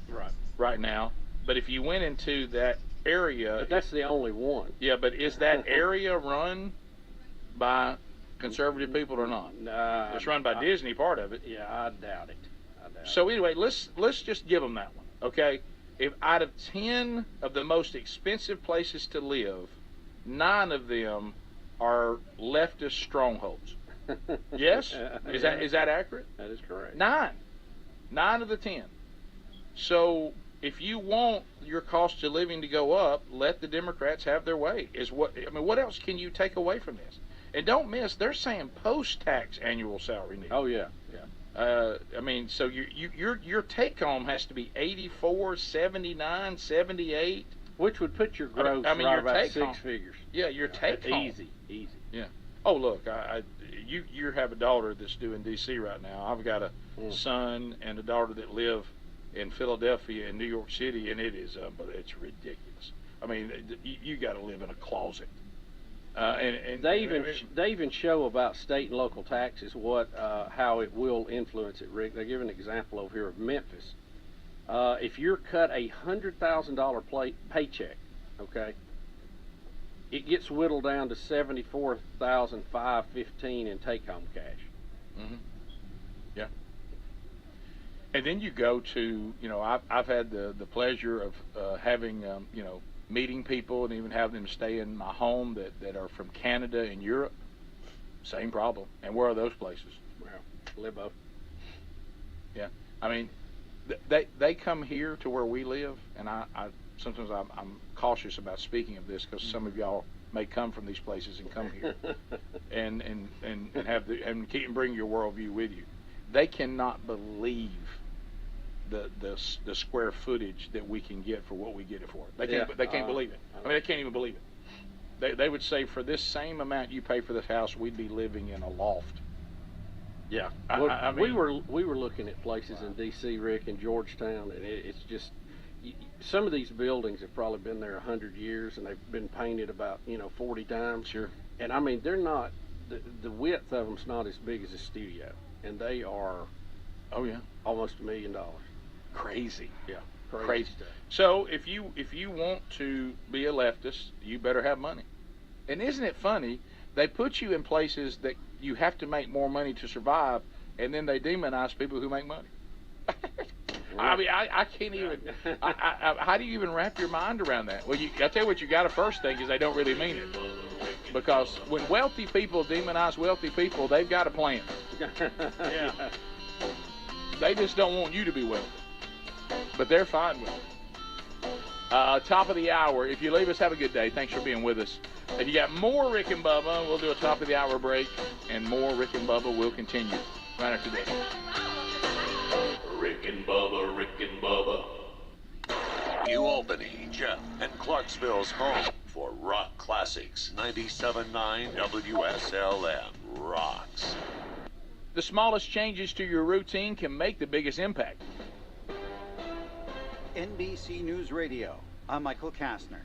right now. But if you went into that area, But that's the only one. yeah. But is that area run by conservative people or not? Nah, It's run by Disney, part of it. Yeah, I doubt it. So anyway, let's just give them that one, okay? If out of 10 of the most expensive places to live, 9 of them are leftist strongholds. Yes? Is that accurate? That is correct. 9 of the 10. So if you want your cost of living to go up, let the Democrats have their way. What else can you take away from this? And don't miss, they're saying post-tax annual salary needs. Oh yeah. So your take home has to be 84, 79, 78, which would put your gross your right about take 6 home. figures. Yeah, your take home. Easy. Yeah. Oh look, you have a daughter that's doing D.C. right now. I've got a son and a daughter that live in Philadelphia and New York City, and it's ridiculous. I mean, you got to live in a closet. And they even show about state and local taxes how it will influence it, Rick. They give an example over here of Memphis. If you're cut $100,000 paycheck, okay, it gets whittled down to $74,515 in take-home cash. Mm-hmm. Yeah. And then you go to, I've had the pleasure of having, meeting people and even having them stay in my home that are from Canada and Europe. Same problem. And where are those places? Well, Libo. Yeah. I mean, they come here to where we live, and I sometimes I'm cautious about speaking of this because some of y'all may come from these places and come here and bring your worldview with you. They cannot believe the square footage that we can get for what we get it for. They can't believe it. I mean, they can't even believe it. They would say for this same amount you pay for this house, we'd be living in a loft. Yeah, I mean, we were looking at places in D.C., Rick, and Georgetown, and it's just some of these buildings have probably been there 100 years, and they've been painted about 40 times. Sure. And I mean, they're not the width of them's not as big as a studio, and they are almost $1 million. Crazy. Yeah, crazy stuff. So if you want to be a leftist, you better have money. And isn't it funny? They put you in places that you have to make more money to survive, and then they demonize people who make money. I mean, I can't even. How do you even wrap your mind around that? Well, I tell you what, you got to first think is they don't really mean it, because when wealthy people demonize wealthy people, they've got a plan. Yeah. They just don't want you to be wealthy, but they're fine with it. Top of the hour. If you leave us, have a good day. Thanks for being with us. If you got more Rick and Bubba, we'll do a top of the hour break, and more Rick and Bubba will continue right after this. Rick and Bubba, Rick and Bubba. New Albany, Jeff, and Clarksville's home for rock classics. 97.9 WSLM rocks. The smallest changes to your routine can make the biggest impact. NBC News Radio, I'm Michael Kastner.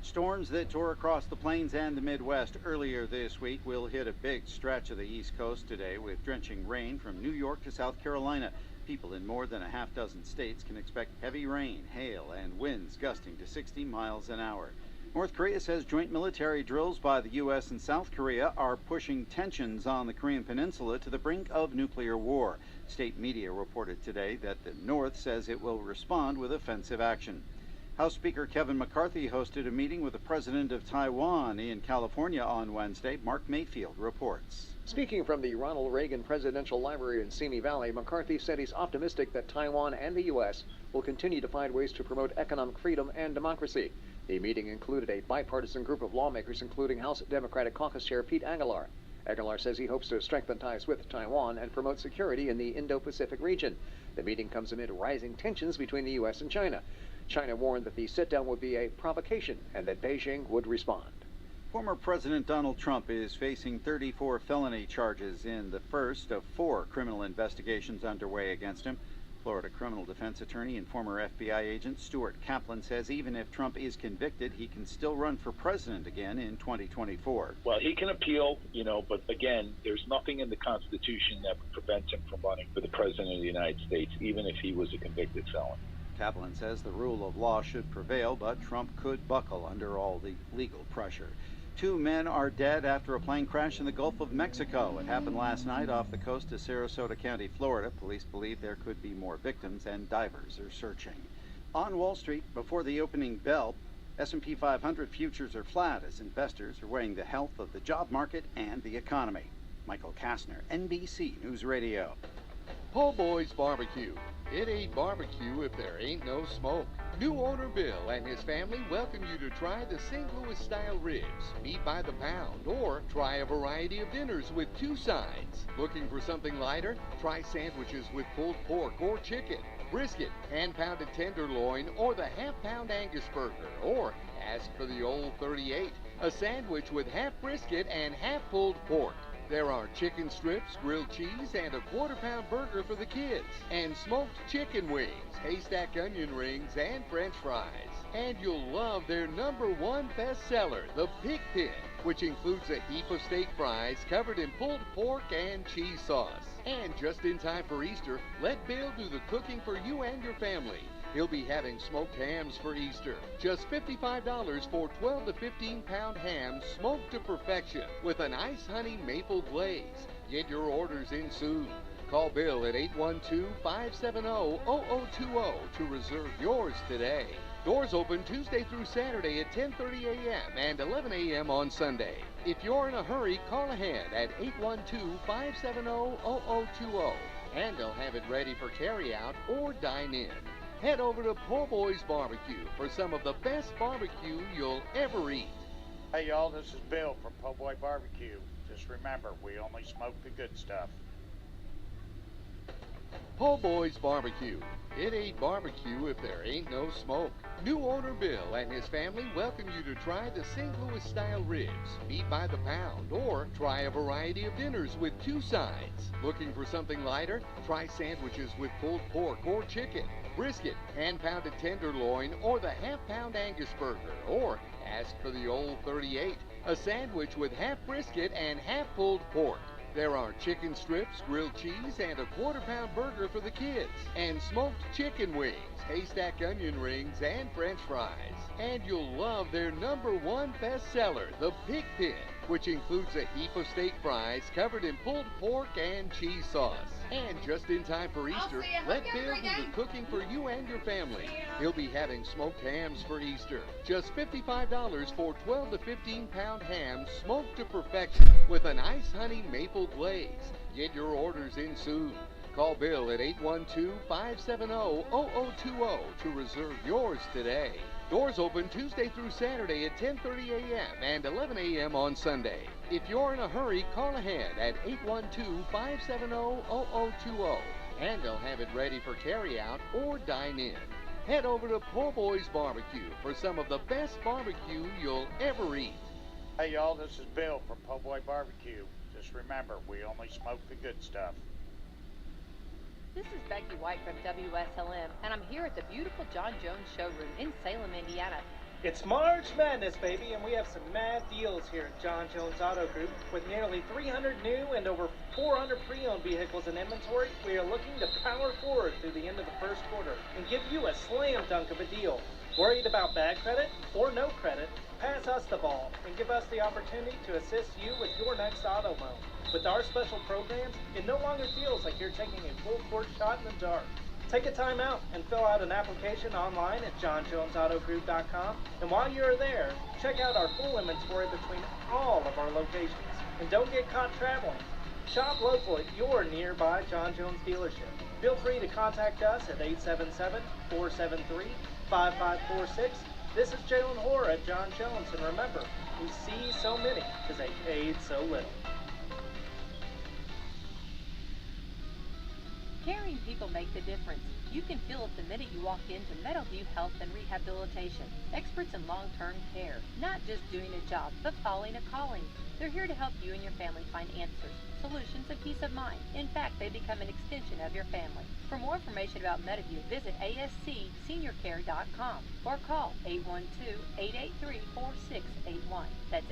Storms that tore across the plains and the Midwest earlier this week will hit a big stretch of the East Coast today with drenching rain from New York to South Carolina. People in more than a half dozen states can expect heavy rain, hail, and winds gusting to 60 miles an hour. North Korea says joint military drills by the U.S. and South Korea are pushing tensions on the Korean Peninsula to the brink of nuclear war. State media reported today that the North says it will respond with offensive action. House Speaker Kevin McCarthy hosted a meeting with the president of Taiwan in California on Wednesday. Mark Mayfield reports. Speaking from the Ronald Reagan Presidential Library in Simi Valley, McCarthy said he's optimistic that Taiwan and the U.S. will continue to find ways to promote economic freedom and democracy. The meeting included a bipartisan group of lawmakers, including House Democratic Caucus Chair Pete Aguilar. Aguilar says he hopes to strengthen ties with Taiwan and promote security in the Indo-Pacific region. The meeting comes amid rising tensions between the U.S. and China. China warned that the sit-down would be a provocation and that Beijing would respond. Former President Donald Trump is facing 34 felony charges in the first of 4 criminal investigations underway against him. Florida criminal defense attorney and former FBI agent Stuart Kaplan says even if Trump is convicted, he can still run for president again in 2024. Well, he can appeal, but again, there's nothing in the Constitution that would prevent him from running for the president of the United States, even if he was a convicted felon. Kaplan says the rule of law should prevail, but Trump could buckle under all the legal pressure. 2 men are dead after a plane crash in the Gulf of Mexico. It happened last night off the coast of Sarasota County, Florida. Police believe there could be more victims, and divers are searching. On Wall Street, before the opening bell, S&P 500 futures are flat as investors are weighing the health of the job market and the economy. Michael Kastner, NBC News Radio. Po' Boy's Barbecue. It ain't barbecue if there ain't no smoke. New owner Bill and his family welcome you to try the St. Louis-style ribs, meat by the pound, or try a variety of dinners with 2 sides. Looking for something lighter? Try sandwiches with pulled pork or chicken, brisket, hand-pounded tenderloin, or the half-pound Angus burger, or ask for the old 38, a sandwich with half brisket and half pulled pork. There are chicken strips, grilled cheese, and a quarter-pound burger for the kids, and smoked chicken wings, haystack onion rings, and french fries. And you'll love their #1 bestseller, the Pig Pin, which includes a heap of steak fries covered in pulled pork and cheese sauce. And just in time for Easter, let Bill do the cooking for you and your family. He'll be having smoked hams for Easter. Just $55 for 12 to 15-pound hams smoked to perfection with an ice honey maple glaze. Get your orders in soon. Call Bill at 812-570-0020 to reserve yours today. Doors open Tuesday through Saturday at 10:30 a.m. and 11 a.m. on Sunday. If you're in a hurry, call ahead at 812-570-0020 and they'll have it ready for carryout or dine in. Head over to Po' Boy's Barbecue for some of the best barbecue you'll ever eat. Hey y'all, this is Bill from Po' Boy Barbecue. Just remember, we only smoke the good stuff. Po' Boy's Barbecue. It ain't barbecue if there ain't no smoke. New owner Bill and his family welcome you to try the St. Louis-style ribs, meat by the pound, or try a variety of dinners with 2 sides. Looking for something lighter? Try sandwiches with pulled pork or chicken, brisket, hand-pounded tenderloin, or the half-pound Angus burger, or ask for the old 38, a sandwich with half brisket and half pulled pork. There are chicken strips, grilled cheese, and a quarter-pound burger for the kids, and smoked chicken wings, haystack onion rings, and french fries. And you'll love their #1 bestseller, the Pig Pin, which includes a heap of steak fries covered in pulled pork and cheese sauce. And just in time for Easter, let Bill do the cooking for you and your family. He'll be having smoked hams for Easter. Just $55 for 12 to 15-pound hams smoked to perfection with an ice honey maple glaze. Get your orders in soon. Call Bill at 812-570-0020 to reserve yours today. Doors open Tuesday through Saturday at 10:30 a.m. and 11 a.m. on Sunday. If you're in a hurry, call ahead at 812-570-0020 and they'll have it ready for carryout or dine in. Head over to Po' Boy's Barbecue for some of the best barbecue you'll ever eat. Hey y'all, this is Bill from Po' Boy Barbecue. Just remember, we only smoke the good stuff. This is Becky White from Wslm, and I'm here at the beautiful John Jones showroom in Salem, Indiana. It's March Madness, baby, and we have some mad deals here at John Jones Auto Group. With nearly 300 new and over 400 pre-owned vehicles in inventory, we are looking to power forward through the end of the first quarter and give you a slam dunk of a deal. Worried about bad credit or no credit? Pass us the ball and give us the opportunity to assist you with your next auto loan. With our special programs, it no longer feels like you're taking a full court shot in the dark. Take a time out and fill out an application online at johnjonesautogroup.com. And while you're there, check out our full inventory between all of our locations. And don't get caught traveling. Shop local at your nearby John Jones dealership. Feel free to contact us at 877-473-5546. This is Jalen Hoare at John Jones. And remember, we see so many because they paid so little. Caring people make the difference. You can feel it the minute you walk into Meadowview Health and Rehabilitation. Experts in long-term care. Not just doing a job, but following a calling. They're here to help you and your family find answers, solutions, and peace of mind. In fact, they become an extension of your family. For more information about Meadowview, visit ascseniorcare.com or call 812-883-4681. That's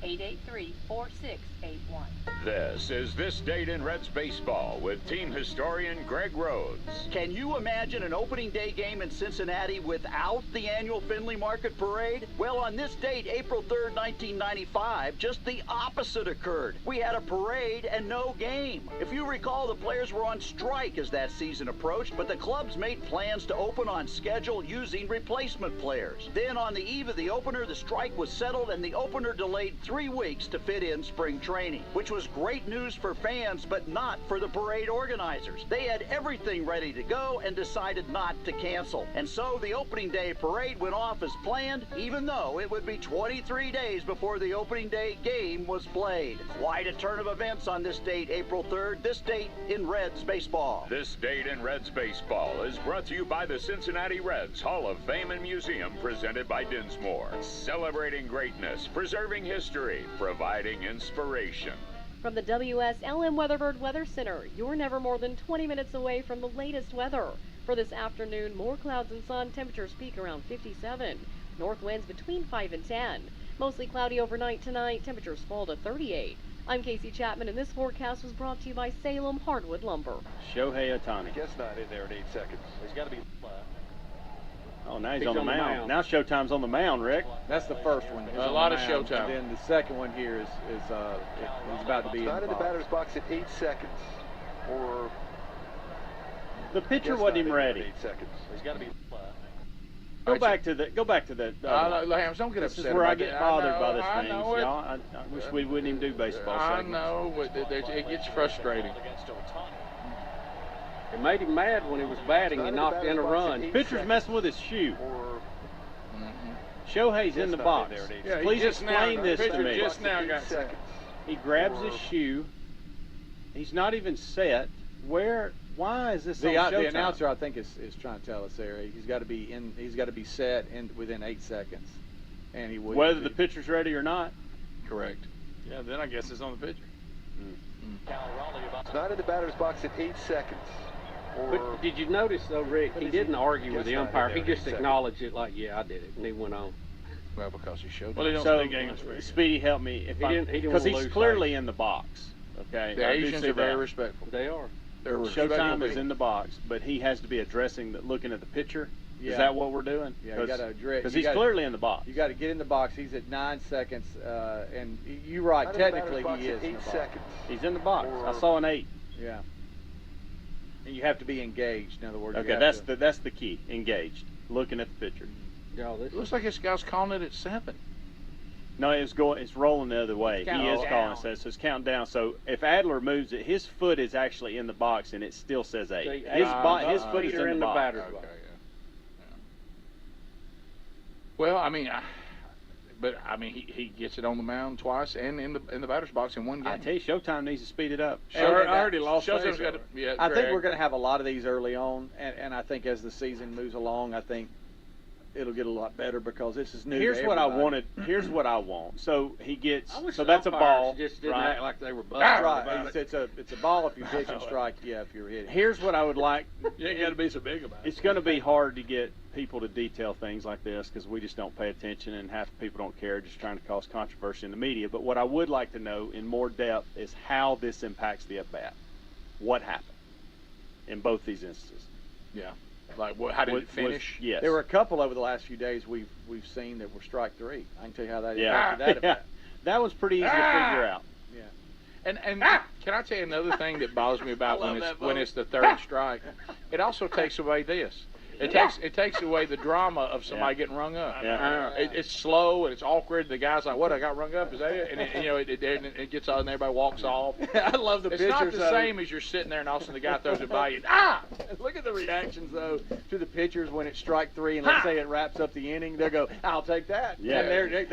812-883-4681. This is This Date in Reds Baseball with team historian Greg Rhodes. Can you imagine an opening day game in Cincinnati without the annual Findlay Market Parade? Well, on this date, April 3rd, 1995, just the opposite occurred. We had a parade and no game. If you recall, the players were on strike as that season approached, but the clubs made plans to open on schedule using replacement players. Then on the eve of the opener, the strike was settled and the opener delayed 3 weeks to fit in spring training, which was great news for fans, but not for the parade organizers. They had everything ready to go and decided not to cancel. And so the opening day parade went off as planned, even though it would be 23 days before the opening day game was played. Quite a turn of events on this date, April 3rd, this date in Reds baseball. This Date in Reds Baseball is brought to you by the Cincinnati Reds Hall of Fame and Museum, presented by Dinsmore. Celebrating greatness, preserving history, providing inspiration. From the Wslm Weatherbird Weather Center, you're never more than 20 minutes away from the latest weather. For this afternoon, more clouds and sun, temperatures peak around 57. North winds between 5 and 10. Mostly cloudy overnight tonight, temperatures fall to 38. I'm Casey Chapman, and this forecast was brought to you by Salem Hardwood Lumber. Shohei Ohtani. Guess not in there in 8 seconds. He's got to be. Oh, now he's on the mound. Now Showtime's on the mound, Rick. That's the first one. A lot of Showtime. And then the second one here is he's about to be not in the batter's box at 8 seconds. Or the pitcher wasn't even ready. 8 seconds. He's got to be. Go back to the. Lambs, don't get this upset. This is where I about get that. bothered by this I thing, know it. y'all. I wish we wouldn't even do baseball segments. I know, but it gets frustrating. It made him mad when he was batting and knocked in a run. Pitcher's messing with his shoe. Shohei's in the box. Yeah, Please explain this to me. Just now got set. He grabs his shoe. He's not even set. Why is this on Showtime? The announcer, I think, is trying to tell us there. He's got to be in. He's got to be set within 8 seconds, and he would. Whether the pitcher's ready or not. Correct. Yeah, then I guess it's on the pitcher. It's not in the batter's box at 8 seconds. But did you notice, though, Rick, he didn't argue with the umpire. He just acknowledged it like, yeah, I did it, and he went on. Well, because he showed. Well, Speedy, help me. Because he's clearly in the box. Okay. The Asians are very respectful. They are. Showtime is in the box, but he has to be addressing, looking at the pitcher. Yeah. Is that what we're doing? Yeah, you got to address. Because he's clearly in the box. You got to get in the box. He's at 9 seconds, and you're right. Technically, he is in the box. He's in the box. I saw an 8. Yeah. And you have to be engaged. In other words. Okay, that's the key. Engaged, looking at the pitcher. Yeah, it looks like this guy's calling it at 7. No, it's rolling the other way. He is calling it, so it's counting down. So if Adler moves it, his foot is actually in the box, and it still says 8. His foot is in the box. Okay, yeah. Well, I mean, he gets it on the mound twice and in the batter's box in one game. I tell you, Showtime needs to speed it up. I already lost. Showtime's got I think we're going to have a lot of these early on, and I think as the season moves along, I think it'll get a lot better because this is new. Here's to what I everybody. wanted. Here's what I want. So he gets. I wish So the that's a umpires ball. just didn't right? act like they were buzzing Right. about it. It's a ball if you pitch and strike. Yeah, if you're hitting. Here's what I would like. You ain't got to be so big about it. It's going to be hard to get people to detail things like this because we just don't pay attention, and half the people don't care, just trying to cause controversy in the media. But what I would like to know in more depth is how this impacts the at-bat. What happened in both these instances? Yeah. Like, how did it finish? Yes. There were a couple over the last few days we've seen that were strike three. I can tell you how that Yeah. impacted that. Yeah. That was pretty easy to figure out. Yeah. And can I tell you another thing that bothers me about when it's the third strike? It also takes away this. It takes away the drama of somebody getting rung up. Yeah. It's slow and it's awkward. The guy's like, "What? I got rung up? Is that it?" And it gets on and everybody walks off. I love the It's pictures. not the same as you're sitting there and all of a sudden the guy throws it by you. Look at the reactions though to the pitchers when it's strike three and let's say it wraps up the inning. They'll go, "I'll take that." Yeah. And they get